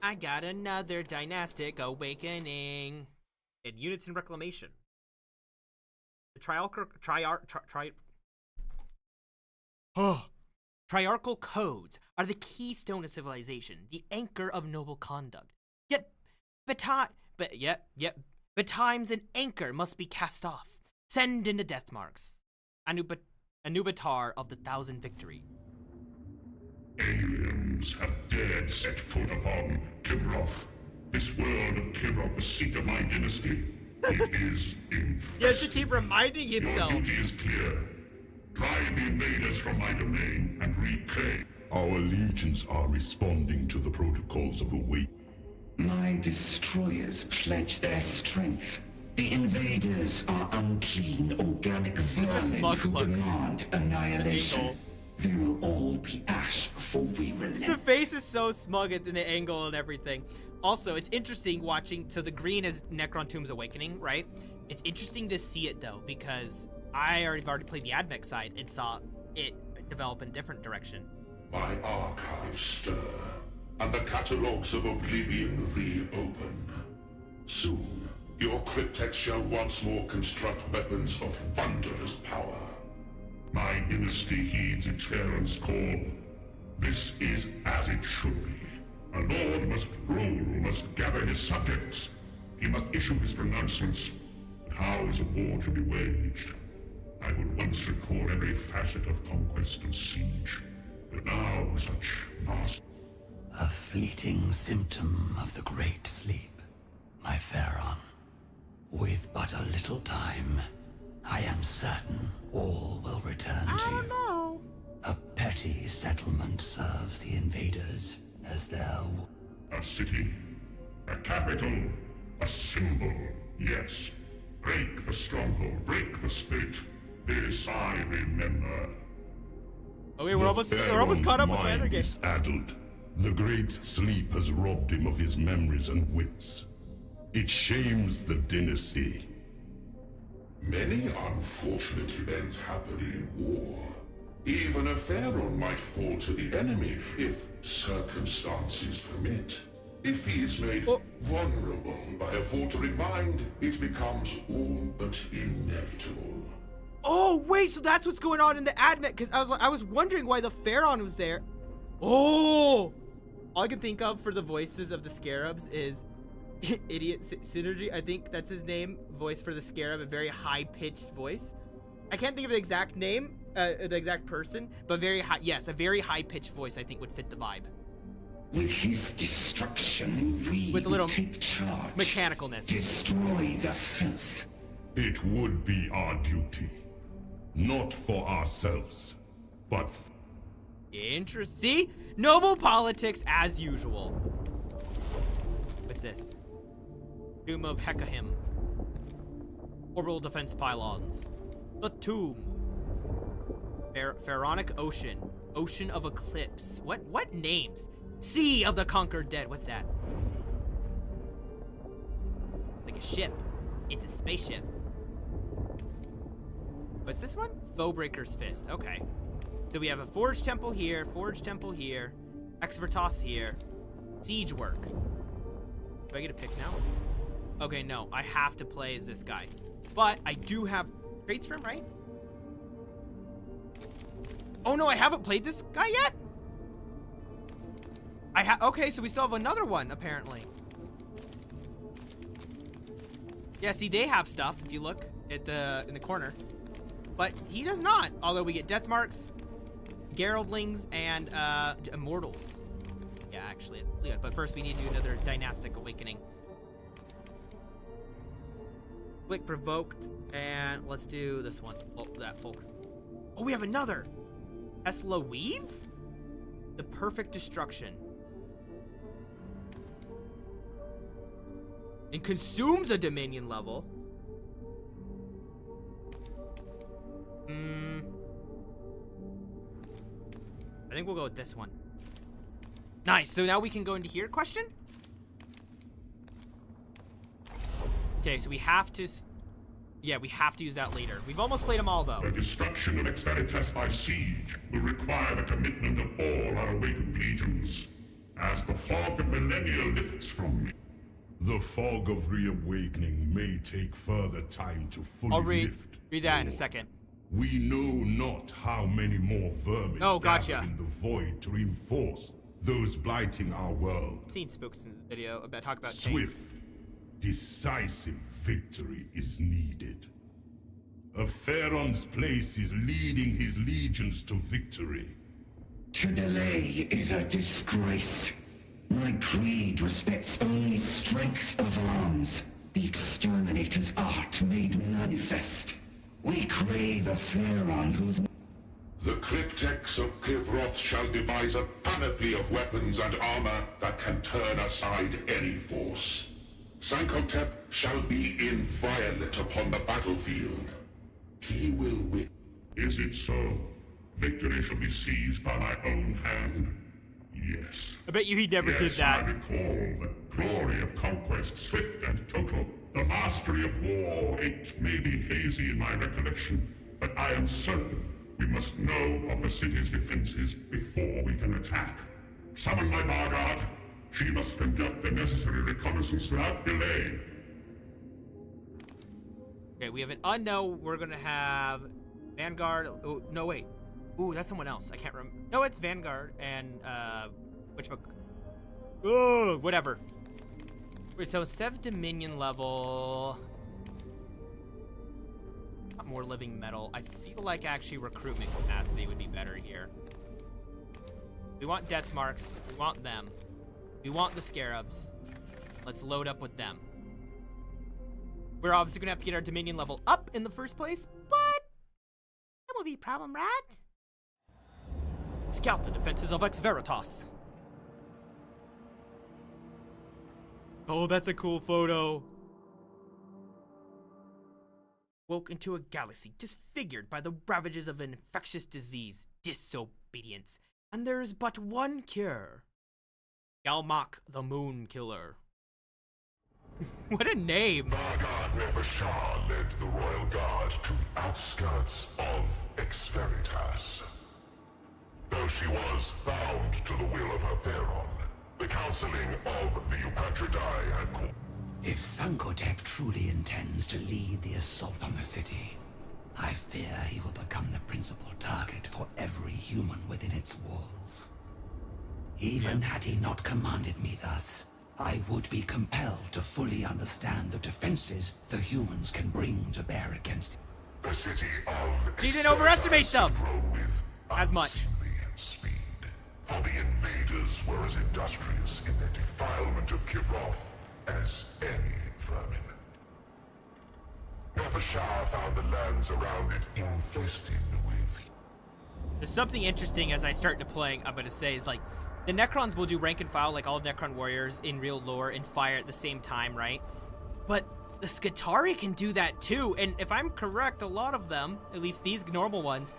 Speaker 1: I got another dynastic awakening. And units in reclamation. The triarchal codes are the keystone of civilization, the anchor of noble conduct. But times an anchor must be cast off. Send in the death marks. Anubatar of the Thousand Victory.
Speaker 3: Aliens have dared set foot upon Kivroth. This world of Kivroth, the seat of my dynasty. It is infested.
Speaker 1: He has to keep reminding himself.
Speaker 3: Your duty is clear. Drive the invaders from my domain and reclaim.
Speaker 7: Our legions are responding to the protocols of awakening.
Speaker 2: My destroyers pledge their strength. The invaders are unclean organic vermin
Speaker 1: smug
Speaker 2: who
Speaker 1: look.
Speaker 2: demand annihilation.
Speaker 1: Angle.
Speaker 2: They'll all be ash before we
Speaker 1: The
Speaker 2: relent.
Speaker 1: face is so smug in the angle and everything. Also, it's interesting watching. So the green is Necron Tomb's Awakening, right? It's interesting to see it though, because I've already played the Admech side and saw it develop in a different direction.
Speaker 5: My archives stir, and the catalogues of oblivion reopen. Soon, your cryptex shall once more construct weapons of wondrous power.
Speaker 3: My dynasty heeds its Pharaoh's call. This is as it should be. A lord must rule, must gather his subjects. He must issue his pronouncements. But how is a war to be waged? I would once recall every facet of conquest and siege. But now such mass.
Speaker 2: A fleeting symptom of the great sleep, my Pharaon. With but a little time, I am certain all will return to you.
Speaker 1: know.
Speaker 2: A petty settlement serves the invaders as their...
Speaker 3: A city, a capital, a symbol, yes. Break the stronghold, break the spirit. This I remember.
Speaker 1: Okay, we're almost caught up with my other game.
Speaker 5: Addled. The great sleep has robbed him of his memories and wits. It shames the dynasty.
Speaker 3: Many unfortunate events happen in war. Even a pharaoh might fall to the enemy if circumstances permit. If he is made vulnerable by a faltering mind, it becomes all but inevitable.
Speaker 1: Oh wait, so that's what's going on in the Admech? Because I was wondering why the Pharaon was there. Oh, all I can think of for the voices of the scarabs is Idiot Synergy. I think that's his name. Voice for the scarab, a very high-pitched voice. I can't think of the exact name, the exact person, but very high. Yes, a very high-pitched voice I think would fit the vibe.
Speaker 2: With his destruction, we
Speaker 1: With a little
Speaker 2: take charge.
Speaker 1: mechanicalness.
Speaker 2: Destroy the filth.
Speaker 5: It would be our duty. Not for ourselves, but
Speaker 1: Interesting. See? Noble politics as usual. What's this? Tomb of Hekateus. Orbital defense pylons. The tomb. Pharaonic Ocean. Ocean of Eclipse. What names? Sea of the Conquered Dead. What's that? Like a ship. It's a spaceship. What's this one? Foebreaker's Fist. Okay. So we have a Forge Temple here, Exvertos here, Siege Work. Do I get a pick now? Okay, no. I have to play as this guy. But I do have traits for him, right? Oh no, I haven't played this guy yet? Okay, so we still have another one, apparently. Yeah, see, they have stuff, if you look at in the corner. But he does not, although we get Death Marks, Geraldlings, and Immortals. Yeah, actually, it's good. But first, we need to do another Dynastic Awakening. Click Provoked, and let's do this one. Oh, that folk. Oh, we have another! Tesla Weave? The Perfect Destruction. And consumes a Dominion level. I think we'll go with this one. Nice. So now we can go into here. Question? Okay, so we have to... Yeah, we have to use that later. We've almost played them all, though.
Speaker 3: The destruction of Ex Veritas by siege will require the commitment of all our awakened legions. As the fog of millennia lifts from me.
Speaker 5: the fog of reawakening may take further time to fully
Speaker 1: I'll
Speaker 5: lift.
Speaker 1: read that in a second.
Speaker 5: We know not how many more vermin
Speaker 1: gotcha.
Speaker 5: gather in the void to reinforce those blighting our world.
Speaker 1: I've seen Spooks' video about talk about
Speaker 5: Swift, decisive victory is needed. A Pharaon's place is leading his legions to victory.
Speaker 2: To delay is a disgrace. My creed respects only strength of arms, the exterminator's art made manifest. We crave a Pharaon whose...
Speaker 3: The cryptex of Kivroth shall devise a panoply of weapons and armor that can turn aside any force. Sankotep shall be inviolate upon the battlefield. He will win. Is it so? Victory shall be seized by my own hand. Yes.
Speaker 1: I bet you he never did that.
Speaker 3: I recall the glory of conquest, swift and total. The mastery of war. It may be hazy in my recollection, but I am certain we must know of the city's defenses before we can attack. Summon my Vanguard. She must conduct the necessary reconnaissance without delay.
Speaker 1: Okay, we have an unknown. We're gonna have Vanguard. Oh, no, wait. Ooh, that's someone else. I can't remember. No, it's Vanguard and, whatever. Wait, so instead of Dominion level, more living metal, I feel like actually recruitment capacity would be better here. We want death marks. We want them. We want the scarabs. Let's load up with them. We're obviously gonna have to get our Dominion level up in the first place, but that will be a problem, right? Scout the defenses of Ex Veritas. Oh, that's a cool photo. Woke into a galaxy disfigured by the ravages of an infectious disease, disobedience, and there is but one cure. Galmak the Moon Killer. What a name!
Speaker 5: Vargard Nevershah led the Royal Guard to the outskirts of Ex Veritas. Though she was bound to the will of her Pharaon, the counseling of the Eupatridae had called.
Speaker 2: If Sankotep truly intends to lead the assault on the city, I fear he will become the principal target for every human within its walls. Even had he not commanded me thus, I would be compelled to fully understand the defenses the humans can bring to bear against it.
Speaker 5: The city of
Speaker 1: She didn't overestimate them
Speaker 5: grown with
Speaker 1: as much.
Speaker 5: unseemly speed. For the invaders were as industrious in their defilement of Kivroth as any vermin. Nevershah found the lands around it infested with.
Speaker 1: There's something interesting as I start to play, I'm gonna say, is like, the Necrons will do rank and file like all Necron warriors in real lore and fire at the same time, right? But the Skitarii can do that too, and if I'm correct, a lot of them, at least these normal ones,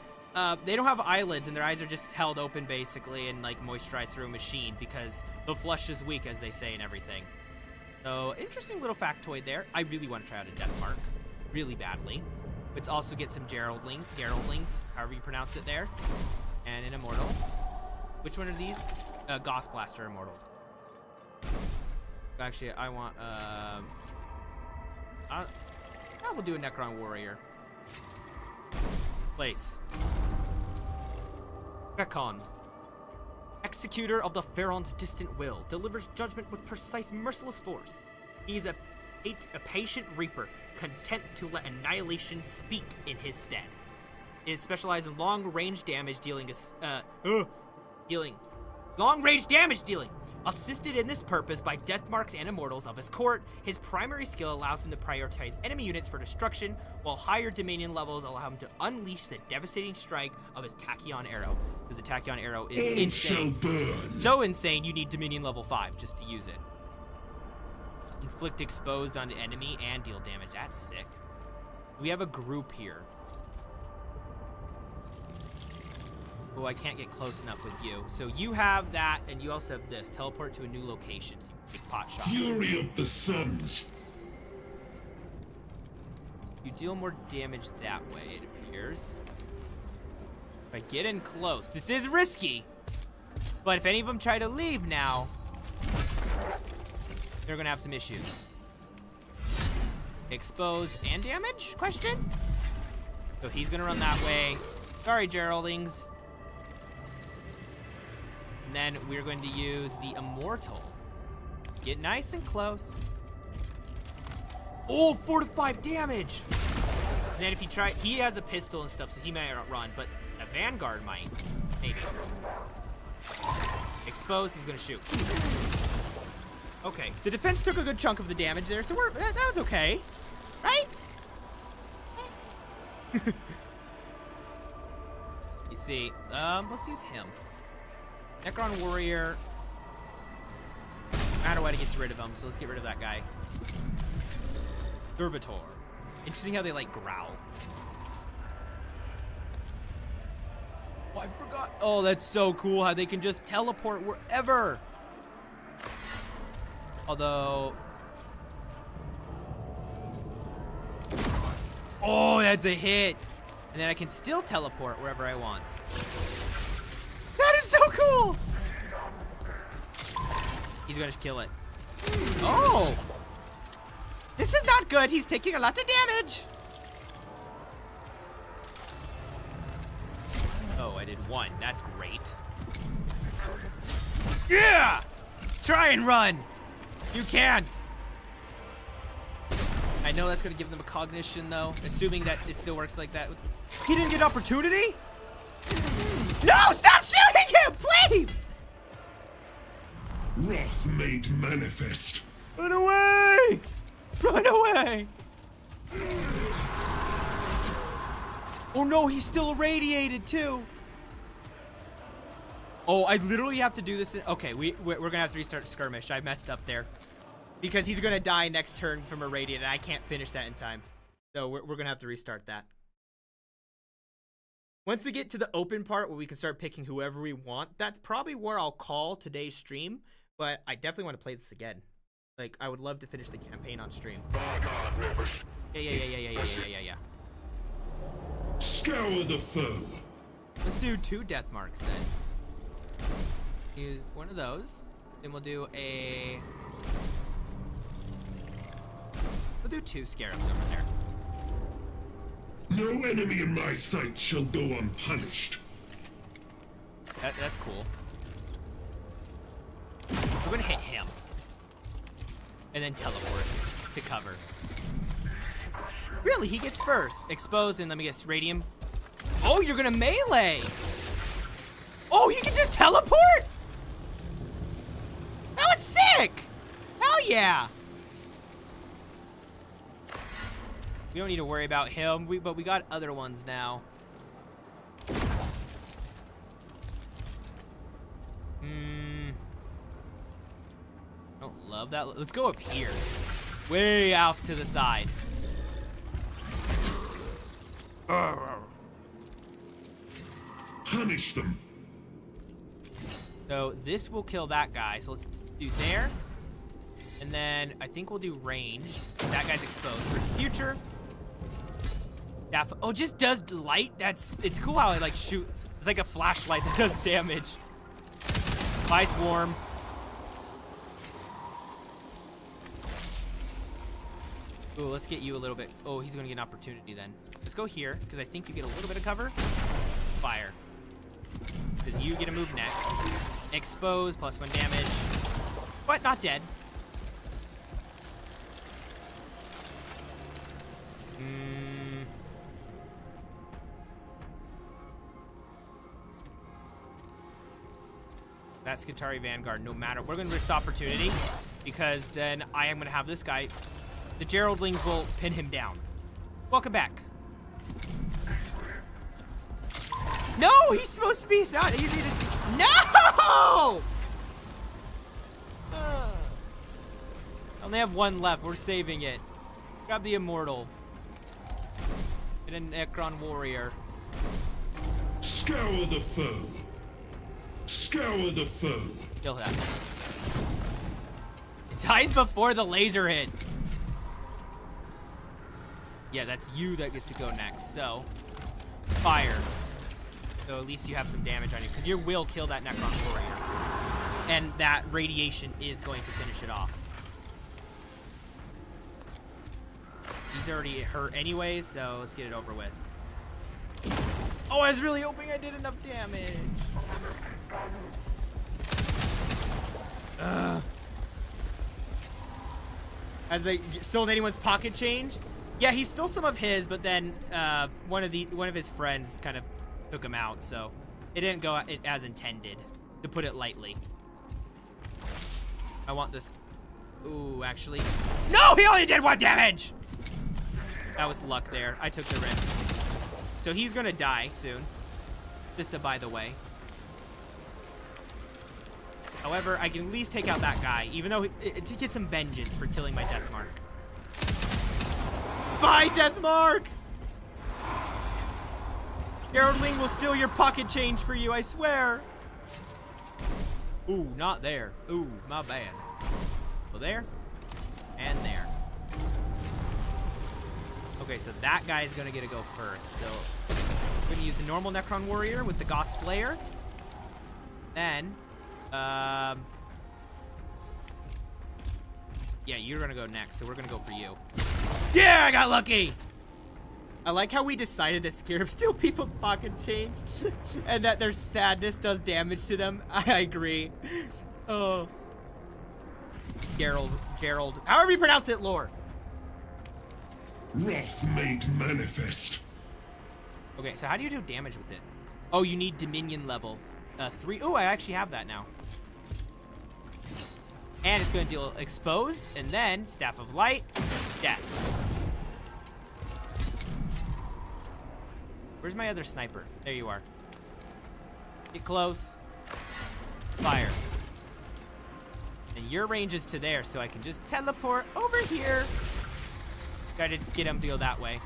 Speaker 1: they don't have eyelids and their eyes are just held open basically and like moisturized through a machine because the flesh is weak, as they say, and everything. So, interesting little factoid there. I really want to try out a Death Mark. Really badly. Let's also get some Geraldlings, however you pronounce it there. And an Immortal. Which one are these? Gauss Blaster Immortal. Actually, I want, I will do a Necron Warrior. Place. Recon. Executor of the Pharaon's distant will, delivers judgment with precise, merciless force. He is a patient reaper, content to let annihilation speak in his stead. He is specialized in long-range damage dealing, long-range damage dealing. Assisted in this purpose by death marks and immortals of his court, his primary skill allows him to prioritize enemy units for destruction, while higher Dominion levels allow him to unleash the devastating strike of his Tachyon arrow. Because the Tachyon arrow is insane. So insane, you need Dominion level 5 just to use it. Inflict exposed on the enemy and deal damage. That's sick. We have a group here. Oh, I can't get close enough with you. So you have that, and you also have this. Teleport to a new location. So you can take pot shots.
Speaker 6: Fury of the Suns.
Speaker 1: You deal more damage that way, it appears. If I get in close, this is risky. But if any of them try to leave now, they're gonna have some issues. Exposed and damage? Question? So he's gonna run that way. Sorry, Geraldlings. And then we're going to use the Immortal. Get nice and close. Oh, 4 to 5 damage! And then if he try, he has a pistol and stuff, so he might not run, but a Vanguard might. Maybe. Exposed, he's gonna shoot. Okay, the defense took a good chunk of the damage there, so that was okay. Right? You see, let's use him. Necron Warrior. I don't know how to get rid of him, so let's get rid of that guy. Servitor. Interesting how they like growl. Oh, I forgot. Oh, that's so cool how they can just teleport wherever. Although. Oh, that's a hit. And then I can still teleport wherever I want. That is so cool! He's gonna kill it. Oh! This is not good. He's taking a lot of damage. I did 1. That's great. Yeah! Try and run! You can't! I know that's gonna give them a cognition, though, assuming that it still works like that. He didn't get opportunity? No! Stop shooting him, please!
Speaker 3: Wrath made manifest.
Speaker 1: Run away! Run away! Oh no, he's still irradiated too. Oh, I literally have to do this. Okay, we're gonna have to restart skirmish. I messed up there because he's gonna die next turn from irradiated. And I can't finish that in time, so we're gonna have to restart that. Once we get to the open part where we can start picking whoever we want, that's probably where I'll call today's stream. But I definitely want to play this again. Like, I would love to finish the campaign on stream. Yeah.
Speaker 3: Scour the foe.
Speaker 1: Let's do 2 death marks then. Use one of those. Then we'll do 2 scarabs over there.
Speaker 3: No enemy in my sight shall go unpunished.
Speaker 1: That's cool. We're gonna hit him. And then teleport to cover. Really, he gets first. Exposed, and let me guess, radium. Oh, you're gonna melee! Oh, he can just teleport? That was sick! Hell yeah! We don't need to worry about him, but we got other ones now. Don't love that. Let's go up here. Way out to the side.
Speaker 3: Punish them.
Speaker 1: So this will kill that guy. So let's do there. And then I think we'll do ranged. That guy's exposed for the future. Oh, just does light? It's cool how it like shoots. It's like a flashlight that does damage. Bye, Swarm. Ooh, let's get you a little bit. Oh, he's gonna get an opportunity then. Let's go here, because I think you get a little bit of cover. Fire. Because you get a move next. Expose, +1 damage. But not dead. That's Skitarii Vanguard, no matter. We're gonna risk opportunity, because then I am gonna have this guy. The Geraldlings will pin him down. Welcome back. No, he's supposed to be. It's not easy to see. No! I only have 1 left. We're saving it. Grab the Immortal. Get a Necron Warrior.
Speaker 3: Scour the foe. Scour the foe.
Speaker 1: Kill that. It dies before the laser hits. Yeah, that's you that gets to go next. So, fire. So at least you have some damage on you, because your will kill that Necron Warrior. And that radiation is going to finish it off. He's already hurt anyways, so let's get it over with. Oh, I was really hoping I did enough damage. Has they stolen anyone's pocket change? Yeah, he stole some of his, but then one of his friends kind of took him out, so it didn't go as intended, to put it lightly. I want this. Ooh, actually, no, he only did 1 damage. That was luck there. I took the risk. So he's gonna die soon. Just a by the way. However, I can at least take out that guy, even though to get some vengeance for killing my Death Mark. Bye, Death Mark! Geraldling will steal your pocket change for you, I swear. Ooh, not there. Ooh, my bad. Well, there. And there. Okay, so that guy is gonna get to go first. So, we're gonna use the normal Necron Warrior with the Gauss Flare. Then, yeah, you're gonna go next, so we're gonna go for you. Yeah, I got lucky! I like how we decided that scarabs steal people's pocket change and that their sadness does damage to them. I agree. Oh. Gerald. However you pronounce it, Lord.
Speaker 3: Wrath made manifest.
Speaker 1: Okay, so how do you do damage with this? Oh, you need Dominion level 3. Oh, I actually have that now. And it's going to deal exposed, and then Staff of Light, death. Where's my other sniper? There you are. Get close. Fire. And your range is to there, so I can just teleport over here. Try to get him to go that way.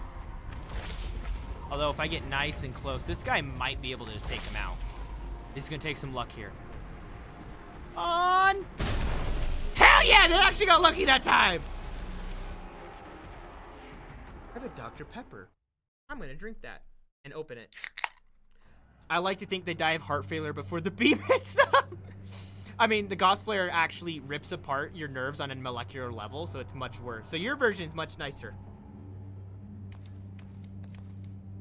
Speaker 1: Although if I get nice and close, this guy might be able to just take him out. He's gonna take some luck here. On! Hell yeah, they actually got lucky that time! I have a Dr. Pepper. I'm gonna drink that and open it. I like to think they die of heart failure before the beam hits them. I mean, the Gauss Flare actually rips apart your nerves on a molecular level, so it's much worse. So your version is much nicer.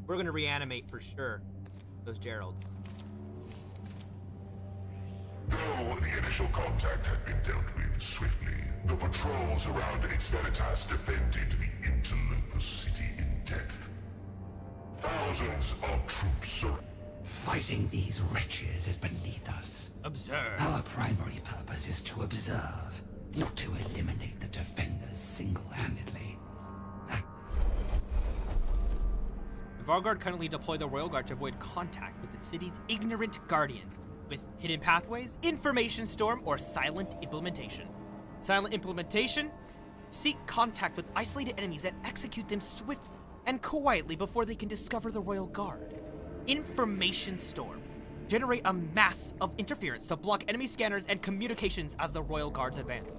Speaker 1: We're gonna reanimate for sure those Geralds.
Speaker 5: Though the initial contact had been dealt with swiftly, the patrols around Ex Veritas defended the interloper city in depth. Thousands of troops are...
Speaker 2: Fighting these wretches is beneath us.
Speaker 1: Observe.
Speaker 2: Our primary purpose is to observe, not to eliminate the defenders single-handedly.
Speaker 1: The Vanguard currently deploy the Royal Guard to avoid contact with the city's ignorant guardians with hidden pathways, information storm, or silent implementation. Silent implementation? Seek contact with isolated enemies and execute them swiftly and quietly before they can discover the Royal Guard. Information storm. Generate a mass of interference to block enemy scanners and communications as the Royal Guards advance.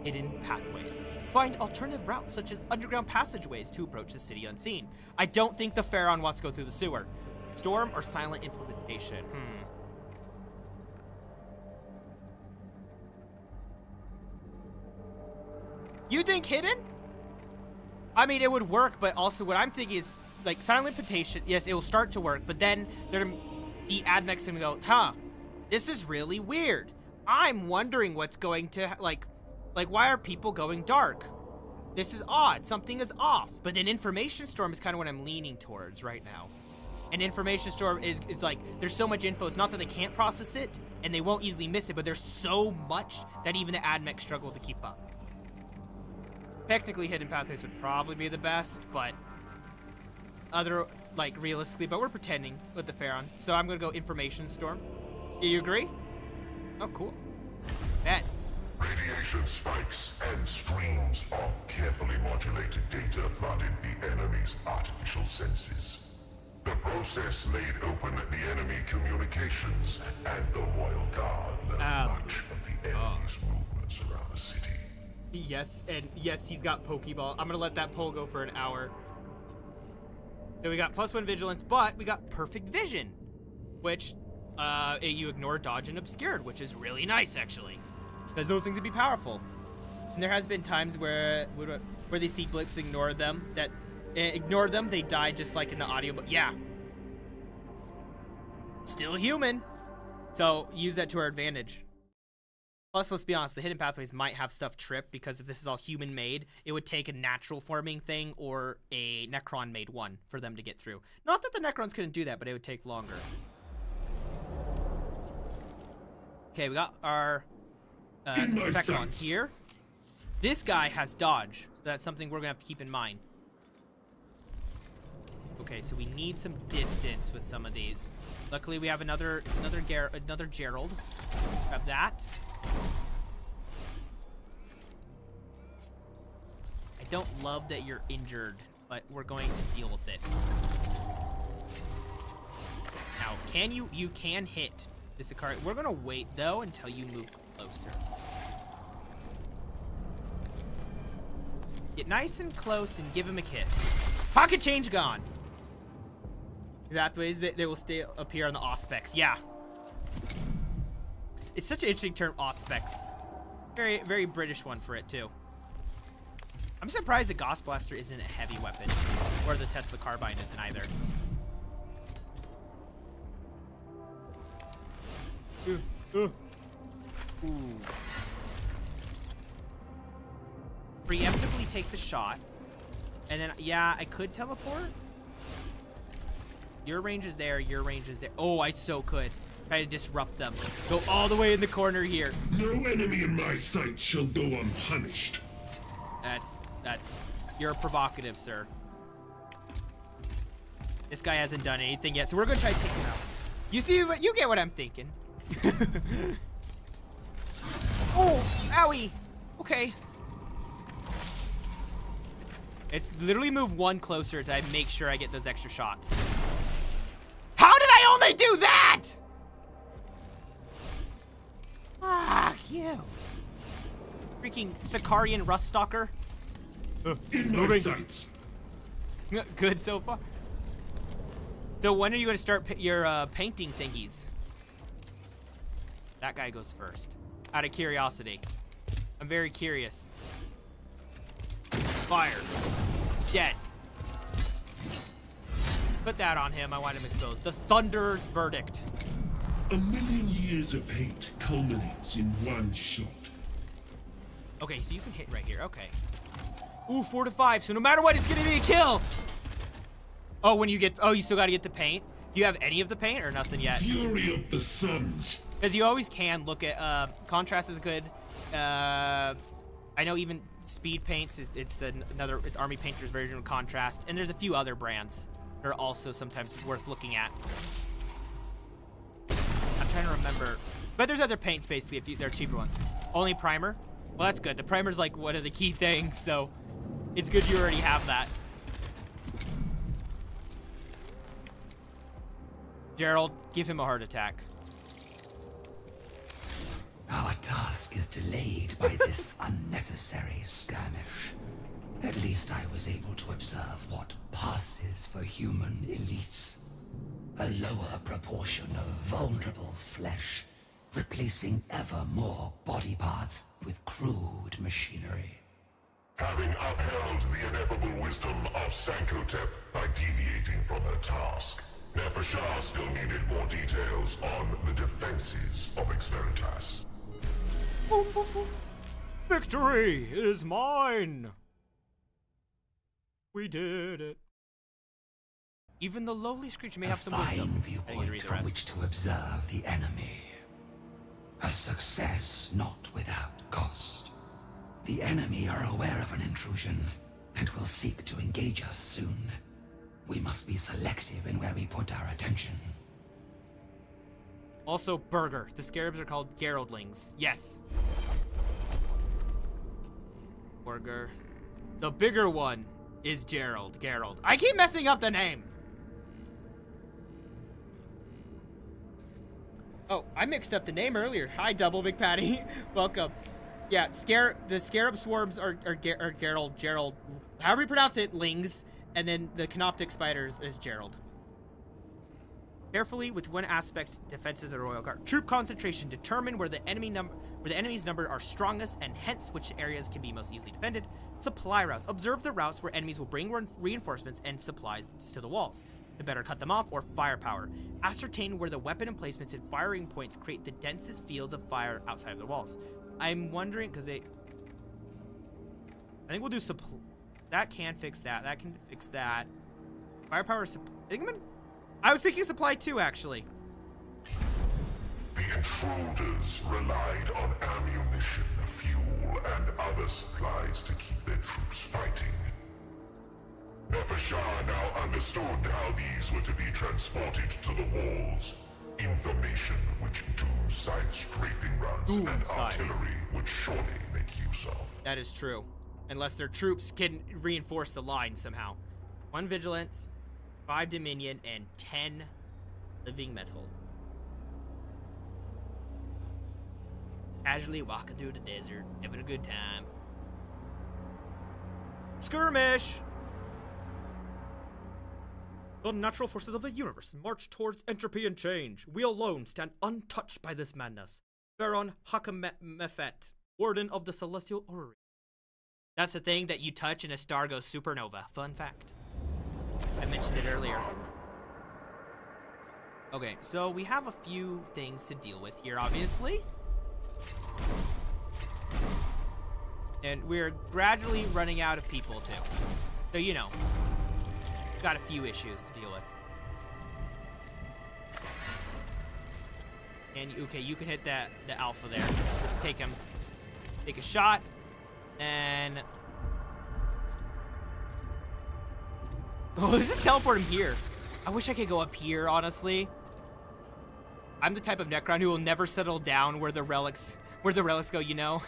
Speaker 1: Hidden pathways. Find alternative routes such as underground passageways to approach the city unseen. I don't think the Pharaon wants to go through the sewer. Storm or silent implementation? You think hidden? I mean, it would work, but also what I'm thinking is, like, silent implementation, yes, it will start to work, but then the Admech's gonna go, huh, this is really weird. I'm wondering what's going to, like, why are people going dark? This is odd. Something is off. But an information storm is kind of what I'm leaning towards right now. An information storm is like, there's so much info. It's not that they can't process it, and they won't easily miss it, but there's so much that even the Admech struggle to keep up. Technically, hidden pathways would probably be the best, but realistically, but we're pretending with the Pharaon. So I'm gonna go information storm. Do you agree? Oh, cool. Bet.
Speaker 5: Radiation spikes and streams of carefully modulated data flooded the enemy's artificial senses. The process laid open the enemy communications, and the Royal Guard learned much of the enemy's movements around the city.
Speaker 1: Yes, and yes, he's got Pokeball. I'm gonna let that poll go for an hour. So we got +1 vigilance, but we got perfect vision, which you ignore, dodge, and obscured, which is really nice, actually. Because those things would be powerful. And there has been times where they see blips, ignore them, they die just like in the audio, but yeah. Still human. So use that to our advantage. Plus, let's be honest, the hidden pathways might have stuff tripped, because if this is all human made, it would take a natural forming thing or a Necron made one for them to get through. Not that the Necrons couldn't do that, but it would take longer. Okay, we got our Necron here. This guy has dodge, so that's something we're gonna have to keep in mind. Okay, so we need some distance with some of these. Luckily, we have another Gerald. Grab that. I don't love that you're injured, but we're going to deal with it. Now, you can hit this Ikari. We're gonna wait though until you move closer. Get nice and close and give him a kiss. Pocket change gone. That way they will stay up here on the auspex. Yeah. It's such an interesting term, auspex. Very, very British one for it too. I'm surprised the Gauss Blaster isn't a heavy weapon, or the Tesla Carbine isn't either. Ooh. Preemptively take the shot, and then yeah, I could teleport. Your range is there. Your range is there. Oh, I so could try to disrupt them. Go all the way in the corner here.
Speaker 3: No enemy in my sight shall go unpunished.
Speaker 1: That's you're provocative, sir. This guy hasn't done anything yet, so we're gonna try to take him out. You see what you get what I'm thinking. Oh, owie. Okay. It's literally move one closer to make sure I get those extra shots. How did I only do that? Ah, you. Freaking Sicarian Rust Stalker.
Speaker 3: In my sights.
Speaker 1: Good so far. So when are you going to start your painting thingies? That guy goes first. Out of curiosity. I'm very curious. Fire. Dead. Put that on him. I want him exposed. The Thunder's Verdict.
Speaker 3: A million years of hate culminates in one shot.
Speaker 1: Okay, so you can hit right here. Okay. Ooh, 4 to 5. So no matter what, it's going to be a kill. Oh, when you get... Oh, you still got to get the paint? Do you have any of the paint or nothing yet?
Speaker 3: Fury of the Suns.
Speaker 1: Because you always can look at... contrast is good. I know even Speed Paints, it's Army Painter's version of Contrast. And there's a few other brands that are also sometimes worth looking at. I'm trying to remember. But there's other paints, basically, if they're cheaper ones. Only primer? Well, that's good. The primer's like one of the key things, so it's good you already have that. Gerald, give him a heart attack.
Speaker 2: Our task is delayed by this unnecessary skirmish. At least I was able to observe what passes for human elites. A lower proportion of vulnerable flesh, replacing ever more body parts with crude machinery.
Speaker 5: Having upheld the ineffable wisdom of Sankotep by deviating from her task, Nefershah still needed more details on the defenses of Ex Veritas.
Speaker 1: Victory is mine! We did it. Even the lowly Screech may have some wisdom.
Speaker 2: A fine viewpoint from which to observe the enemy. A success not without cost. The enemy are aware of an intrusion and will seek to engage us soon. We must be selective in where we put our attention.
Speaker 1: Also, Burger. The scarabs are called Geraldlings. Yes. Burger. The bigger one is Gerald. I keep messing up the name. Oh, I mixed up the name earlier. Hi, Double Big Patty. Welcome. Yeah, the scarab swarms are Gerald. However you pronounce it, lings. And then the canoptic spiders is Gerald. Carefully, with one aspect's defenses of the Royal Guard. Troop concentration. Determine where the enemy's number are strongest and hence which areas can be most easily defended. Supply routes. Observe the routes where enemies will bring reinforcements and supplies to the walls. To better cut them off or firepower. Ascertain where the weapon emplacements and firing points create the densest fields of fire outside of the walls. I'm wondering, because I think we'll do that can fix that. That can fix that. Firepower. I was thinking supply too, actually.
Speaker 5: The intruders relied on ammunition, fuel, and other supplies to keep their troops fighting. Nefershah now understood how these were to be transported to the walls. Information which Doom Scythe strafing runs and artillery would surely make use of.
Speaker 1: That is true. Unless their troops can reinforce the line somehow. 1 vigilance, 5 dominion, and 10 living metal. Casually walking through the desert, having a good time. Skirmish! The natural forces of the universe march towards entropy and change. We alone stand untouched by this madness. Baron Hekateus IV, Warden of the Celestial Orrery. That's the thing that you touch and a star goes supernova. Fun fact. I mentioned it earlier. Okay, so we have a few things to deal with here, obviously. And we're gradually running out of people, too. So, you know, got a few issues to deal with. And, okay, you can hit the alpha there. Let's take him. Take a shot. And... oh, let's just teleport him here. I wish I could go up here, honestly. I'm the type of Necron who will never settle down where the relics go, you know?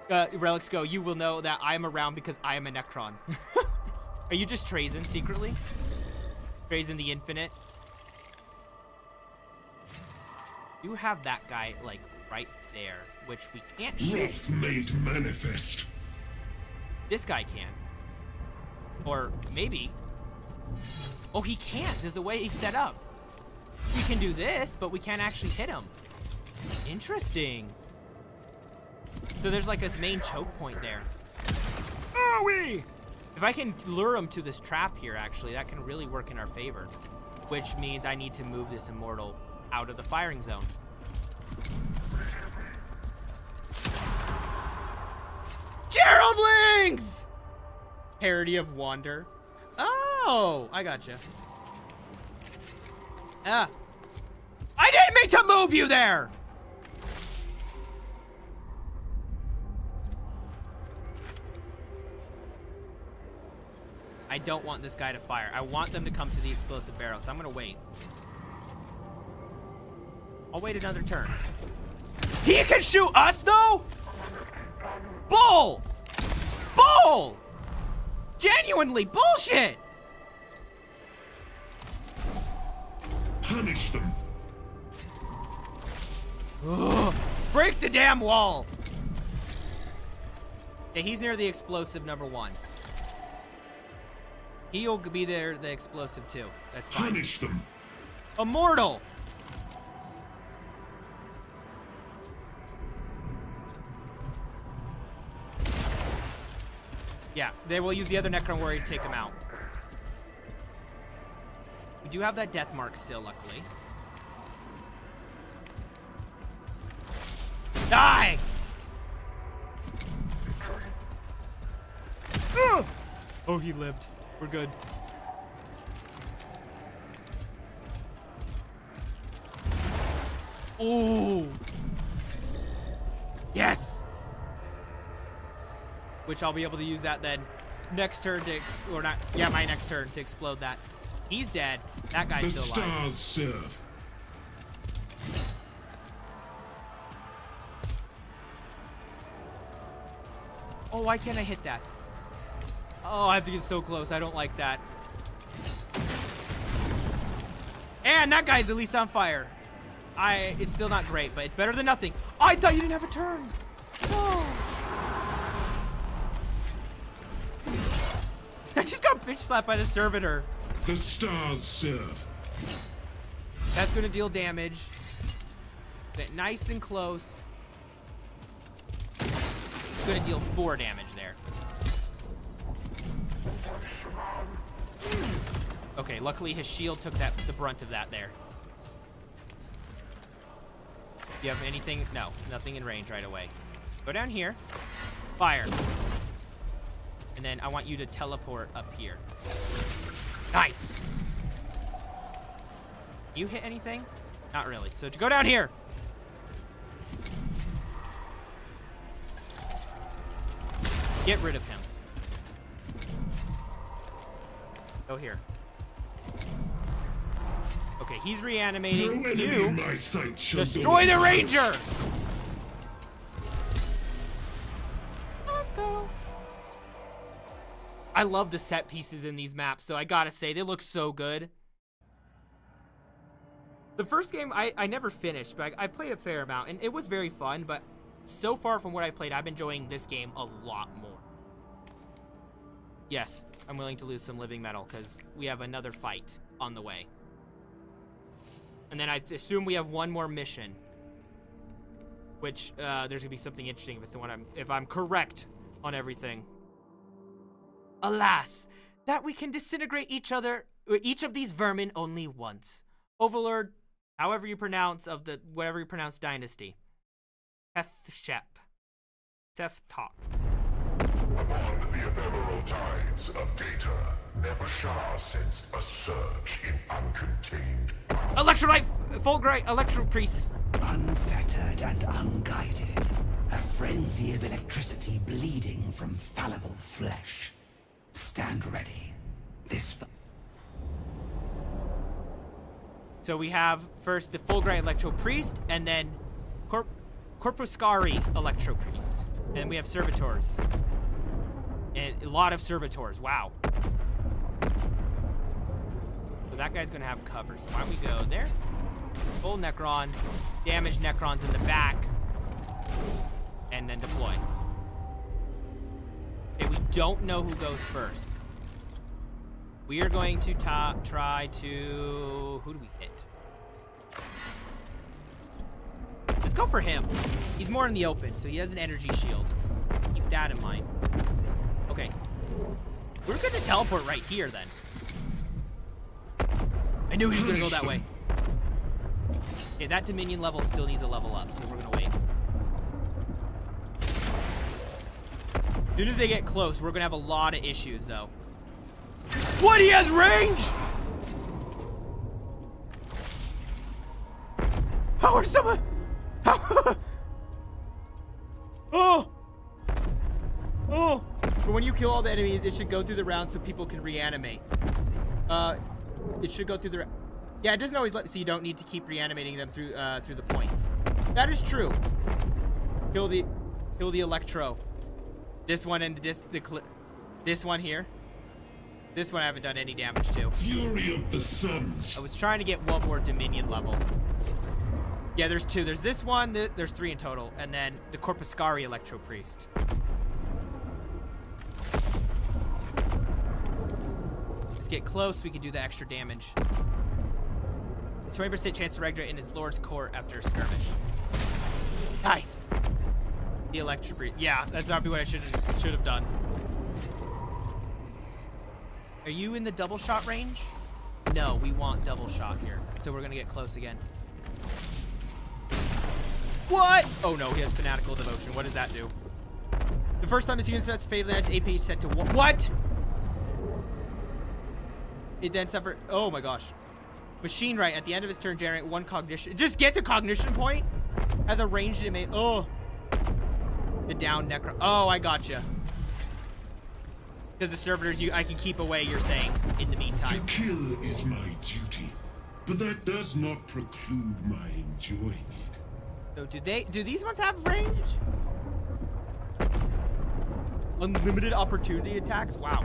Speaker 1: Relics go, you will know that I'm around because I am a Necron. Are you just Trazen secretly? Trazen the Infinite? You have that guy, like, right there, which we can't shoot.
Speaker 3: Wrath made manifest.
Speaker 1: This guy can. Or maybe. Oh, he can't. There's the way he's set up. We can do this, but we can't actually hit him. Interesting. So there's like this main choke point there. Oh-wee! If I can lure him to this trap here, actually, that can really work in our favor. Which means I need to move this Immortal out of the firing zone. Geraldlings! Parody of Wander. Oh, I gotcha. I didn't mean to move you there! I don't want this guy to fire. I want them to come to the explosive barrel, so I'm gonna wait. I'll wait another turn. He can shoot us, though? Bull! Bull! Genuinely bullshit!
Speaker 3: Punish them.
Speaker 1: Ugh. Break the damn wall! Okay, he's near the explosive number 1. He'll be there, the explosive 2. That's fine.
Speaker 3: Punish them.
Speaker 1: Immortal! Yeah, they will use the other Necron Warrior to take him out. We do have that death mark still, luckily. Die! Oh, he lived. We're good. Oh! Yes! Which I'll be able to use that then next turn to, or not, yeah, my next turn to explode that. He's dead. That guy's still alive.
Speaker 3: The stars serve.
Speaker 1: Oh, why can't I hit that? Oh, I have to get so close. I don't like that. And that guy's at least on fire. It's still not great, but it's better than nothing. Oh, I thought you didn't have a turn. Oh. I just got bitch slapped by the servitor.
Speaker 3: The stars serve.
Speaker 1: That's gonna deal damage. Get nice and close. Gonna deal 4 damage there. Okay, luckily his shield took the brunt of that there. Do you have anything? No, nothing in range right away. Go down here. Fire. And then I want you to teleport up here. Nice. You hit anything? Not really. So go down here. Get rid of him. Go here. Okay, he's reanimating.
Speaker 3: No enemy
Speaker 1: You
Speaker 3: in my sight shall
Speaker 1: destroy
Speaker 3: go
Speaker 1: the
Speaker 3: unpunished.
Speaker 1: ranger. Let's go. I love the set pieces in these maps, so I gotta say, they look so good. The first game, I never finished, but I played a fair amount, and it was very fun, but so far from what I played, I'm enjoying this game a lot more. Yes, I'm willing to lose some living metal, because we have another fight on the way. And then I assume we have one more mission, which there's gonna be something interesting if it's the one if I'm correct on everything. Alas, that we can disintegrate each of these vermin only once. Overlord, however you pronounce whatever you pronounce dynasty. Teftalk.
Speaker 5: Upon the ephemeral tides of data, Nefershah sensed a surge in uncontained power.
Speaker 1: Electrolyte, Fulgurite, Electro Priest.
Speaker 2: Unfettered and unguided, a frenzy of electricity bleeding from fallible flesh. Stand ready.
Speaker 1: So we have first the Fulgurite Electro Priest, and then Corpuscari Electro Priest. And we have Servitors. And a lot of Servitors, wow. So that guy's gonna have cover, so why don't we go there? Full Necron, damage Necrons in the back, and then deploy. Okay, we don't know who goes first. We are going to try to... Who do we hit? Let's go for him. He's more in the open, so he has an energy shield. Keep that in mind. Okay. We're going to teleport right here, then. I knew he was going to go that way. Okay, that Dominion level still needs a level up, so we're going to wait. As soon as they get close, we're going to have a lot of issues, though. What? He has range? How are someone... How... Oh! Oh! But when you kill all the enemies, it should go through the round so people can reanimate. It should go through the... Yeah, it doesn't always let... So you don't need to keep reanimating them through the points. That is true. Kill the Electro. This one and this one here. This one I haven't done any damage to.
Speaker 6: Fury of the Suns.
Speaker 1: I was trying to get one more Dominion level. Yeah, there's two. There's this one. There's three in total. And then the Corpuscari Electro Priest. Let's get close. We can do the extra damage. It's 20% chance to regenerate in its Lord's Court after a skirmish. Nice. The Electro Priest. Yeah, that's not what I should have done. Are you in the double shot range? No, we want double shot here. So we're gonna get close again. What? Oh no, he has Fanatical Devotion. What does that do? The first time this unit sets fatal damage, AP is set to what? It then suffer. Oh my gosh. Machine Right at the end of his turn generate one cognition. It just gets a cognition point. Has a ranged inmate. Oh. The down Necron. Oh, I gotcha. Because the servitors, I can keep away, you're saying, in the meantime.
Speaker 6: To kill is my duty, but that does not preclude my enjoying it.
Speaker 1: So do these ones have range? Unlimited opportunity attacks? Wow.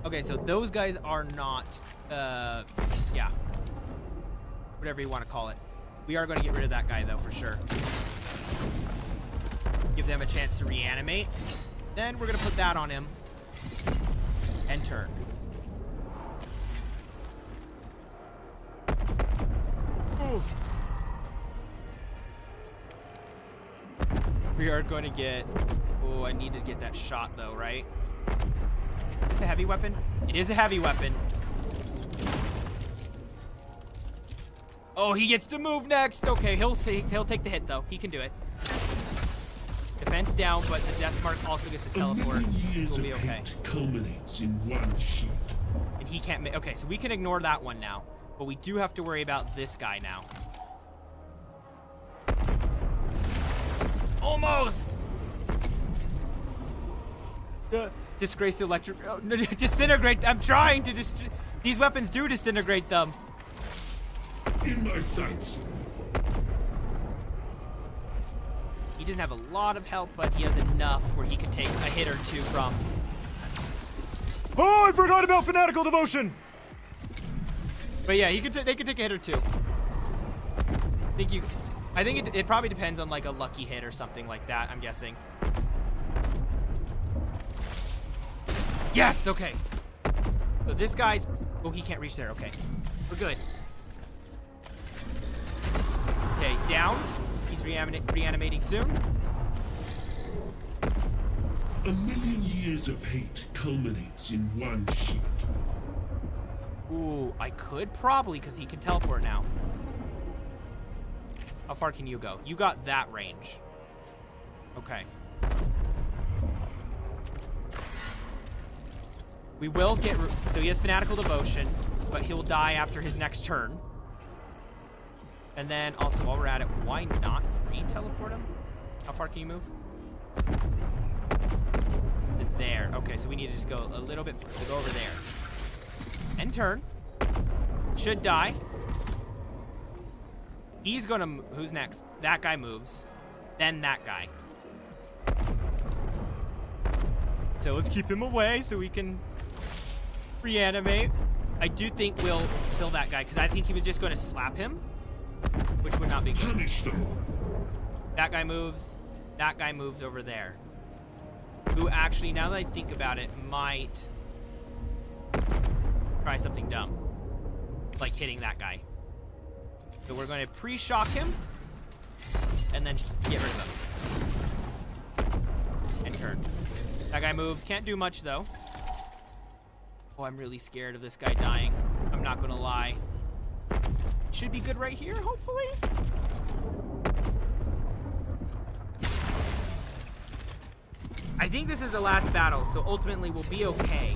Speaker 1: Okay, so those guys are not, yeah. Whatever you want to call it. We are going to get rid of that guy, though, for sure. Give them a chance to reanimate. Then we're going to put that on him. And turn. Ooh. We are going to get... Oh, I need to get that shot, though, right? Is this a heavy weapon? It is a heavy weapon. Oh, he gets to move next. Okay, he'll take the hit, though. He can do it. Defense down, but the death mark also gets a teleport. We'll be okay.
Speaker 6: Culminates in one shot.
Speaker 1: And he can't make... Okay, so we can ignore that one now. But we do have to worry about this guy now. Almost! Disgrace the electric... Oh, no, disintegrate... I'm trying to... These weapons do disintegrate them.
Speaker 6: In my sights.
Speaker 1: He doesn't have a lot of health, but he has enough where he can take a hit or two from... Oh, I forgot about Fanatical Devotion! But yeah, they could take a hit or two. I think it probably depends on like a lucky hit or something like that, I'm guessing. Yes, okay. So this guy's... Oh, he can't reach there, okay. We're good. Okay, down. He's reanimating soon.
Speaker 6: 1,000,000 years of hate culminates in one shield.
Speaker 1: Ooh, I could probably, because he can teleport now. How far can you go? You got that range. Okay. We will get... So he has Fanatical Devotion, but he'll die after his next turn. And then, also, while we're at it, why not re-teleport him? How far can you move? There. Okay, so we need to just go a little bit further. So go over there. End turn. Should die. He's gonna... Who's next? That guy moves. Then that guy. So let's keep him away so we can reanimate. I do think we'll kill that guy because I think he was just going to slap him, which would not be good.
Speaker 6: Punish them.
Speaker 1: That guy moves. That guy moves over there. Who actually, now that I think about it, might try something dumb. Like hitting that guy. So we're going to pre-shock him and then get rid of him. And turn. That guy moves. Can't do much, though. Oh, I'm really scared of this guy dying. I'm not gonna lie. Should be good right here, hopefully. I think this is the last battle, so ultimately we'll be okay.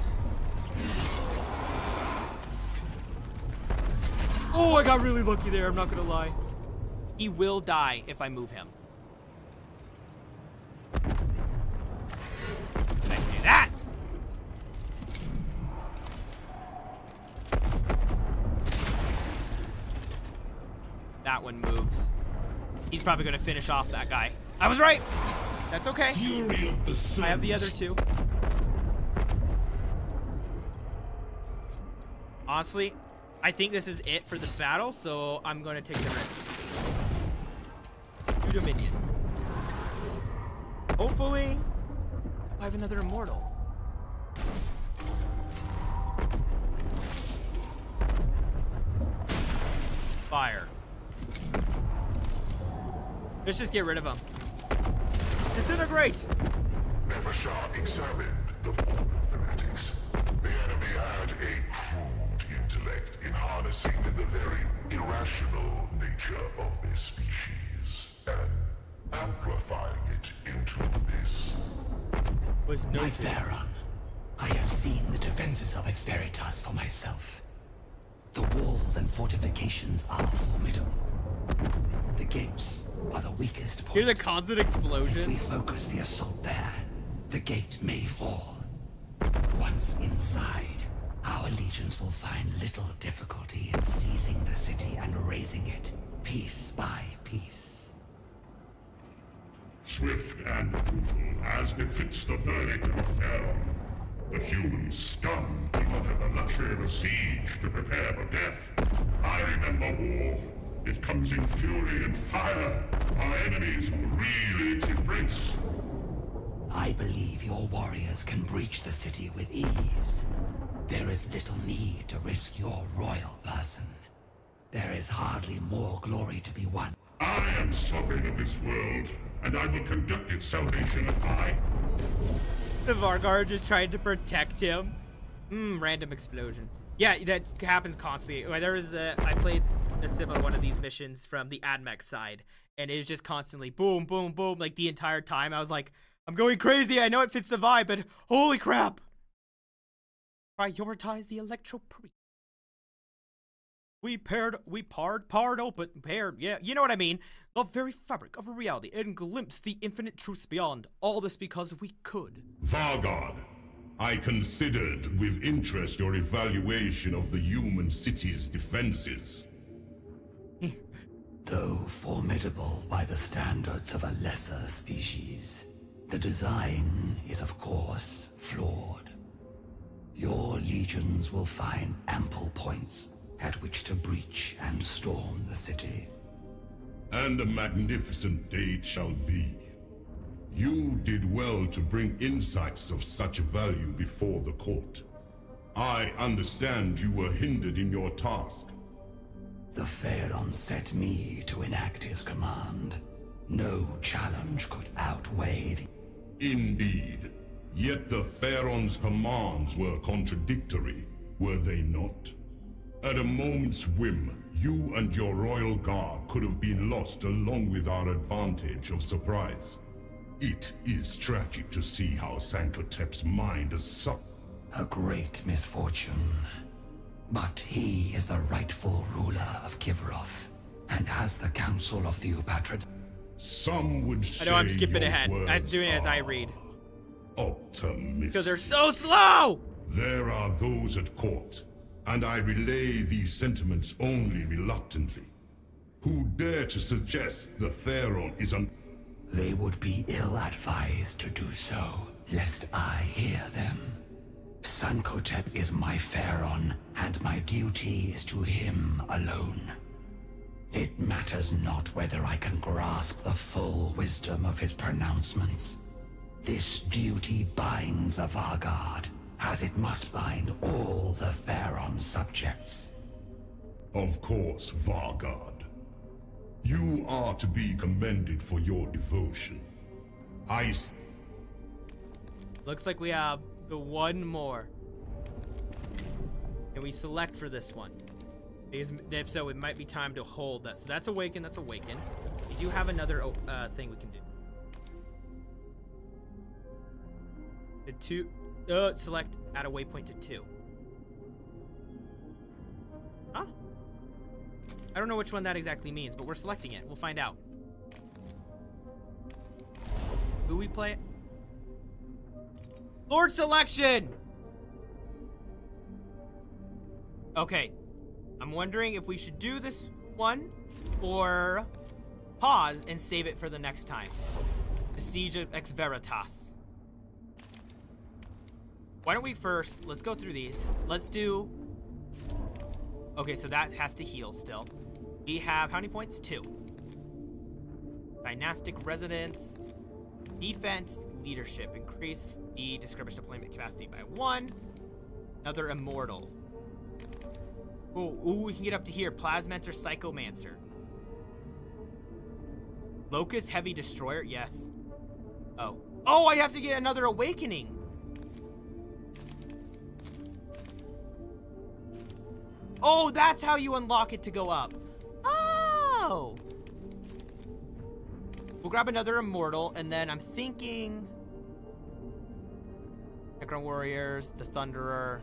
Speaker 1: Oh, I got really lucky there. I'm not gonna lie. He will die if I move him. I can do that. That one moves. He's probably gonna finish off that guy. I was right. That's okay.
Speaker 6: Fury of the Suns.
Speaker 1: I have the other two. Honestly, I think this is it for the battle, so I'm gonna take the risk. 2 Dominion. Hopefully, I have another Immortal. Fire. Let's just get rid of him. Disintegrate!
Speaker 5: Nevershot examined the fallen fanatics. The enemy had a crude intellect in harnessing the very irrational nature of this species and amplifying it into this.
Speaker 1: Was no
Speaker 2: My Theron, I have seen the defenses of Veritas for myself. The walls and fortifications are formidable. The gates are the weakest point.
Speaker 1: Hear the constant
Speaker 2: If we
Speaker 1: explosion?
Speaker 2: focus the assault there, the gate may fall. Once inside, our legions will find little difficulty in seizing the city and razing it, piece by piece.
Speaker 3: Swift and brutal, as befits the verdict of Theron. The human scum do not have the luxury of a siege to prepare for death. I remember war. It comes in fury and fire. Our enemies will reel its embrace.
Speaker 2: I believe your warriors can breach the city with ease. There is little need to risk your royal person. There is hardly more glory to be won.
Speaker 3: I am sovereign of this world, and I will conduct its salvation as I.
Speaker 1: The Vargar just trying to protect him. Random explosion. Yeah, that happens constantly. I played a similar one of these missions from the Admech side, and it was just constantly boom, boom, boom, like the entire time. I was like, I'm going crazy. I know it fits the vibe, but holy crap. Prioritize the electro pre. Yeah, you know what I mean. The very fabric of reality and glimpse the infinite truths beyond. All this because we could.
Speaker 8: Vargard, I considered with interest your evaluation of the human city's defenses.
Speaker 2: Though formidable by the standards of a lesser species, the design is of course flawed. Your legions will find ample points at which to breach and storm the city.
Speaker 8: And a magnificent day it shall be. You did well to bring insights of such value before the court. I understand you were hindered in your task.
Speaker 2: The Pharaon set me to enact his command. No challenge could outweigh the...
Speaker 8: Indeed. Yet the Pharaoh's commands were contradictory, were they not? At a moment's whim, you and your royal guard could have been lost along with our advantage of surprise. It is tragic to see how Sankotep's mind has suffered.
Speaker 2: A great misfortune. But he is the rightful ruler of Kivroth, and as the Council of the Upatrid.
Speaker 8: Some would say
Speaker 1: I know I'm skipping
Speaker 8: your
Speaker 1: ahead. I'm
Speaker 8: words
Speaker 1: doing it as I
Speaker 8: are
Speaker 1: read.
Speaker 8: Optimistic.
Speaker 1: Because they're so slow!
Speaker 8: There are those at court, and I relay these sentiments only reluctantly, who dare to suggest the Theron is un-
Speaker 2: They would be ill-advised to do so, lest I hear them. Sankotep is my Pharaon, and my duty is to him alone. It matters not whether I can grasp the full wisdom of his pronouncements. This duty binds a Vargard, as it must bind all the Pharaon's subjects.
Speaker 8: Of course, Vargard. You are to be commended for your devotion.
Speaker 1: Looks like we have the one more. Can we select for this one? Because if so, it might be time to hold that. So that's Awaken, that's Awaken. We do have another thing we can do. The two, select add a waypoint to 2. Huh? I don't know which one that exactly means, but we're selecting it. We'll find out. Who we play it? Lord selection! Okay. I'm wondering if we should do this one or pause and save it for the next time. The Siege of Ex Veritas. Why don't we first, let's go through these. Let's do, okay, so that has to heal still. We have, how many points? 2. Dynastic Residence, Defense, Leadership. Increase the skirmish deployment capacity by 1. Another Immortal. Ooh, we can get up to here. Plasmancer, Psychomancer. Locust, Heavy Destroyer, yes. Oh, I have to get another Awakening. Oh, that's how you unlock it to go up. Oh! We'll grab another Immortal, and then I'm thinking... Necron Warriors, the Thunderer.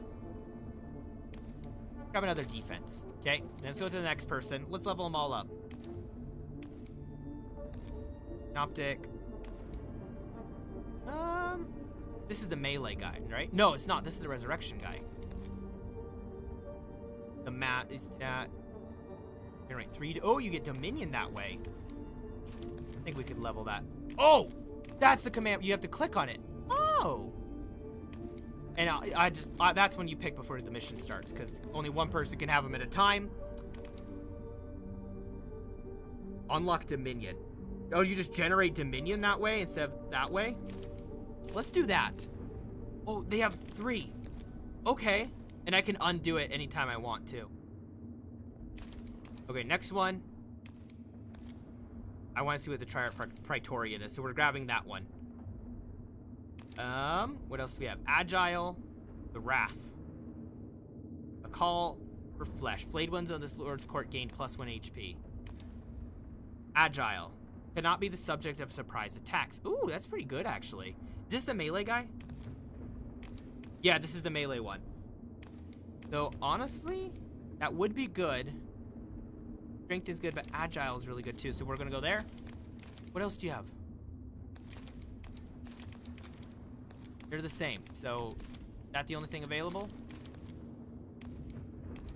Speaker 1: Grab another Defense. Okay, let's go to the next person. Let's level them all up. Optic. This is the melee guy, right? No, it's not. This is the Resurrection guy. The mat is that. Generate 3. Oh, you get Dominion that way. I think we could level that. Oh, that's the command. You have to click on it. Oh. And that's when you pick before the mission starts, because only one person can have them at a time. Unlock Dominion. Oh, you just generate Dominion that way instead of that way? Let's do that. Oh, they have 3. Okay. And I can undo it anytime I want to. Okay, next one. I want to see what the Triarch Praetorian is, so we're grabbing that one. What else do we have? Agile, the Wrath. A Call for Flesh. Flayed ones on this Lord's Court gain +1 HP. Agile. Cannot be the subject of surprise attacks. Ooh, that's pretty good, actually. Is this the melee guy? Yeah, this is the melee one. So, honestly, that would be good. Strength is good, but Agile is really good, too. So we're going to go there. What else do you have? They're the same. So, is that the only thing available?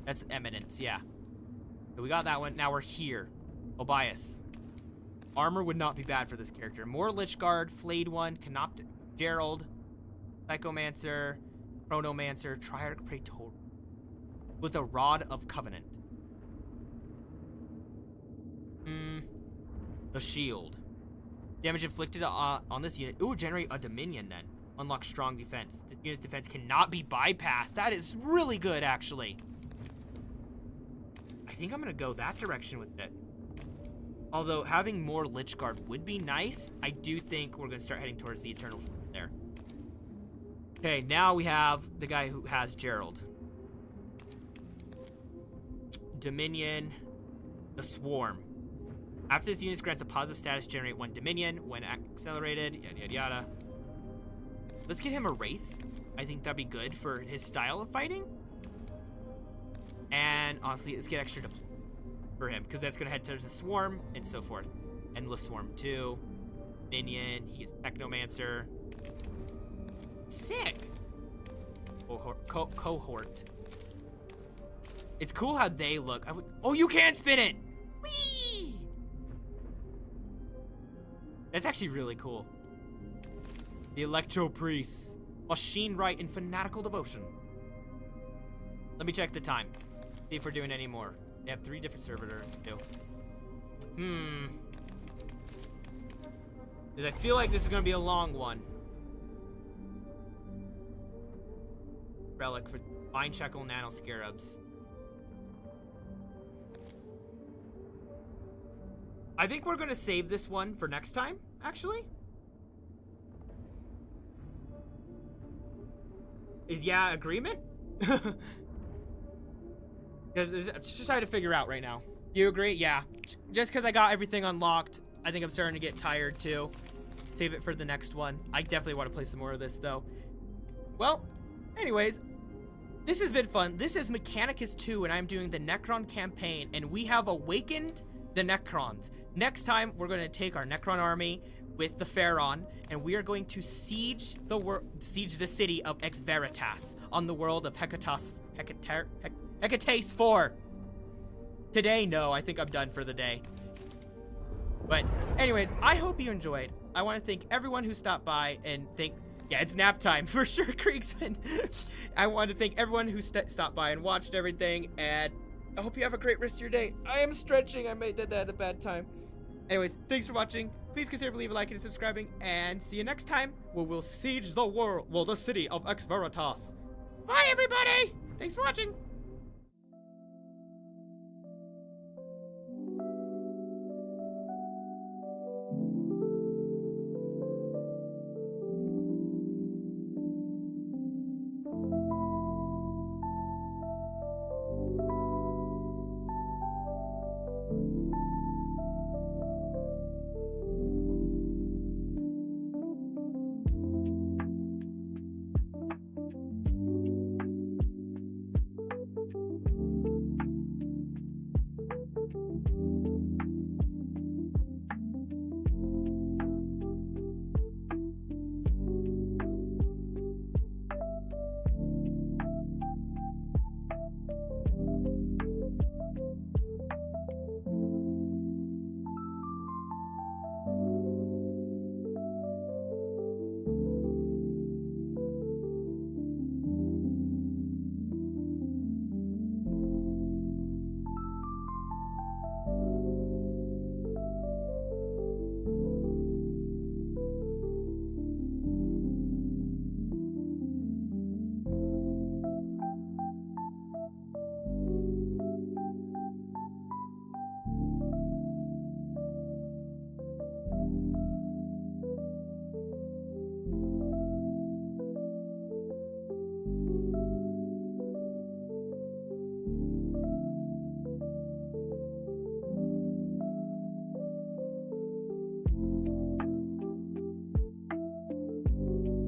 Speaker 1: That's Eminence, yeah. So we got that one. Now we're here. Obias. Armor would not be bad for this character. More Lich Guard, Flayed One, Canoptic, Gerald, Psychomancer, Chronomancer, Triarch Praetorian. With a Rod of Covenant. The Shield. Damage inflicted on this unit. Ooh, generate a Dominion then. Unlock strong defense. This unit's defense cannot be bypassed. That is really good, actually. I think I'm going to go that direction with it. Although having more Lich Guard would be nice, I do think we're going to start heading towards the Eternal there. Okay, now we have the guy who has Gerald. Dominion, the Swarm. After this unit grants a positive status, generate 1 Dominion when accelerated, yada yada yada. Let's get him a Wraith. I think that'd be good for his style of fighting. And honestly, let's get extra for him, because that's gonna head towards the Swarm and so forth. Endless Swarm 2. Minion, he gets Technomancer. Sick! Cohort. It's cool how they look. Oh, you can't spin it! Whee! That's actually really cool. The Electro Priests. Machine Right and Fanatical Devotion. Let me check the time. See if we're doing any more. They have 3 different servitors. Because I feel like this is going to be a long one. Relic for Fine Shekel Nano Scarabs. I think we're going to save this one for next time, actually. Is yeah agreement? Because I'm just trying to figure out right now. You agree? Yeah. Just because I got everything unlocked, I think I'm starting to get tired too. Save it for the next one. I definitely want to play some more of this though. Well, anyways, this has been fun. This is Mechanicus 2 and I'm doing the Necron Campaign and we have awakened the Necrons. Next time, we're going to take our Necron army with the Pharaon and we are going to siege the city of Ex Veritas on the world of Hekateus IV. Today, no, I think I'm done for the day. But anyways, I hope you enjoyed. I want to thank everyone who stopped by and yeah, it's nap time for sure, Kriegsman. I want to thank everyone who stopped by and watched everything, and I hope you have a great rest of your day. I am stretching. I did that at a bad time. Anyways, thanks for watching. Please consider leaving a like and subscribing, and see you next time where we'll siege the city of Ex Veritas. Bye, everybody. Thanks for watching.